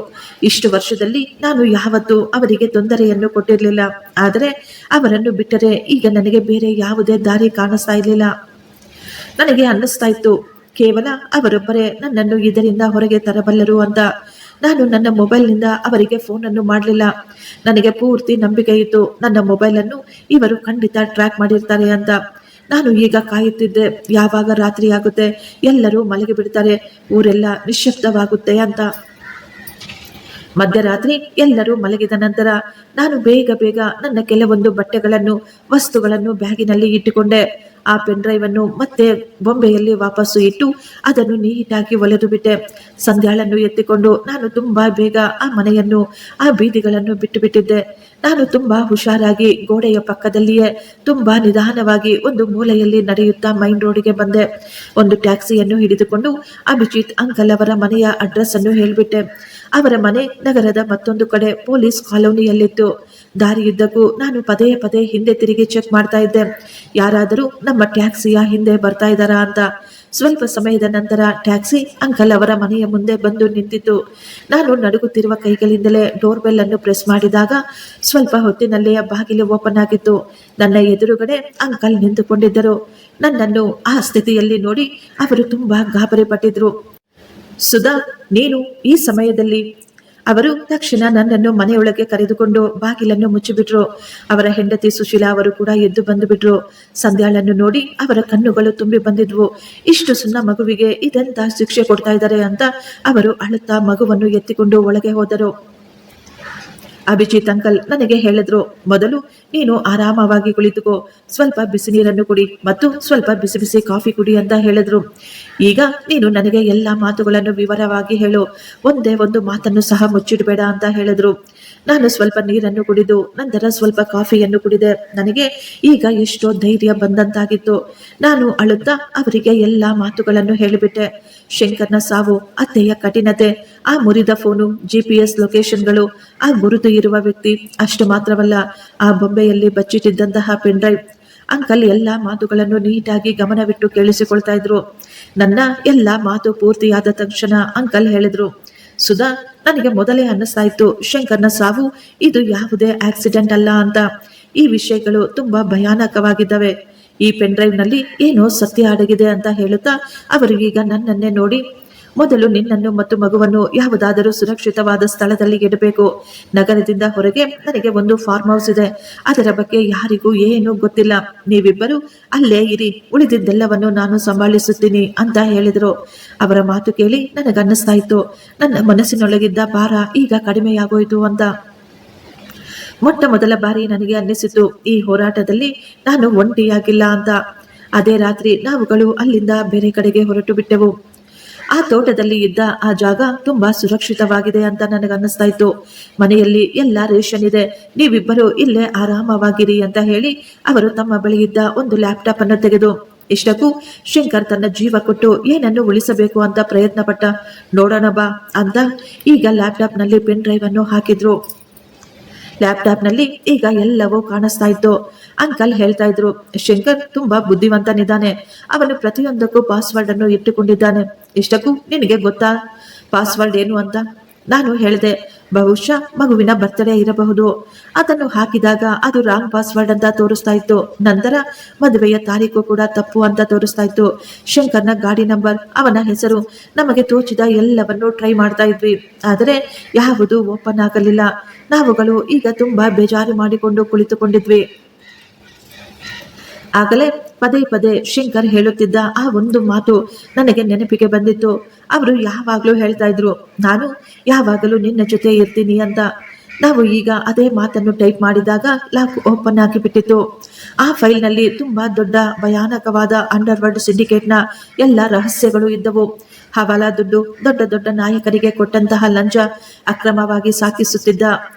ಇಷ್ಟು ವರ್ಷದಲ್ಲಿ ನಾನು ಯಾವತ್ತೂ ಅವರಿಗೆ ತೊಂದರೆಯನ್ನು ಕೊಟ್ಟಿರಲಿಲ್ಲ. ಆದರೆ ಅವರನ್ನು ಬಿಟ್ಟರೆ ಈಗ ನನಗೆ ಬೇರೆ ಯಾವುದೇ ದಾರಿ ಕಾಣಿಸ್ತಾ ಇರಲಿಲ್ಲ. ನನಗೆ ಅನ್ನಿಸ್ತಾ ಇತ್ತು ಕೇವಲ ಅವರೊಬ್ಬರೇ ನನ್ನನ್ನು ಇದರಿಂದ ಹೊರಗೆ ತರಬಲ್ಲರು ಅಂತ. ನಾನು ನನ್ನ ಮೊಬೈಲ್ನಿಂದ ಅವರಿಗೆ ಫೋನನ್ನು ಮಾಡಲಿಲ್ಲ. ನನಗೆ ಪೂರ್ತಿ ನಂಬಿಕೆ ಇತ್ತು ನನ್ನ ಮೊಬೈಲನ್ನು ಇವರು ಖಂಡಿತ ಟ್ರ್ಯಾಕ್ ಮಾಡಿರ್ತಾರೆ ಅಂತ. ನಾನು ಈಗ ಕಾಯುತ್ತಿದ್ದೆ, ಯಾವಾಗ ರಾತ್ರಿ ಆಗುತ್ತೆ, ಎಲ್ಲರೂ ಮಲಗಿ ಬಿಡ್ತಾರೆ, ಊರೆಲ್ಲ ನಿಶ್ಶಬ್ದವಾಗುತ್ತೆ ಅಂತ. ಮಧ್ಯರಾತ್ರಿ ಎಲ್ಲರೂ ಮಲಗಿದ ನಂತರ ನಾನು ಬೇಗ ಬೇಗ ನನ್ನ ಕೆಲವೊಂದು ಬಟ್ಟೆಗಳನ್ನು, ವಸ್ತುಗಳನ್ನು ಬ್ಯಾಗಿನಲ್ಲಿ ಇಟ್ಟುಕೊಂಡೆ. ಆ ಪೆನ್ ಡ್ರೈವ್ ಅನ್ನು ಮತ್ತೆ ಬೊಂಬೆಯಲ್ಲಿ ವಾಪಸ್ಸು ಇಟ್ಟು ಅದನ್ನು ನೀಟಾಗಿ ಒಲೆದು ಬಿಟ್ಟೆ. ಸಂಧ್ಯಾಳನ್ನು ಎತ್ತಿಕೊಂಡು ನಾನು ತುಂಬಾ ಬೇಗ ಆ ಮನೆಯನ್ನು, ಆ ಬೀದಿಗಳನ್ನು ಬಿಟ್ಟು ಬಿಟ್ಟಿದ್ದೆ. ನಾನು ತುಂಬಾ ಹುಷಾರಾಗಿ ಗೋಡೆಯ ಪಕ್ಕದಲ್ಲಿಯೇ ತುಂಬಾ ನಿಧಾನವಾಗಿ ಒಂದು ಮೂಲೆಯಲ್ಲಿ ನಡೆಯುತ್ತಾ ಮೈನ್ ರೋಡಿಗೆ ಬಂದೆ. ಒಂದು ಟ್ಯಾಕ್ಸಿಯನ್ನು ಹಿಡಿದುಕೊಂಡು ಅಭಿಜಿತ್ ಅಂಕಲ್ ಅವರ ಮನೆಯ ಅಡ್ರೆಸ್ ಅನ್ನು ಹೇಳ್ಬಿಟ್ಟೆ. ಅವರ ಮನೆ ನಗರದ ಮತ್ತೊಂದು ಕಡೆ ಪೊಲೀಸ್ ಕಾಲೋನಿಯಲ್ಲಿತ್ತು. ದಾರಿಯುದ್ದಕ್ಕೂ ನಾನು ಪದೇ ಪದೇ ಹಿಂದೆ ತಿರುಗಿ ಚೆಕ್ ಮಾಡ್ತಾ ಇದ್ದೆ, ಯಾರಾದರೂ ನಮ್ಮ ಟ್ಯಾಕ್ಸಿಯ ಹಿಂದೆ ಬರ್ತಾ ಇದ್ದಾರಾ ಅಂತ. ಸ್ವಲ್ಪ ಸಮಯದ ನಂತರ ಟ್ಯಾಕ್ಸಿ ಅಂಕಲ್ ಅವರ ಮನೆಯ ಮುಂದೆ ಬಂದು ನಿಂತಿತ್ತು. ನಾನು ನಡುಗುತ್ತಿರುವ ಕೈಗಳಿಂದಲೇ ಡೋರ್ ಬೆಲ್ ಅನ್ನು ಪ್ರೆಸ್ ಮಾಡಿದಾಗ ಸ್ವಲ್ಪ ಹೊತ್ತಿನಲ್ಲೇ ಬಾಗಿಲು ಓಪನ್ ಆಗಿತ್ತು. ನನ್ನ ಎದುರುಗಡೆ ಅಂಕಲ್ ನಿಂತುಕೊಂಡಿದ್ದರು. ನನ್ನನ್ನು ಆ ಸ್ಥಿತಿಯಲ್ಲಿ ನೋಡಿ ಅವರು ತುಂಬಾ ಗಾಬರಿ ಪಟ್ಟಿದ್ರು. ಸುಧಾ, ನೀನು ಈ ಸಮಯದಲ್ಲಿ? ಅವರು ತಕ್ಷಣ ನನ್ನನ್ನು ಮನೆಯೊಳಗೆ ಕರೆದುಕೊಂಡು ಬಾಗಿಲನ್ನು ಮುಚ್ಚಿಬಿಟ್ರು. ಅವರ ಹೆಂಡತಿ ಸುಶೀಲಾ ಅವರು ಕೂಡ ಎದ್ದು ಬಂದು ಬಿಟ್ರು. ಸಂಧ್ಯಾಳನ್ನು ನೋಡಿ ಅವರ ಕಣ್ಣುಗಳು ತುಂಬಿ ಬಂದಿದ್ವು. ಇಷ್ಟು ಸಣ್ಣ ಮಗುವಿಗೆ ಇದೆಂತ ಶಿಕ್ಷೆ ಕೊಡ್ತಾ ಇದ್ದಾರೆ ಅಂತ ಅವರು ಅಳುತ್ತಾ ಮಗುವನ್ನು ಎತ್ತಿಕೊಂಡು ಒಳಗೆ ಹೋದರು. ಅಭಿಜಿತ್ ಅಂಕಲ್ ನನಗೆ ಹೇಳಿದ್ರು, ಮೊದಲು ನೀನು ಆರಾಮವಾಗಿ ಕುಳಿತುಕೋ, ಸ್ವಲ್ಪ ಬಿಸಿ ನೀರನ್ನು ಕುಡಿ ಮತ್ತು ಸ್ವಲ್ಪ ಬಿಸಿ ಬಿಸಿ ಕಾಫಿ ಕುಡಿ ಅಂತ ಹೇಳಿದ್ರು. ಈಗ ನೀನು ನನಗೆ ಎಲ್ಲ ಮಾತುಗಳನ್ನು ವಿವರವಾಗಿ ಹೇಳು, ಒಂದೇ ಒಂದು ಮಾತನ್ನು ಸಹ ಮುಚ್ಚಿಡಬೇಡ ಅಂತ ಹೇಳಿದ್ರು. ನಾನು ಸ್ವಲ್ಪ ನೀರನ್ನು ಕುಡಿದು ನಂತರ ಸ್ವಲ್ಪ ಕಾಫಿಯನ್ನು ಕುಡಿದೆ. ನನಗೆ ಈಗ ಎಷ್ಟೋ ಧೈರ್ಯ ಬಂದಂತಾಗಿತ್ತು. ನಾನು ಅಳುತ್ತಾ ಅವರಿಗೆ ಎಲ್ಲ ಮಾತುಗಳನ್ನು ಹೇಳಿಬಿಟ್ಟೆ. ಶಂಕರ್ನ ಸಾವು, ಅತ್ತೆಯ ಕಠಿಣತೆ, ಆ ಮುರಿದ ಫೋನು, GPS ಲೊಕೇಶನ್ಗಳು, ಆ ಗುರುತು ಇರುವ ವ್ಯಕ್ತಿ, ಅಷ್ಟು ಮಾತ್ರವಲ್ಲ ಆ ಬೊಂಬೆಯಲ್ಲಿ ಬಚ್ಚಿಟ್ಟಿದ್ದಂತಹ ಪೆನ್ ಡ್ರೈವ್. ಅಂಕಲ್ ಎಲ್ಲ ಮಾತುಗಳನ್ನು ನೀಟಾಗಿ ಗಮನವಿಟ್ಟು ಕೇಳಿಸಿಕೊಳ್ತಾ ಇದ್ರು. ನನ್ನ ಎಲ್ಲ ಮಾತು ಪೂರ್ತಿಯಾದ ತಕ್ಷಣ ಅಂಕಲ್ ಹೇಳಿದ್ರು, ಸುಧಾ, ನನಗೆ ಮೊದಲೇ ಅನ್ನಿಸ್ತಾ ಇತ್ತು ಶಂಕರ್ನ ಸಾವು ಇದು ಯಾವುದೇ ಆಕ್ಸಿಡೆಂಟ್ ಅಲ್ಲ ಅಂತ. ಈ ವಿಷಯಗಳು ತುಂಬಾ ಭಯಾನಕವಾಗಿದ್ದಾವೆ. ಈ ಪೆನ್ ಡ್ರೈವ್ ನಲ್ಲಿ ಏನೋ ಸತ್ಯ ಅಡಗಿದೆ ಅಂತ ಹೇಳುತ್ತಾ ಅವರು ಈಗ ನನ್ನನ್ನೇ ನೋಡಿ, ಮೊದಲು ನಿನ್ನನ್ನು ಮತ್ತು ಮಗುವನ್ನು ಯಾವುದಾದರೂ ಸುರಕ್ಷಿತವಾದ ಸ್ಥಳದಲ್ಲಿ ಇಡಬೇಕು. ನಗರದಿಂದ ಹೊರಗೆ ನನಗೆ ಒಂದು ಫಾರ್ಮ್ ಹೌಸ್ ಇದೆ, ಅದರ ಬಗ್ಗೆ ಯಾರಿಗೂ ಏನೂ ಗೊತ್ತಿಲ್ಲ. ನೀವಿಬ್ಬರು ಅಲ್ಲೇ ಇರಿ, ಉಳಿದಿದ್ದೆಲ್ಲವನ್ನು ನಾನು ಸಂಭಾಳಿಸುತ್ತೀನಿ ಅಂತ ಹೇಳಿದರು. ಅವರ ಮಾತು ಕೇಳಿ ನನಗನ್ನಿಸ್ತಾ ಇತ್ತು, ನನ್ನ ಮನಸ್ಸಿನೊಳಗಿದ್ದ ಭಾರ ಈಗ ಕಡಿಮೆಯಾಗೋಯ್ತು ಅಂತ. ಮೊಟ್ಟ ಮೊದಲ ಬಾರಿ ನನಗೆ ಅನ್ನಿಸಿತು ಈ ಹೋರಾಟದಲ್ಲಿ ನಾನು ಒಂಟಿಯಾಗಿಲ್ಲ ಅಂತ. ಅದೇ ರಾತ್ರಿ ನಾವುಗಳು ಅಲ್ಲಿಂದ ಬೇರೆ ಕಡೆಗೆ ಹೊರಟು ಬಿಟ್ಟೆವು. ಆ ತೋಟದಲ್ಲಿ ಇದ್ದ ಆ ಜಾಗ ತುಂಬಾ ಸುರಕ್ಷಿತವಾಗಿದೆ ಅಂತ ನನಗನ್ನಿಸ್ತಾ ಇತ್ತು. ಮನೆಯಲ್ಲಿ ಎಲ್ಲ ರೇಷನ್ ಇದೆ, ನೀವಿಬ್ಬರು ಇಲ್ಲೇ ಆರಾಮವಾಗಿರಿ ಅಂತ ಹೇಳಿ ಅವರು ತಮ್ಮ ಬಳಿ ಇದ್ದ ಒಂದು ಲ್ಯಾಪ್ಟಾಪ್ ಅನ್ನು ತೆಗೆದು, ಇಷ್ಟಕ್ಕೂ ಶಂಕರ್ ತನ್ನ ಜೀವ ಕೊಟ್ಟು ಏನನ್ನು ಉಳಿಸಬೇಕು ಅಂತ ಪ್ರಯತ್ನ ಪಟ್ಟ, ನೋಡೋಣ ಬಾ ಅಂತ ಈಗ ಲ್ಯಾಪ್ಟಾಪ್ ನಲ್ಲಿ ಪೆನ್ ಡ್ರೈವ್ ಅನ್ನು ಹಾಕಿದ್ರು. ಲ್ಯಾಪ್ಟಾಪ್ ನಲ್ಲಿ ಈಗ ಎಲ್ಲವೂ ಕಾಣಿಸ್ತಾ ಇತ್ತು. ಅಂಕಲ್ ಹೇಳ್ತಾ ಇದ್ರು, ಶಂಕರ್ ತುಂಬಾ ಬುದ್ಧಿವಂತನಿದ್ದಾನೆ, ಅವನು ಪ್ರತಿಯೊಂದಕ್ಕೂ ಪಾಸ್ವರ್ಡ್ ಅನ್ನು ಇಟ್ಟುಕೊಂಡಿದ್ದಾನೆ. ಇಷ್ಟಕ್ಕೂ ನಿನಗೆ ಗೊತ್ತಾ ಪಾಸ್ವರ್ಡ್ ಏನು ಅಂತ? ನಾನು ಹೇಳಿದೆ, ಬಹುಶಃ ಮಗುವಿನ ಬರ್ತ್ಡೇ ಇರಬಹುದು. ಅದನ್ನು ಹಾಕಿದಾಗ ಅದು ರಾಂಗ್ ಪಾಸ್ವರ್ಡ್ ಅಂತ ತೋರಿಸ್ತಾ ಇತ್ತು. ನಂತರ ಮದುವೆಯ ತಾರೀಕು ಕೂಡ ತಪ್ಪು ಅಂತ ತೋರಿಸ್ತಾ ಇತ್ತು. ಶಂಕರ್ನ ಗಾಡಿ ನಂಬರ್, ಅವನ ಹೆಸರು, ನಮಗೆ ತೋಚಿದ ಎಲ್ಲವನ್ನು ಟ್ರೈ ಮಾಡ್ತಾ ಇದ್ವಿ, ಆದರೆ ಯಾವುದು ಓಪನ್ ಆಗಲಿಲ್ಲ. ನಾವುಗಳು ಈಗ ತುಂಬಾ ಬೇಜಾರು ಮಾಡಿಕೊಂಡು ಕುಳಿತುಕೊಂಡಿದ್ವಿ. ಆಗಲೇ ಪದೇ ಪದೇ ಶಂಕರ್ ಹೇಳುತ್ತಿದ್ದ ಆ ಒಂದು ಮಾತು ನನಗೆ ನೆನಪಿಗೆ ಬಂದಿತ್ತು. ಅವರು ಯಾವಾಗಲೂ ಹೇಳ್ತಾ ಇದ್ರು, ನಾನು ಯಾವಾಗಲೂ ನಿನ್ನ ಜೊತೆ ಇರ್ತೀನಿ ಅಂತ. ನಾವು ಈಗ ಅದೇ ಮಾತನ್ನು ಟೈಪ್ ಮಾಡಿದಾಗ ಲಾಕ್ ಓಪನ್ ಆಗಿಬಿಟ್ಟಿತ್ತು. ಆ ಫೈಲ್ನಲ್ಲಿ ತುಂಬಾ ದೊಡ್ಡ ಭಯಾನಕವಾದ ಅಂಡರ್ವರ್ಲ್ಡ್ ಸಿಂಡಿಕೇಟ್ನ ಎಲ್ಲ ರಹಸ್ಯಗಳು ಇದ್ದವು. ಹವಾಲಾ ದುಡ್ಡು, ದೊಡ್ಡ ದೊಡ್ಡ ನಾಯಕರಿಗೆ ಕೊಟ್ಟಂತಹ ಲಂಚ, ಅಕ್ರಮವಾಗಿ ಸಾಗಿಸುತ್ತಿದ್ದ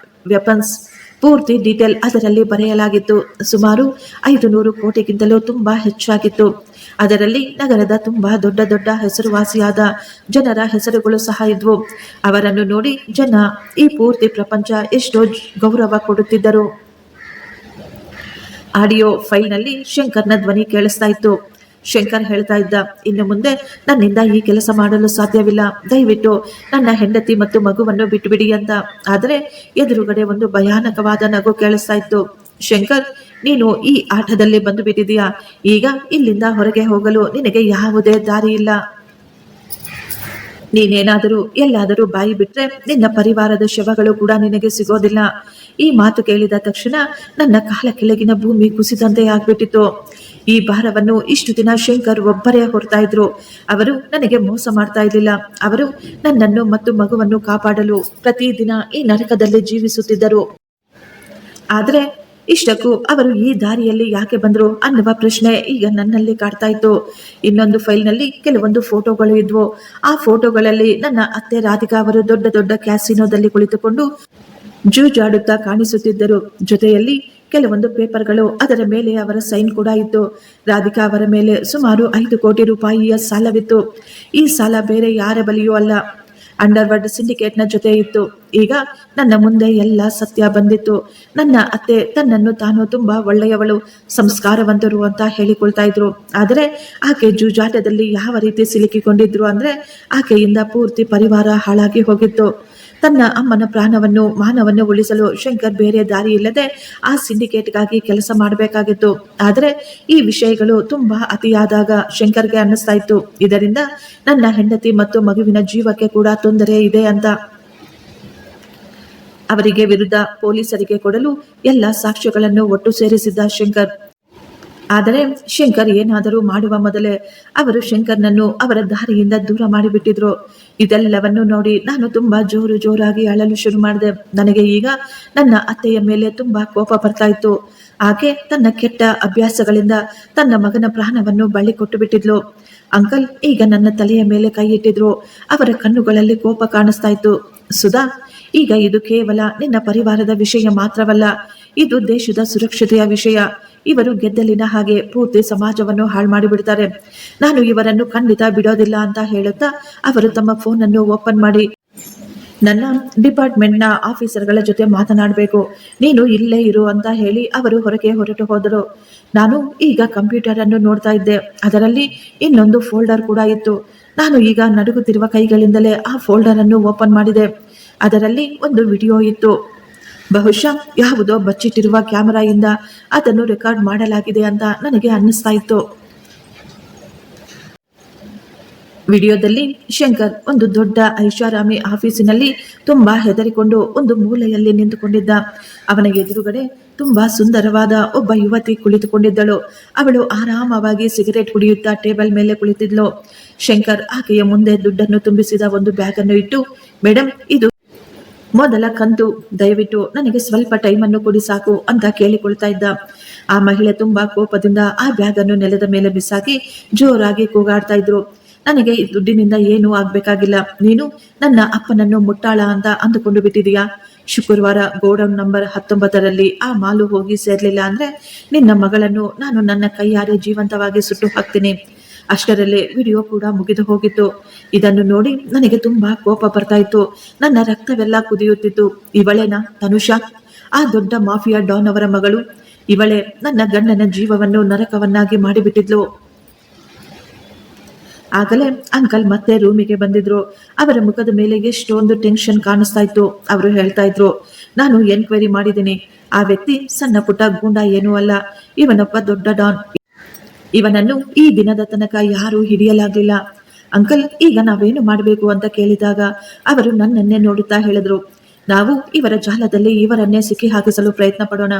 ವೆಪನ್ಸ್, ಪೂರ್ತಿ ಡೀಟೇಲ್ ಅದರಲ್ಲಿ ಬರೆಯಲಾಗಿತ್ತು. ಸುಮಾರು 500 ಕೋಟಿಗಿಂತಲೂ ತುಂಬಾ ಹೆಚ್ಚಾಗಿತ್ತು. ಅದರಲ್ಲಿ ನಗರದ ತುಂಬಾ ದೊಡ್ಡ ದೊಡ್ಡ ಹೆಸರುವಾಸಿಯಾದ ಜನರ ಹೆಸರುಗಳು ಸಹ ಇದ್ವು. ಅವರನ್ನು ನೋಡಿ ಜನ, ಈ ಪೂರ್ತಿ ಪ್ರಪಂಚ ಎಷ್ಟೋ ಗೌರವ ಕೊಡುತ್ತಿದ್ದರು. ಆಡಿಯೋ ಫೈಲ್ನಲ್ಲಿ ಶಂಕರ್ನ ಧ್ವನಿ ಕೇಳಿಸ್ತಾ ಇತ್ತು. ಶಂಕರ್ ಹೇಳ್ತಾ ಇದ್ದ, ಇನ್ನು ಮುಂದೆ ನನ್ನಿಂದ ಈ ಕೆಲಸ ಮಾಡಲು ಸಾಧ್ಯವಿಲ್ಲ, ದಯವಿಟ್ಟು ನನ್ನ ಹೆಂಡತಿ ಮತ್ತು ಮಗುವನ್ನು ಬಿಟ್ಟುಬಿಡಿ ಅಂತ. ಆದರೆ ಎದುರುಗಡೆ ಒಂದು ಭಯಾನಕವಾದ ನಗು ಕೇಳಿಸ್ತಾ ಇತ್ತು. ಶಂಕರ್, ನೀನು ಈ ಆಟದಲ್ಲಿ ಬಂದು ಬಿಟ್ಟಿದೀಯಾ, ಈಗ ಇಲ್ಲಿಂದ ಹೊರಗೆ ಹೋಗಲು ನಿನಗೆ ಯಾವುದೇ ದಾರಿ ಇಲ್ಲ. ನೀನೇನಾದರೂ ಎಲ್ಲಾದರೂ ಬಾಯಿ ಬಿಟ್ರೆ ನಿನ್ನ ಪರಿವಾರದ ಶವಗಳು ಕೂಡ ನಿನಗೆ ಸಿಗೋದಿಲ್ಲ. ಈ ಮಾತು ಕೇಳಿದ ತಕ್ಷಣ ನನ್ನ ಕಾಲ ಕೆಳಗಿನ ಭೂಮಿ ಕುಸಿದಂತೆ ಆಗ್ಬಿಟ್ಟಿತ್ತು. ಈ ಭಾರವನ್ನು ಇಷ್ಟು ದಿನ ಶಂಕರ್ ಒಬ್ಬರೇ ಹೊರ್ತಾ ಇದ್ರು. ಅವರು ನನಗೆ ಮೋಸ ಮಾಡ್ತಾ ಇರಲಿಲ್ಲ. ಅವರು ನನ್ನನ್ನು ಮತ್ತು ಮಗುವನ್ನು ಕಾಪಾಡಲು ಪ್ರತಿದಿನ ಈ ನರಕದಲ್ಲಿ ಜೀವಿಸುತ್ತಿದ್ದರು. ಆದರೆ ಇಷ್ಟಕ್ಕೂ ಅವರು ಈ ದಾರಿಯಲ್ಲಿ ಯಾಕೆ ಬಂದ್ರು ಅನ್ನುವ ಪ್ರಶ್ನೆ ಈಗ ನನ್ನಲ್ಲಿ ಕಾಡ್ತಾ ಇತ್ತು. ಇನ್ನೊಂದು ಫೈಲ್ನಲ್ಲಿ ಕೆಲವೊಂದು ಫೋಟೋಗಳು ಇದ್ವು. ಆ ಫೋಟೋಗಳಲ್ಲಿ ನನ್ನ ಅತ್ತೆ ರಾಧಿಕಾ ಅವರು ದೊಡ್ಡ ದೊಡ್ಡ ಕ್ಯಾಸಿನೋದಲ್ಲಿ ಕುಳಿತುಕೊಂಡು ಜೂಜಾಡುತ್ತಾ ಕಾಣಿಸುತ್ತಿದ್ದರು. ಜೊತೆಯಲ್ಲಿ ಕೆಲವೊಂದು ಪೇಪರ್ಗಳು, ಅದರ ಮೇಲೆ ಅವರ ಸೈನ್ ಕೂಡ ಇತ್ತು. ರಾಧಿಕಾ ಅವರ ಮೇಲೆ ಸುಮಾರು 5 ಕೋಟಿ ರೂಪಾಯಿಯ ಸಾಲವಿತ್ತು. ಈ ಸಾಲ ಬೇರೆ ಯಾರ ಬಳಿಯೂ ಅಲ್ಲ, ಅಂಡರ್ವರ್ಲ್ಡ್ ಸಿಂಡಿಕೇಟ್ನ ಜೊತೆ ಇತ್ತು. ಈಗ ನನ್ನ ಮುಂದೆ ಎಲ್ಲ ಸತ್ಯ ಬಂದಿತ್ತು. ನನ್ನ ಅತ್ತೆ ತನ್ನನ್ನು ತಾನು ತುಂಬಾ ಒಳ್ಳೆಯವಳು, ಸಂಸ್ಕಾರವಂತರು ಅಂತ ಹೇಳಿಕೊಳ್ತಾ ಇದ್ರು. ಆದರೆ ಆಕೆ ಜೂಜಾಟದಲ್ಲಿ ಯಾವ ರೀತಿ ಸಿಲುಕಿಕೊಂಡಿದ್ರು ಅಂದ್ರೆ ಆಕೆಯಿಂದ ಪೂರ್ತಿ ಪರಿವಾರ ಹಾಳಾಗಿ ಹೋಗಿತ್ತು. ತನ್ನ ಅಮ್ಮನ ಪ್ರಾಣವನ್ನು ಮಾನವನ್ನು ಉಳಿಸಲು ಶಂಕರ್ ಬೇರೆ ದಾರಿ ಇಲ್ಲದೆ ಆ ಸಿಂಡಿಕೇಟ್ಗಾಗಿ ಕೆಲಸ ಮಾಡಬೇಕಾಗಿತ್ತು. ಆದರೆ ಈ ವಿಷಯಗಳು ತುಂಬಾ ಅತಿಯಾದಾಗ ಶಂಕರ್ಗೆ ಅನ್ನಿಸ್ತಾ ಇತ್ತು, ಇದರಿಂದ ನನ್ನ ಹೆಂಡತಿ ಮತ್ತು ಮಗುವಿನ ಜೀವಕ್ಕೆ ಕೂಡ ತೊಂದರೆ ಇದೆ ಅಂತ. ಅವರಿಗೆ ವಿರುದ್ಧ ಪೊಲೀಸರಿಗೆ ಕೊಡಲು ಎಲ್ಲ ಸಾಕ್ಷ್ಯಗಳನ್ನು ಒಟ್ಟು ಸೇರಿಸಿದ್ದ ಶಂಕರ್. ಆದರೆ ಶಂಕರ್ ಏನಾದರೂ ಮಾಡುವ ಮೊದಲೇ ಅವರು ಶಂಕರ್ನನ್ನು ಅವರ ದಾರಿಯಿಂದ ದೂರ ಮಾಡಿಬಿಟ್ಟಿದ್ರು. ಇದೆಲ್ಲವನ್ನು ನೋಡಿ ನಾನು ತುಂಬಾ ಜೋರಾಗಿ ಅಳಲು ಶುರು ಮಾಡಿದೆ. ನನಗೆ ಈಗ ನನ್ನ ಅತ್ತೆಯ ಮೇಲೆ ತುಂಬಾ ಕೋಪ ಬರ್ತಾ ಇತ್ತು. ಆಕೆ ತನ್ನ ಕೆಟ್ಟ ಅಭ್ಯಾಸಗಳಿಂದ ತನ್ನ ಮಗನ ಪ್ರಾಣವನ್ನು ಬಳಿ ಕೊಟ್ಟು ಬಿಟ್ಟಿದ್ಲು. ಅಂಕಲ್ ಈಗ ನನ್ನ ತಲೆಯ ಮೇಲೆ ಕೈ ಇಟ್ಟಿದ್ರು. ಅವರ ಕಣ್ಣುಗಳಲ್ಲಿ ಕೋಪ ಕಾಣಿಸ್ತಾ ಇತ್ತು. ಸುಧಾ, ಈಗ ಇದು ಕೇವಲ ನಿನ್ನ ಪರಿವಾರದ ವಿಷಯ ಮಾತ್ರವಲ್ಲ, ಇದು ದೇಶದ ಸುರಕ್ಷತೆಯ ವಿಷಯ. ಇವರು ಗೆದ್ದಲಿನ ಹಾಗೆ ಪೂರ್ತಿ ಸಮಾಜವನ್ನು ಹಾಳು ಮಾಡಿಬಿಡ್ತಾರೆ. ನಾನು ಇವರನ್ನು ಖಂಡಿತ ಬಿಡೋದಿಲ್ಲ ಅಂತ ಹೇಳುತ್ತಾ ಅವರು ತಮ್ಮ ಫೋನ್ ಅನ್ನು ಓಪನ್ ಮಾಡಿ, ನನ್ನ ಡಿಪಾರ್ಟ್ಮೆಂಟ್ನ ಆಫೀಸರ್ಗಳ ಜೊತೆ ಮಾತನಾಡಬೇಕು, ನೀನು ಇಲ್ಲೇ ಇರು ಅಂತ ಹೇಳಿ ಅವರು ಹೊರಗೆ ಹೊರಟು ಹೋದರು. ನಾನು ಈಗ ಕಂಪ್ಯೂಟರ್ ಅನ್ನು ನೋಡ್ತಾ ಇದ್ದೆ. ಅದರಲ್ಲಿ ಇನ್ನೊಂದು ಫೋಲ್ಡರ್ ಕೂಡ ಇತ್ತು. ನಾನು ಈಗ ನಡುಗುತ್ತಿರುವ ಕೈಗಳಿಂದಲೇ ಆ ಫೋಲ್ಡರ್ ಅನ್ನು ಓಪನ್ ಮಾಡಿದೆ. ಅದರಲ್ಲಿ ಒಂದು ವಿಡಿಯೋ ಇತ್ತು. ಬಹುಶಃ ಯಾವುದೋ ಬಚ್ಚಿಟ್ಟಿರುವ ಕ್ಯಾಮೆರಾಯಿಂದ ಅದನ್ನು ರೆಕಾರ್ಡ್ ಮಾಡಲಾಗಿದೆ ಅಂತ ನನಗೆ ಅನ್ನಿಸ್ತಾ ಇತ್ತು. ವಿಡಿಯೋದಲ್ಲಿ ಶಂಕರ್ ಒಂದು ದೊಡ್ಡ ಐಷಾರಾಮಿ ಆಫೀಸಿನಲ್ಲಿ ತುಂಬಾ ಹೆದರಿಕೊಂಡು ಒಂದು ಮೂಲೆಯಲ್ಲಿ ನಿಂತುಕೊಂಡಿದ್ದ. ಅವನ ಎದುರುಗಡೆ ತುಂಬಾ ಸುಂದರವಾದ ಒಬ್ಬ ಯುವತಿ ಕುಳಿತುಕೊಂಡಿದ್ದಳು. ಅವಳು ಆರಾಮವಾಗಿ ಸಿಗರೇಟ್ ಕುಡಿಯುತ್ತಾ ಟೇಬಲ್ ಮೇಲೆ ಕುಳಿತಿದ್ಲು. ಶಂಕರ್ ಆಕೆಯ ಮುಂದೆ ದುಡ್ಡನ್ನು ತುಂಬಿಸಿದ ಒಂದು ಬ್ಯಾಗ್ ಅನ್ನು ಇಟ್ಟು, ಮೇಡಮ್, ಇದು ಮೊದಲ ಕಂತು, ದಯವಿಟ್ಟು ನನಗೆ ಸ್ವಲ್ಪ ಟೈಮನ್ನು ಕೊಡಿ ಸಾಕು ಅಂತ ಕೇಳಿಕೊಳ್ತಾ ಇದ್ದ. ಆ ಮಹಿಳೆ ತುಂಬಾ ಕೋಪದಿಂದ ಆ ಬ್ಯಾಗ್ ಅನ್ನು ನೆಲದ ಮೇಲೆ ಬಿಸಾಕಿ ಜೋರಾಗಿ ಕೂಗಾಡ್ತಾ ಇದ್ರು. ನನಗೆ ಈ ದುಡ್ಡಿನಿಂದ ಏನೂ ಆಗ್ಬೇಕಾಗಿಲ್ಲ. ನೀನು ನನ್ನ ಅಪ್ಪನನ್ನು ಮುಟ್ಟಾಳ ಅಂತ ಅಂದುಕೊಂಡು ಬಿಟ್ಟಿದೀಯಾ? ಶುಕ್ರವಾರ ಗೋಡೌನ್ ನಂಬರ್ 19ರಲ್ಲಿ ಆ ಮಾಲು ಹೋಗಿ ಸೇರ್ಲಿಲ್ಲ ಅಂದ್ರೆ ನಿನ್ನ ಮಗಳನ್ನು ನಾನು ನನ್ನ ಕೈಯಾರೆ ಜೀವಂತವಾಗಿ ಸುಟ್ಟು ಹಾಕ್ತೀನಿ. ಅಷ್ಟರಲ್ಲೇ ವಿಡಿಯೋ ಕೂಡ ಮುಗಿದು ಹೋಗಿತ್ತು. ಇದನ್ನು ನೋಡಿ ನನಗೆ ತುಂಬಾ ಕೋಪ ಬರ್ತಾ ಇತ್ತು. ನನ್ನ ರಕ್ತವೆಲ್ಲ ಕುದಿಯುತ್ತಿತ್ತು. ಇವಳೇನಾ ತನುಷಾ, ಆ ದೊಡ್ಡ ಮಾಫಿಯಾ ಡಾನ್ ಅವರ ಮಗಳು? ಇವಳೇ ನನ್ನ ಗಂಡನ ಜೀವವನ್ನು ನರಕವನ್ನಾಗಿ ಮಾಡಿಬಿಟ್ಟಿದ್ಲು. ಆಗಲೇ ಅಂಕಲ್ ಮತ್ತೆ ರೂಮಿಗೆ ಬಂದಿದ್ರು. ಅವರ ಮುಖದ ಮೇಲೆ ಎಷ್ಟೊಂದು ಟೆನ್ಷನ್ ಕಾಣಿಸ್ತಾ ಇತ್ತು. ಅವರು ಹೇಳ್ತಾ ಇದ್ರು, ನಾನು ಎನ್ಕ್ವೈರಿ ಮಾಡಿದ್ದೀನಿ. ಆ ವ್ಯಕ್ತಿ ಸಣ್ಣ ಪುಟ್ಟ ಗೂಂಡ ಏನೂ ಅಲ್ಲ, ಇವನೊಬ್ಬ ದೊಡ್ಡ ಡಾನ್. ಇವನನ್ನು ಈ ದಿನದ ತನಕ ಯಾರೂ ಹಿಡಿಯಲಾಗಲಿಲ್ಲ. ಅಂಕಲ್, ಈಗ ನಾವೇನು ಮಾಡಬೇಕು ಅಂತ ಕೇಳಿದಾಗ ಅವರು ನನ್ನನ್ನೇ ನೋಡುತ್ತಾ ಹೇಳಿದ್ರು, ನಾವು ಇವರ ಜಾಲದಲ್ಲಿ ಇವರನ್ನೇ ಸಿಕ್ಕಿ ಹಾಕಿಸಲು ಪ್ರಯತ್ನ ಪಡೋಣ.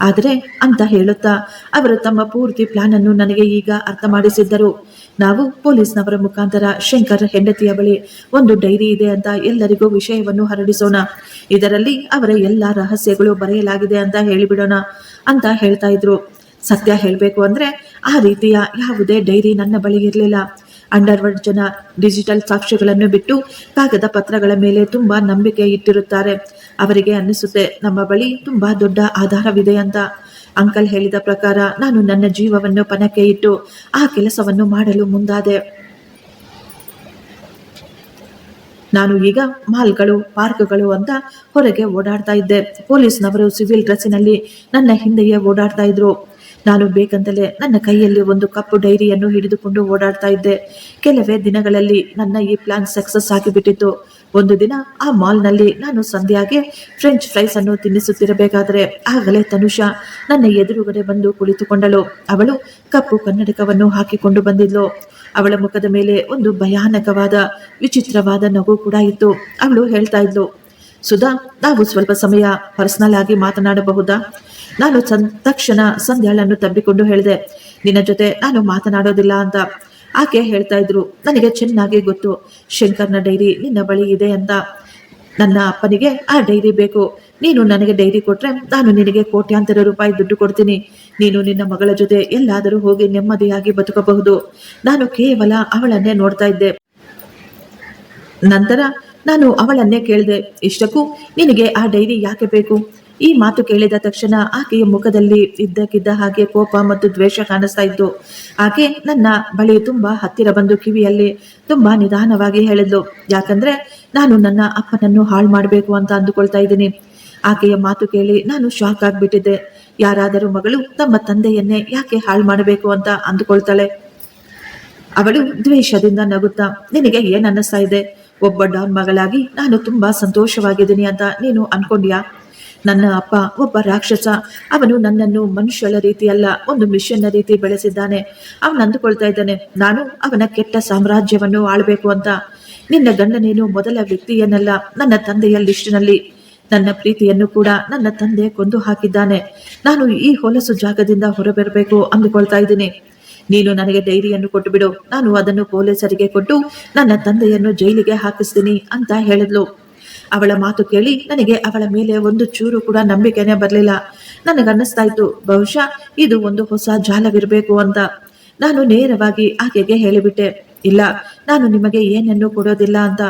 ಆದರೆ ಅಂತ ಹೇಳುತ್ತಾ ಅವರು ತಮ್ಮ ಪೂರ್ತಿ ಪ್ಲಾನ್ ಅನ್ನು ನನಗೆ ಈಗ ಅರ್ಥ ಮಾಡಿಸಿದ್ದರು. ನಾವು ಪೊಲೀಸ್ನವರ ಮುಖಾಂತರ ಶಂಕರ್ ಹೆಂಡತಿಯ ಬಳಿ ಒಂದು ಡೈರಿ ಇದೆ ಅಂತ ಎಲ್ಲರಿಗೂ ವಿಷಯವನ್ನು ಹರಡಿಸೋಣ. ಇದರಲ್ಲಿ ಅವರ ಎಲ್ಲ ರಹಸ್ಯಗಳು ಬರೆಯಲಾಗಿದೆ ಅಂತ ಹೇಳಿಬಿಡೋಣ ಅಂತ ಹೇಳ್ತಾ ಇದ್ರು. ಸತ್ಯ ಹೇಳಬೇಕು ಅಂದ್ರೆ ಆ ರೀತಿಯ ಯಾವುದೇ ಡೈರಿ ನನ್ನ ಬಳಿ ಇರಲಿಲ್ಲ. ಅಂಡರ್ವರ್ಲ್ಡ್ ಜನ ಡಿಜಿಟಲ್ ಸಾಕ್ಷ್ಯಗಳನ್ನು ಬಿಟ್ಟು ಕಾಗದ ಪತ್ರಗಳ ಮೇಲೆ ತುಂಬಾ ನಂಬಿಕೆ ಇಟ್ಟಿರುತ್ತಾರೆ. ಅವರಿಗೆ ಅನ್ನಿಸುತ್ತೆ ನಮ್ಮ ಬಳಿ ತುಂಬಾ ದೊಡ್ಡ ಆಧಾರವಿದೆ ಅಂತ. ಅಂಕಲ್ ಹೇಳಿದ ಪ್ರಕಾರ ನಾನು ನನ್ನ ಜೀವವನ್ನು ಪಣಕ್ಕೆ ಇಟ್ಟು ಆ ಕೆಲಸವನ್ನು ಮಾಡಲು ಮುಂದಾದೆ. ನಾನು ಈಗ ಮಾಲ್ಗಳು, ಪಾರ್ಕ್ಗಳು ಅಂತ ಹೊರಗೆ ಓಡಾಡ್ತಾ ಇದ್ದೆ. ಪೊಲೀಸ್ನವರು ಸಿವಿಲ್ ಡ್ರೆಸ್ಸಿನಲ್ಲಿ ನನ್ನ ಹಿಂದೆಯೇ ಓಡಾಡ್ತಾ ಇದ್ರು. ನಾನು ಬೇಕಂತಲೇ ನನ್ನ ಕೈಯಲ್ಲಿ ಒಂದು ಕಪ್ಪು ಡೈರಿಯನ್ನು ಹಿಡಿದುಕೊಂಡು ಓಡಾಡ್ತಾ ಇದ್ದೆ. ಕೆಲವೇ ದಿನಗಳಲ್ಲಿ ನನ್ನ ಈ ಪ್ಲಾನ್ ಸಕ್ಸಸ್ ಆಗಿಬಿಟ್ಟಿತ್ತು. ಒಂದು ದಿನ ಆ ಮಾಲ್ನಲ್ಲಿ ನಾನು ಸಂಧ್ಯಾಗೆ ಫ್ರೆಂಚ್ ಫ್ರೈಸ್ ಅನ್ನು ತಿನ್ನಿಸುತ್ತಿರಬೇಕಾದರೆ ಆಗಲೇ ತನುಷಾ ನನ್ನ ಎದುರುಗಡೆ ಬಂದು ಕುಳಿತುಕೊಂಡಳು. ಅವಳು ಕಪ್ಪು ಕನ್ನಡಕವನ್ನು ಹಾಕಿಕೊಂಡು ಬಂದಿದ್ಲು. ಅವಳ ಮುಖದ ಮೇಲೆ ಒಂದು ಭಯಾನಕವಾದ ವಿಚಿತ್ರವಾದ ನಗು ಕೂಡ ಇತ್ತು. ಅವಳು ಹೇಳ್ತಾ ಇದ್ಲು, ಸುಧಾ, ನಾವು ಸ್ವಲ್ಪ ಸಮಯ ಪರ್ಸನಲ್ ಆಗಿ ಮಾತನಾಡಬಹುದಾ? ನಾನು ತಕ್ಷಣ ಸಂಧ್ಯಾಳನ್ನು ತಬ್ಬಿಕೊಂಡು ಹೇಳಿದೆ, ನಿನ್ನ ಜೊತೆ ನಾನು ಮಾತನಾಡೋದಿಲ್ಲ ಅಂತ. ಆಕೆ ಹೇಳ್ತಾ ಇದ್ರು, ನನಗೆ ಚೆನ್ನಾಗಿ ಗೊತ್ತು ಶಂಕರ್ನ ಡೈರಿ ನಿನ್ನ ಬಳಿ ಇದೆ ಅಂತ. ನನ್ನ ಅಪ್ಪನಿಗೆ ಆ ಡೈರಿ ಬೇಕು. ನೀನು ನನಗೆ ಡೈರಿ ಕೊಟ್ರೆ ನಾನು ನಿನಗೆ ಕೋಟ್ಯಾಂತರ ರೂಪಾಯಿ ದುಡ್ಡು ಕೊಡ್ತೀನಿ. ನೀನು ನಿನ್ನ ಮಗಳ ಜೊತೆ ಎಲ್ಲಾದರೂ ಹೋಗಿ ನೆಮ್ಮದಿಯಾಗಿ ಬದುಕಬಹುದು. ನಾನು ಕೇವಲ ಅವಳನ್ನೇ ನೋಡ್ತಾ ಇದ್ದೆ. ನಂತರ ನಾನು ಅವಳನ್ನೇ ಕೇಳಿದೆ, ಇಷ್ಟಕ್ಕೂ ನಿನಗೆ ಆ ಡೈರಿ ಯಾಕೆ ಬೇಕು? ಈ ಮಾತು ಕೇಳಿದ ತಕ್ಷಣ ಆಕೆಯ ಮುಖದಲ್ಲಿ ಇದ್ದಕ್ಕಿದ್ದ ಹಾಗೆ ಕೋಪ ಮತ್ತು ದ್ವೇಷ ಕಾಣಿಸ್ತಾ ಇತ್ತು. ಆಕೆ ನನ್ನ ಬಳಿ ತುಂಬಾ ಹತ್ತಿರ ಬಂದು ಕಿವಿಯಲ್ಲಿ ತುಂಬಾ ನಿಧಾನವಾಗಿ ಹೇಳಿದ್ಲು, ಯಾಕಂದ್ರೆ ನಾನು ನನ್ನ ಅಪ್ಪನನ್ನು ಹಾಳು ಮಾಡಬೇಕು ಅಂತ ಅಂದುಕೊಳ್ತಾ ಇದ್ದೀನಿ. ಆಕೆಯ ಮಾತು ಕೇಳಿ ನಾನು ಶಾಕ್ ಆಗ್ಬಿಟ್ಟಿದ್ದೆ. ಯಾರಾದರೂ ಮಗಳು ತಮ್ಮ ತಂದೆಯನ್ನೇ ಯಾಕೆ ಹಾಳು ಮಾಡಬೇಕು ಅಂತ ಅಂದುಕೊಳ್ತಾಳೆ? ಅವಳು ದ್ವೇಷದಿಂದ ನಗುತ್ತಾ, ನಿನಗೆ ಏನ್ ಅನ್ನಿಸ್ತಾ ಇದೆ? ಒಬ್ಬ ಡಾನ್ ಮಗಳಾಗಿ ನಾನು ತುಂಬಾ ಸಂತೋಷವಾಗಿದ್ದೀನಿ ಅಂತ ನೀನು ಅನ್ಕೊಂಡ್ಯಾ? ನನ್ನ ಅಪ್ಪ ಒಬ್ಬ ರಾಕ್ಷಸ. ಅವನು ನನ್ನನ್ನು ಮನುಷ್ಯಳ ರೀತಿಯಲ್ಲ, ಒಂದು ಮಿಷನ್ನ ರೀತಿ ಬೆಳೆಸಿದ್ದಾನೆ. ಅವನು ಅಂದುಕೊಳ್ತಾ ಇದ್ದಾನೆ ನಾನು ಅವನ ಕೆಟ್ಟ ಸಾಮ್ರಾಜ್ಯವನ್ನು ಆಳ್ಬೇಕು ಅಂತ. ನಿನ್ನ ಗಂಡನೇನು ಮೊದಲ ವ್ಯಕ್ತಿಯನ್ನಲ್ಲ ನನ್ನ ತಂದೆಯ ಲಿಸ್ಟಿನಲ್ಲಿ. ನನ್ನ ಪ್ರೀತಿಯನ್ನು ಕೂಡ ನನ್ನ ತಂದೆ ಕೊಂದು ಹಾಕಿದ್ದಾನೆ. ನಾನು ಈ ಹೊಲಸು ಜಾಗದಿಂದ ಹೊರಬರಬೇಕು ಅಂದುಕೊಳ್ತಾ ಇದ್ದೀನಿ. ನೀನು ನನಗೆ ಡೈರಿಯನ್ನು ಕೊಟ್ಟು ಬಿಡು, ನಾನು ಅದನ್ನು ಪೊಲೀಸರಿಗೆ ಕೊಟ್ಟು ನನ್ನ ತಂದೆಯನ್ನು ಜೈಲಿಗೆ ಹಾಕಿಸ್ತೀನಿ ಅಂತ ಹೇಳಿದ್ಲು. ಅವಳ ಮಾತು ಕೇಳಿ ನನಗೆ ಅವಳ ಮೇಲೆ ಒಂದು ಚೂರು ಕೂಡ ನಂಬಿಕೆನೇ ಬರಲಿಲ್ಲ. ನನಗನ್ನಿಸ್ತಾ ಇತ್ತು, ಬಹುಶಃ ಇದು ಒಂದು ಹೊಸ ಜಾಲವಿರಬೇಕು ಅಂತ. ನಾನು ನೇರವಾಗಿ ಆಕೆಗೆ ಹೇಳಿಬಿಟ್ಟೆ, ಇಲ್ಲ, ನಾನು ನಿಮಗೆ ಏನನ್ನೂ ಕೊಡೋದಿಲ್ಲ ಅಂತ.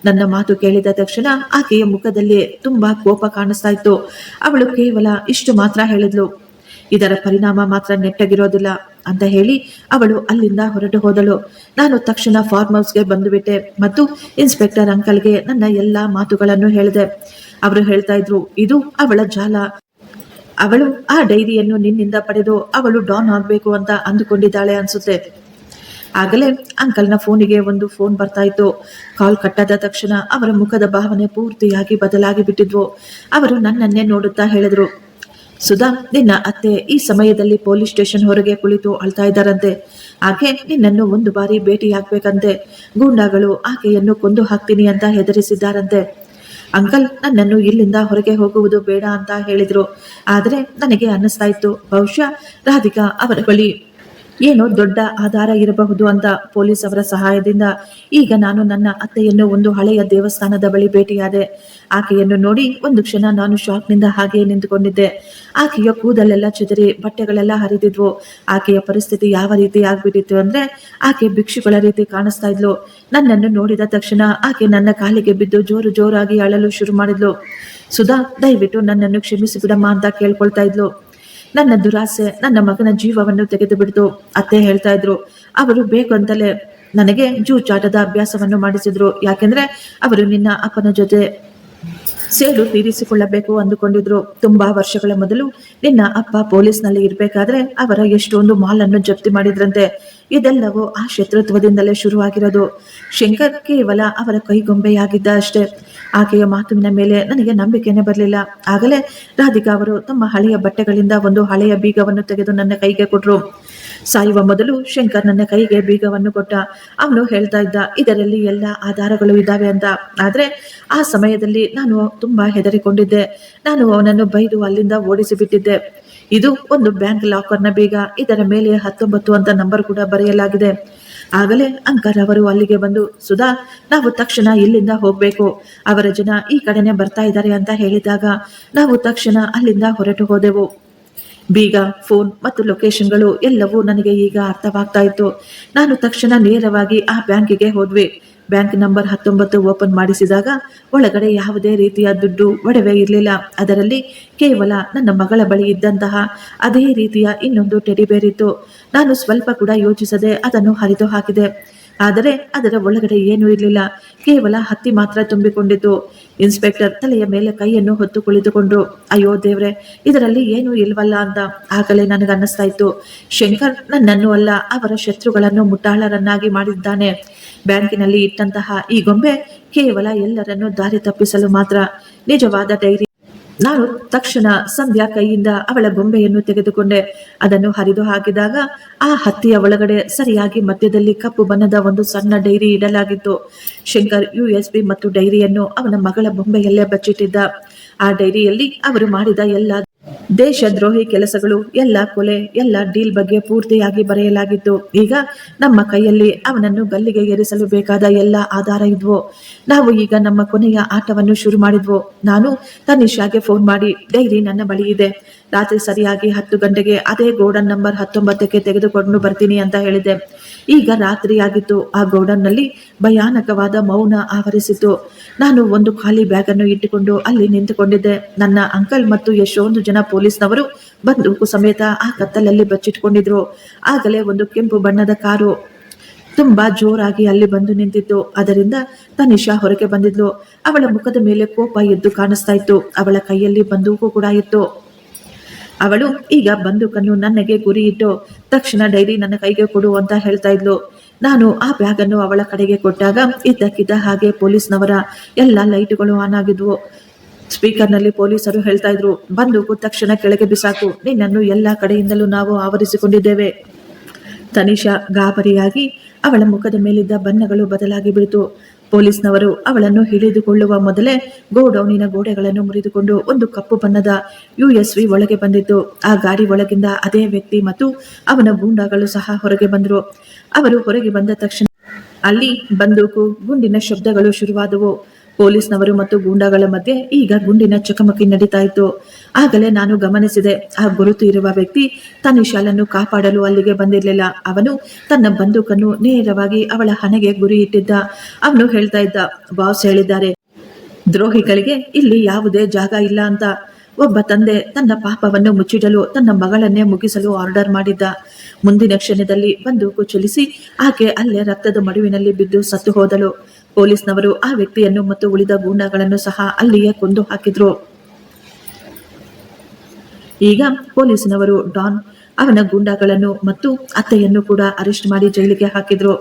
ನನ್ನ ಮಾತು ಕೇಳಿದ ತಕ್ಷಣ ಆಕೆಯ ಮುಖದಲ್ಲಿ ತುಂಬಾ ಕೋಪ ಕಾಣಿಸ್ತಾ ಇತ್ತು. ಅವಳು ಕೇವಲ ಇಷ್ಟು ಮಾತ್ರ ಹೇಳಿದ್ಲು, ಇದರ ಪರಿಣಾಮ ಮಾತ್ರ ನೆಟ್ಟಗಿರೋದಿಲ್ಲ ಅಂತ ಹೇಳಿ ಅವಳು ಅಲ್ಲಿಂದ ಹೊರಟು ಹೋದಳು. ನಾನು ತಕ್ಷಣ ಫಾರ್ಮ್ ಹೌಸ್ಗೆ ಬಂದುಬಿಟ್ಟೆ ಮತ್ತು ಇನ್ಸ್ಪೆಕ್ಟರ್ ಅಂಕಲ್ಗೆ ನನ್ನ ಎಲ್ಲಾ ಮಾತುಗಳನ್ನು ಹೇಳಿದೆ. ಅವರು ಹೇಳ್ತಾ ಇದ್ರು, ಇದು ಅವಳ ಜಾಲ. ಅವಳು ಆ ಡೈರಿಯನ್ನು ನಿನ್ನಿಂದ ಪಡೆದು ಅವಳು ಡಾನ್ ಆಗ್ಬೇಕು ಅಂತ ಅಂದುಕೊಂಡಿದ್ದಾಳೆ ಅನ್ಸುತ್ತೆ. ಆಗಲೇ ಅಂಕಲ್ನ ಫೋನಿಗೆ ಒಂದು ಫೋನ್ ಬರ್ತಾ ಇತ್ತು. ಕಾಲ್ ಕಟ್ಟಾದ ತಕ್ಷಣ ಅವರ ಮುಖದ ಭಾವನೆ ಪೂರ್ತಿಯಾಗಿ ಬದಲಾಗಿ ಬಿಟ್ಟಿದ್ವು. ಅವರು ನನ್ನನ್ನೇ ನೋಡುತ್ತಾ ಹೇಳಿದ್ರು, ಸುಧಾ, ನಿನ್ನ ಅತ್ತೆ ಈ ಸಮಯದಲ್ಲಿ ಪೊಲೀಸ್ ಸ್ಟೇಷನ್ ಹೊರಗೆ ಕುಳಿತು ಅಳ್ತಾ ಇದ್ದಾರಂತೆ. ಆಕೆ ನಿನ್ನನ್ನು ಒಂದು ಬಾರಿ ಭೇಟಿಯಾಗಬೇಕಂತೆ. ಗೂಂಡಾಗಳು ಆಕೆಯನ್ನು ಕೊಂದು ಹಾಕ್ತೀನಿ ಅಂತ ಹೆದರಿಸಿದ್ದಾರಂತೆ. ಅಂಕಲ್ ನನ್ನನ್ನು ಇಲ್ಲಿಂದ ಹೊರಗೆ ಹೋಗುವುದು ಬೇಡ ಅಂತ ಹೇಳಿದ್ರು. ಆದರೆ ನನಗೆ ಅನ್ನಿಸ್ತಾ ಇತ್ತು, ಬಹುಶಃ ರಾಧಿಕಾ ಅವರ ಬಳಿ ಏನೋ ದೊಡ್ಡ ಆಧಾರ ಇರಬಹುದು ಅಂತ. ಪೊಲೀಸ್ ಅವರ ಸಹಾಯದಿಂದ ಈಗ ನಾನು ನನ್ನ ಅತ್ತೆಯನ್ನು ಒಂದು ಹಳೆಯ ದೇವಸ್ಥಾನದ ಬಳಿ ಭೇಟಿಯಾದೆ. ಆಕೆಯನ್ನು ನೋಡಿ ಒಂದು ಕ್ಷಣ ನಾನು ಶಾಕ್ನಿಂದ ಹಾಗೆಯೇ ನಿಂತುಕೊಂಡಿದ್ದೆ. ಆಕೆಯ ಕೂದಲೆಲ್ಲ ಚೆದರಿ ಬಟ್ಟೆಗಳೆಲ್ಲ ಹರಿದಿದ್ವು. ಆಕೆಯ ಪರಿಸ್ಥಿತಿ ಯಾವ ರೀತಿ ಆಗ್ಬಿಟ್ಟಿತ್ತು ಅಂದ್ರೆ ಆಕೆ ಭಿಕ್ಷುಗಳ ರೀತಿ ಕಾಣಿಸ್ತಾ ಇದ್ಲು. ನನ್ನನ್ನು ನೋಡಿದ ತಕ್ಷಣ ಆಕೆ ನನ್ನ ಕಾಲಿಗೆ ಬಿದ್ದು ಜೋರು ಜೋರಾಗಿ ಅಳಲು ಶುರು ಮಾಡಿದ್ಲು. ಸುಧಾ, ದಯವಿಟ್ಟು ನನ್ನನ್ನು ಕ್ಷಮಿಸಿ ಬಿಡಮ್ಮ ಅಂತ ಕೇಳ್ಕೊಳ್ತಾ ಇದ್ಲು. ನನ್ನ ದುರಾಸೆ ನನ್ನ ಮಗನ ಜೀವವನ್ನು ತೆಗೆದು ಬಿಡ್ತು. ಅತ್ತೆ ಹೇಳ್ತಾ ಇದ್ರು, ಅವರು ಬೇಕು ಅಂತಲೇ ನನಗೆ ಜೂಜಾಟದ ಅಭ್ಯಾಸವನ್ನು ಮಾಡಿಸಿದ್ರು. ಯಾಕೆಂದ್ರೆ ಅವರು ನಿನ್ನ ಅಪ್ಪನ ಜೊತೆ ಸೇಡು ತೀರಿಸಿಕೊಳ್ಳಬೇಕು ಅಂದುಕೊಂಡಿದ್ರು. ತುಂಬಾ ವರ್ಷಗಳ ಮೊದಲು ನಿನ್ನ ಅಪ್ಪ ಪೊಲೀಸ್ನಲ್ಲಿ ಇರ್ಬೇಕಾದ್ರೆ ಅವರ ಎಷ್ಟೊಂದು ಮಾಲನ್ನು ಜಪ್ತಿ ಮಾಡಿದ್ರಂತೆ. ಇದೆಲ್ಲವೂ ಆ ಶತ್ರುತ್ವದಿಂದಲೇ ಶುರುವಾಗಿರೋದು. ಶಂಕರ್ ಕೇವಲ ಅವರ ಕೈಗೊಂಬೆಯಾಗಿದ್ದ ಅಷ್ಟೇ. ಆಕೆಯ ಮಾತಿನ ಮೇಲೆ ನನಗೆ ನಂಬಿಕೆನೇ ಬರಲಿಲ್ಲ. ಆಗಲೇ ರಾಧಿಕಾ ಅವರು ತಮ್ಮ ಹಳೆಯ ಬಟ್ಟೆಗಳಿಂದ ಒಂದು ಹಳೆಯ ಬೀಗವನ್ನು ತೆಗೆದು ನನ್ನ ಕೈಗೆ ಕೊಟ್ರು. ಸಾಯುವ ಮೊದಲು ಶಂಕರ್ ನನ್ನ ಕೈಗೆ ಬೀಗವನ್ನು ಕೊಟ್ಟ. ಅವನು ಹೇಳ್ತಾ ಇದ್ದ, ಇದರಲ್ಲಿ ಎಲ್ಲ ಆಧಾರಗಳು ಇದ್ದಾವೆ ಅಂತ. ಆದ್ರೆ ಆ ಸಮಯದಲ್ಲಿ ನಾನು ತುಂಬಾ ಹೆದರಿಕೊಂಡಿದ್ದೆ. ನಾನು ಅವನನ್ನು ಬೈದು ಅಲ್ಲಿಂದ ಓಡಿಸಿ ಬಿಟ್ಟಿದ್ದೆ. ಇದು ಒಂದು ಬ್ಯಾಂಕ್ ಲಾಕರ್ನ ಬೀಗ. ಇದರ ಮೇಲೆ 19 ಅಂತ ನಂಬರ್ ಕೂಡ ಬರೆಯಲಾಗಿದೆ. ಆಗಲೇ ಅಂಕಲ್ ಅವರು ಅಲ್ಲಿಗೆ ಬಂದು, ಸುಧಾ, ನಾವು ತಕ್ಷಣ ಇಲ್ಲಿಂದ ಹೋಗ್ಬೇಕು, ಅವರ ಜನ ಈ ಕಡೆನೆ ಬರ್ತಾ ಇದ್ದಾರೆ ಅಂತ ಹೇಳಿದಾಗ ನಾವು ತಕ್ಷಣ ಅಲ್ಲಿಂದ ಹೊರಟು ಹೋದೆವು. ಬೀಗ, ಫೋನ್ ಮತ್ತು ಲೊಕೇಶನ್ಗಳು ಎಲ್ಲವೂ ನನಗೆ ಈಗ ಅರ್ಥವಾಗ್ತಾ ಇತ್ತು. ನಾನು ತಕ್ಷಣ ನೇರವಾಗಿ ಆ ಬ್ಯಾಂಕಿಗೆ ಹೋದ್ವಿ. ಬ್ಯಾಂಕ್ ನಂಬರ್ 19 ಓಪನ್ ಮಾಡಿಸಿದಾಗ ಒಳಗಡೆ ಯಾವುದೇ ರೀತಿಯ ದುಡ್ಡು ಒಡವೆ ಇರಲಿಲ್ಲ. ಅದರಲ್ಲಿ ಕೇವಲ ನನ್ನ ಮಗಳ ಬಳಿ ಇದ್ದಂತಹ ಅದೇ ರೀತಿಯ ಇನ್ನೊಂದು ಟೆಡಿಬೇರ್ ಇತ್ತು. ನಾನು ಸ್ವಲ್ಪ ಕೂಡ ಯೋಚಿಸದೆ ಅದನ್ನು ಹರಿದು ಹಾಕಿದೆ. ಆದರೆ ಅದರ ಒಳಗಡೆ ಏನೂ ಇರಲಿಲ್ಲ, ಕೇವಲ ಹತ್ತಿ ಮಾತ್ರ ತುಂಬಿಕೊಂಡಿತ್ತು. ಇನ್ಸ್ಪೆಕ್ಟರ್ ತಲೆಯ ಮೇಲೆ ಕೈಯನ್ನು ಹೊತ್ತು ಕುಳಿತುಕೊಂಡ್ರು. ಅಯ್ಯೋ ದೇವ್ರೆ, ಇದರಲ್ಲಿ ಏನೂ ಇಲ್ವಲ್ಲ ಅಂತ. ಆಗಲೇ ನನಗನ್ನಿಸ್ತಾ ಇತ್ತು, ಶಂಕರ್ ನನ್ನನ್ನು ಅಲ್ಲ ಅವರ ಶತ್ರುಗಳನ್ನು ಮುಟ್ಟಾಳರನ್ನಾಗಿ ಮಾಡಿದ್ದಾನೆ. ಬ್ಯಾಂಕಿನಲ್ಲಿ ಇಟ್ಟಂತಹ ಈ ಗೊಂಬೆ ಕೇವಲ ಎಲ್ಲರನ್ನು ದಾರಿ ತಪ್ಪಿಸಲು ಮಾತ್ರ. ನಿಜವಾದ ಡೈರಿ. ನಾನು ತಕ್ಷಣ ಸಂಧ್ಯಾ ಕೈಯಿಂದ ಅವಳ ಗೊಂಬೆಯನ್ನು ತೆಗೆದುಕೊಂಡೆ. ಅದನ್ನು ಹರಿದು ಹಾಕಿದಾಗ ಆ ಹತ್ತಿಯ ಒಳಗಡೆ ಸರಿಯಾಗಿ ಮಧ್ಯದಲ್ಲಿ ಕಪ್ಪು ಬಣ್ಣದ ಒಂದು ಸಣ್ಣ ಡೈರಿ ಇಡಲಾಗಿತ್ತು. ಶಂಕರ್ USB ಮತ್ತು ಡೈರಿಯನ್ನು ಅವನ ಮಗಳ ಬೊಂಬೆಯಲ್ಲೇ ಬಚ್ಚಿಟ್ಟಿದ್ದ. ಆ ಡೈರಿಯಲ್ಲಿ ಅವರು ಮಾಡಿದ ಎಲ್ಲ ದೇಶದ್ರೋಹಿ ಕೆಲಸಗಳು, ಎಲ್ಲ ಕೊಲೆ, ಎಲ್ಲ ಡೀಲ್ ಬಗ್ಗೆ ಪೂರ್ತಿಯಾಗಿ ಬರೆಯಲಾಗಿತ್ತು. ಈಗ ನಮ್ಮ ಕೈಯಲ್ಲಿ ಅವನನ್ನು ಗಲ್ಲಿಗೆ ಏರಿಸಲು ಬೇಕಾದ ಎಲ್ಲ ಆಧಾರ ಇದ್ವು. ನಾವು ಈಗ ನಮ್ಮ ಕೊನೆಯ ಆಟವನ್ನು ಶುರು ಮಾಡಿದ್ವು. ನಾನು ತನಿಷಾಗೆ ಫೋನ್ ಮಾಡಿ, ಡೈರಿ ನನ್ನ ಬಳಿ ಇದೆ, ರಾತ್ರಿ ಸರಿಯಾಗಿ 10 ಗಂಟೆಗೆ ಅದೇ ಗೋಡನ್ ನಂಬರ್ 19ಕ್ಕೆ ತೆಗೆದುಕೊಂಡು ಬರ್ತೀನಿ ಅಂತ ಹೇಳಿದೆ. ಈಗ ರಾತ್ರಿ ಆಗಿತ್ತು. ಆ ಗೋಡನ್ನಲ್ಲಿ ಭಯಾನಕವಾದ ಮೌನ ಆವರಿಸಿತು. ನಾನು ಒಂದು ಖಾಲಿ ಬ್ಯಾಗ್ ಅನ್ನು ಇಟ್ಟುಕೊಂಡು ಅಲ್ಲಿ ನಿಂತುಕೊಂಡಿದ್ದೆ. ನನ್ನ ಅಂಕಲ್ ಮತ್ತು ಎಷ್ಟೊಂದು ಜನ ಪೊಲೀಸ್ನವರು ಬಂದೂಕು ಸಮೇತ ಆ ಕತ್ತಲಲ್ಲಿ ಬಚ್ಚಿಟ್ಕೊಂಡಿದ್ರು. ಆಗಲೇ ಒಂದು ಕೆಂಪು ಬಣ್ಣದ ಕಾರು ತುಂಬಾ ಜೋರಾಗಿ ಅಲ್ಲಿ ಬಂದು ನಿಂತಿತ್ತು. ಅದರಿಂದ ತನಿಷಾ ಹೊರಗೆ ಬಂದಿದ್ಲು. ಅವಳ ಮುಖದ ಮೇಲೆ ಕೋಪ ಎದ್ದು ಕಾಣಿಸ್ತಾ ಇತ್ತು. ಅವಳ ಕೈಯಲ್ಲಿ ಬಂದೂಕು ಕೂಡ ಇತ್ತು. ಅವಳು ಈಗ ಬಂದೂಕನ್ನು ನನಗೆ ಗುರಿ ಇಟ್ಟು, ತಕ್ಷಣ ಡೈರಿ ನನ್ನ ಕೈಗೆ ಕೊಡು ಅಂತ ಹೇಳ್ತಾ ಇದ್ಲು. ನಾನು ಆ ಬ್ಯಾಗ್ ಅನ್ನು ಅವಳ ಕಡೆಗೆ ಕೊಟ್ಟಾಗ ಇದ್ದಕ್ಕಿದ್ದ ಹಾಗೆ ಪೊಲೀಸ್ನವರ ಎಲ್ಲ ಲೈಟುಗಳು ಆನ್ ಆಗಿದ್ವು. ಸ್ಪೀಕರ್ನಲ್ಲಿ ಪೊಲೀಸರು ಹೇಳ್ತಾ ಇದ್ರು, ಬಂದೂಕು ತಕ್ಷಣ ಕೆಳಗೆ ಬಿಸಾಕು, ನಿನ್ನನ್ನು ಎಲ್ಲ ಕಡೆಯಿಂದಲೂ ನಾವು ಆವರಿಸಿಕೊಂಡಿದ್ದೇವೆ. ತನಿಷಾ ಗಾಬರಿಯಾಗಿ ಅವಳ ಮುಖದ ಮೇಲಿದ್ದ ಬಣ್ಣಗಳು ಬದಲಾಗಿ ಬಿಡಿತು. ಪೊಲೀಸ್ನವರು ಅವಳನ್ನು ಹಿಡಿದುಕೊಳ್ಳುವ ಮೊದಲೇ ಗೋಡೌನಿನ ಗೋಡೆಗಳನ್ನು ಮುರಿದುಕೊಂಡು ಒಂದು ಕಪ್ಪು ಬಣ್ಣದ USV ಒಳಗೆ ಬಂದಿತ್ತು. ಆ ಗಾಡಿ ಒಳಗಿಂದ ಅದೇ ವ್ಯಕ್ತಿ ಮತ್ತು ಅವನ ಗೂಂಡಾಗಳು ಸಹ ಹೊರಗೆ ಬಂದರು. ಅವರು ಹೊರಗೆ ಬಂದ ತಕ್ಷಣ ಅಲ್ಲಿ ಬಂದೂಕು, ಗುಂಡಿನ ಶಬ್ದಗಳು ಶುರುವಾದವು. ಪೊಲೀಸ್ನವರು ಮತ್ತು ಗೂಂಡಾಗಳ ಮಧ್ಯೆ ಈಗ ಗುಂಡಿನ ಚಕಮಕಿ ನಡೀತಾ ಇತ್ತು. ಆಗಲೇ ನಾನು ಗಮನಿಸಿದೆ, ಆ ಗುರುತು ಇರುವ ವ್ಯಕ್ತಿ ತನಿಷಾಳನ್ನು ಕಾಪಾಡಲು ಅಲ್ಲಿಗೆ ಬಂದಿರಲಿಲ್ಲ. ಅವನು ತನ್ನ ಬಂದೂಕನ್ನು ನೇರವಾಗಿ ಅವಳ ಹಣೆಗೆ ಗುರಿ ಇಟ್ಟಿದ್ದ. ಅವನು ಹೇಳ್ತಾ ಇದ್ದ, ಬಾಸ್ ಹೇಳಿದ್ದಾರೆ, ದ್ರೋಹಿಗಳಿಗೆ ಇಲ್ಲಿ ಯಾವುದೇ ಜಾಗ ಇಲ್ಲ ಅಂತ. ಒಬ್ಬ ತಂದೆ ತನ್ನ ಪಾಪವನ್ನು ಮುಚ್ಚಿಡಲು ತನ್ನ ಮಗಳನ್ನೇ ಮುಗಿಸಲು ಆರ್ಡರ್ ಮಾಡಿದ್ದ. ಮುಂದಿನ ಕ್ಷಣದಲ್ಲಿ ಬಂದೂಕು ಚಲಿಸಿ ಆಕೆ ಅಲ್ಲೇ ರಕ್ತದ ಮಡುವಿನಲ್ಲಿ ಬಿದ್ದು ಸತ್ತು ಹೋದಳು. ಪೊಲೀಸ್ನವರು ಆ ವ್ಯಕ್ತಿಯನ್ನು ಮತ್ತು ಉಳಿದ ಗೂಂಡಾಗಳನ್ನು ಸಹ ಅಲ್ಲಿಯೇ ಕೊಂದು ಹಾಕಿದ್ರು. ಈಗ ಪೊಲೀಸಿನವರು ಡಾನ್, ಅವನ ಗೂಂಡಾಗಳನ್ನು ಮತ್ತು ಅತ್ತೆಯನ್ನು ಕೂಡ ಅರೆಸ್ಟ್ ಮಾಡಿ ಜೈಲಿಗೆ ಹಾಕಿದ್ರು.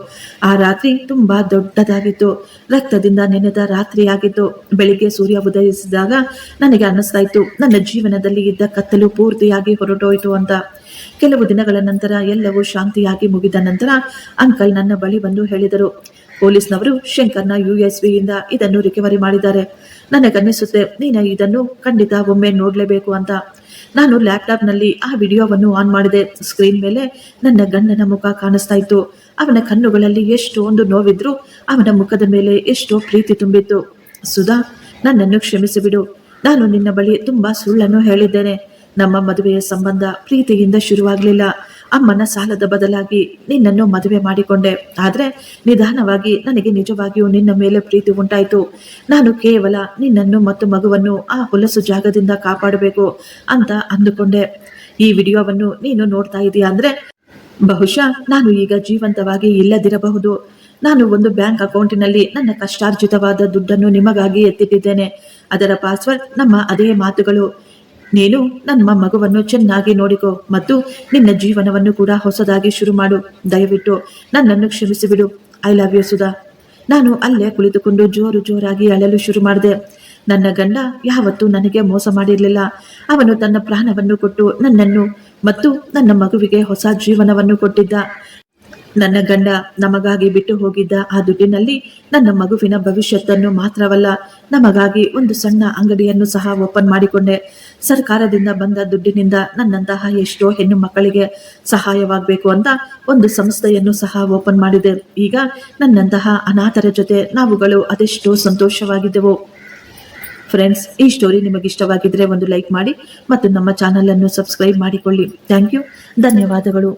ಆ ರಾತ್ರಿ ತುಂಬಾ ದೊಡ್ಡದಾಗಿತ್ತು. ರಕ್ತದಿಂದ ನೆನೆದ ರಾತ್ರಿಯಾಗಿತ್ತು. ಬೆಳಿಗ್ಗೆ ಸೂರ್ಯ ಉದಯಿಸಿದಾಗ ನನಗೆ ಅನ್ನಿಸ್ತಾ ಇತ್ತು, ನನ್ನ ಜೀವನದಲ್ಲಿ ಇದ್ದ ಕತ್ತಲು ಪೂರ್ತಿಯಾಗಿ ಹೊರಟೋಯ್ತು ಅಂತ. ಕೆಲವು ದಿನಗಳ ನಂತರ ಎಲ್ಲವೂ ಶಾಂತಿಯಾಗಿ ಮುಗಿದ ನಂತರ ಅಂಕಲ್ ನನ್ನ ಬಳಿ ಬಂದು ಹೇಳಿದರು, ಪೊಲೀಸ್ನವರು ಶಂಕರ್ನ USVಯಿಂದ ಇದನ್ನು ರಿಕವರಿ ಮಾಡಿದ್ದಾರೆ. ನನಗನ್ನಿಸುತ್ತೆ ನೀನು ಇದನ್ನು ಖಂಡಿತ ಒಮ್ಮೆ ನೋಡ್ಲೇಬೇಕು ಅಂತ. ನಾನು ಲ್ಯಾಪ್ಟಾಪ್ನಲ್ಲಿ ಆ ವಿಡಿಯೋವನ್ನು ಆನ್ ಮಾಡಿದೆ. ಸ್ಕ್ರೀನ್ ಮೇಲೆ ನನ್ನ ಗಂಡನ ಮುಖ ಕಾಣಿಸ್ತಾ ಇತ್ತು. ಅವನ ಕಣ್ಣುಗಳಲ್ಲಿ ಎಷ್ಟೊಂದು ನೋವಿದ್ರು ಅವನ ಮುಖದ ಮೇಲೆ ಎಷ್ಟೋ ಪ್ರೀತಿ ತುಂಬಿತ್ತು. ಸುಧಾ, ನನ್ನನ್ನು ಕ್ಷಮಿಸಿಬಿಡು. ನಾನು ನಿನ್ನ ಬಳಿ ತುಂಬಾ ಸುಳ್ಳನ್ನು ಹೇಳಿದ್ದೇನೆ. ನಮ್ಮ ಮದುವೆಯ ಸಂಬಂಧ ಪ್ರೀತಿಯಿಂದ ಶುರುವಾಗಲಿಲ್ಲ. ಅಮ್ಮನ ಸಾಲದ ಬದಲಾಗಿ ನಿನ್ನನ್ನು ಮದುವೆ ಮಾಡಿಕೊಂಡೆ. ಆದರೆ ನಿಧಾನವಾಗಿ ನನಗೆ ನಿಜವಾಗಿಯೂ ನಿನ್ನ ಮೇಲೆ ಪ್ರೀತಿ ಉಂಟಾಯಿತು. ನಾನು ಕೇವಲ ನಿನ್ನನ್ನು ಮತ್ತು ಮಗುವನ್ನು ಆ ಹೊಲಸು ಜಾಗದಿಂದ ಕಾಪಾಡಬೇಕು ಅಂತ ಅಂದುಕೊಂಡೆ. ಈ ವಿಡಿಯೋವನ್ನು ನೀನು ನೋಡ್ತಾ ಇದೀಯ ಅಂದ್ರೆ ಬಹುಶಃ ನಾನು ಈಗ ಜೀವಂತವಾಗಿ ಇಲ್ಲದಿರಬಹುದು. ನಾನು ಒಂದು ಬ್ಯಾಂಕ್ ಅಕೌಂಟಿನಲ್ಲಿ ನನ್ನ ಕಷ್ಟಾರ್ಜಿತವಾದ ದುಡ್ಡನ್ನು ನಿಮಗಾಗಿ ಎತ್ತಿಟ್ಟಿದ್ದೇನೆ. ಅದರ ಪಾಸ್ವರ್ಡ್ ನಮ್ಮ ಅದೇ ಮಾತುಗಳು. ನೀನು ನಮ್ಮ ಮಗುವನ್ನು ಚೆನ್ನಾಗಿ ನೋಡಿಕೋ ಮತ್ತು ನಿನ್ನ ಜೀವನವನ್ನು ಕೂಡ ಹೊಸದಾಗಿ ಶುರು ಮಾಡು. ದಯವಿಟ್ಟು ನನ್ನನ್ನು ಕ್ಷಮಿಸಿಬಿಡು. I love you Sudha. ನಾನು ಅಲ್ಲೇ ಕುಳಿತುಕೊಂಡು ಜೋರಾಗಿ ಅಳಲು ಶುರು ಮಾಡಿದೆ. ನನ್ನ ಗಂಡ ಯಾವತ್ತೂ ನನಗೆ ಮೋಸ ಮಾಡಿರಲಿಲ್ಲ. ಅವನು ತನ್ನ ಪ್ರಾಣವನ್ನು ಕೊಟ್ಟು ನನ್ನನ್ನು ಮತ್ತು ನನ್ನ ಮಗುವಿಗೆ ಹೊಸ ಜೀವನವನ್ನು ಕೊಟ್ಟಿದ್ದ. ನನ್ನ ಗಂಡ ನಮಗಾಗಿ ಬಿಟ್ಟು ಹೋಗಿದ್ದ ಆ ದುಡ್ಡಿನಲ್ಲಿ ನನ್ನ ಮಗುವಿನ ಭವಿಷ್ಯತ್ತನ್ನು ಮಾತ್ರವಲ್ಲ, ನಮಗಾಗಿ ಒಂದು ಸಣ್ಣ ಅಂಗಡಿಯನ್ನು ಸಹ ಓಪನ್ ಮಾಡಿಕೊಂಡೆ. ಸರ್ಕಾರದಿಂದ ಬಂದ ದುಡ್ಡಿನಿಂದ ನನ್ನಂತಹ ಎಷ್ಟೋ ಹೆಣ್ಣು ಮಕ್ಕಳಿಗೆ ಸಹಾಯವಾಗಬೇಕು ಅಂತ ಒಂದು ಸಂಸ್ಥೆಯನ್ನು ಸಹ ಓಪನ್ ಮಾಡಿದೆ. ಈಗ ನನ್ನಂತಹ ಅನಾಥರ ಜೊತೆ ನಾವುಗಳು ಅದೆಷ್ಟೋ ಸಂತೋಷವಾಗಿದ್ದೆವು. ಫ್ರೆಂಡ್ಸ್, ಈ ಸ್ಟೋರಿ ನಿಮಗಿಷ್ಟವಾಗಿದ್ರೆ ಒಂದು ಲೈಕ್ ಮಾಡಿ ಮತ್ತು ನಮ್ಮ ಚಾನಲ್ ಅನ್ನು ಸಬ್ಸ್ಕ್ರೈಬ್ ಮಾಡಿಕೊಳ್ಳಿ. Thank you. ಧನ್ಯವಾದಗಳು.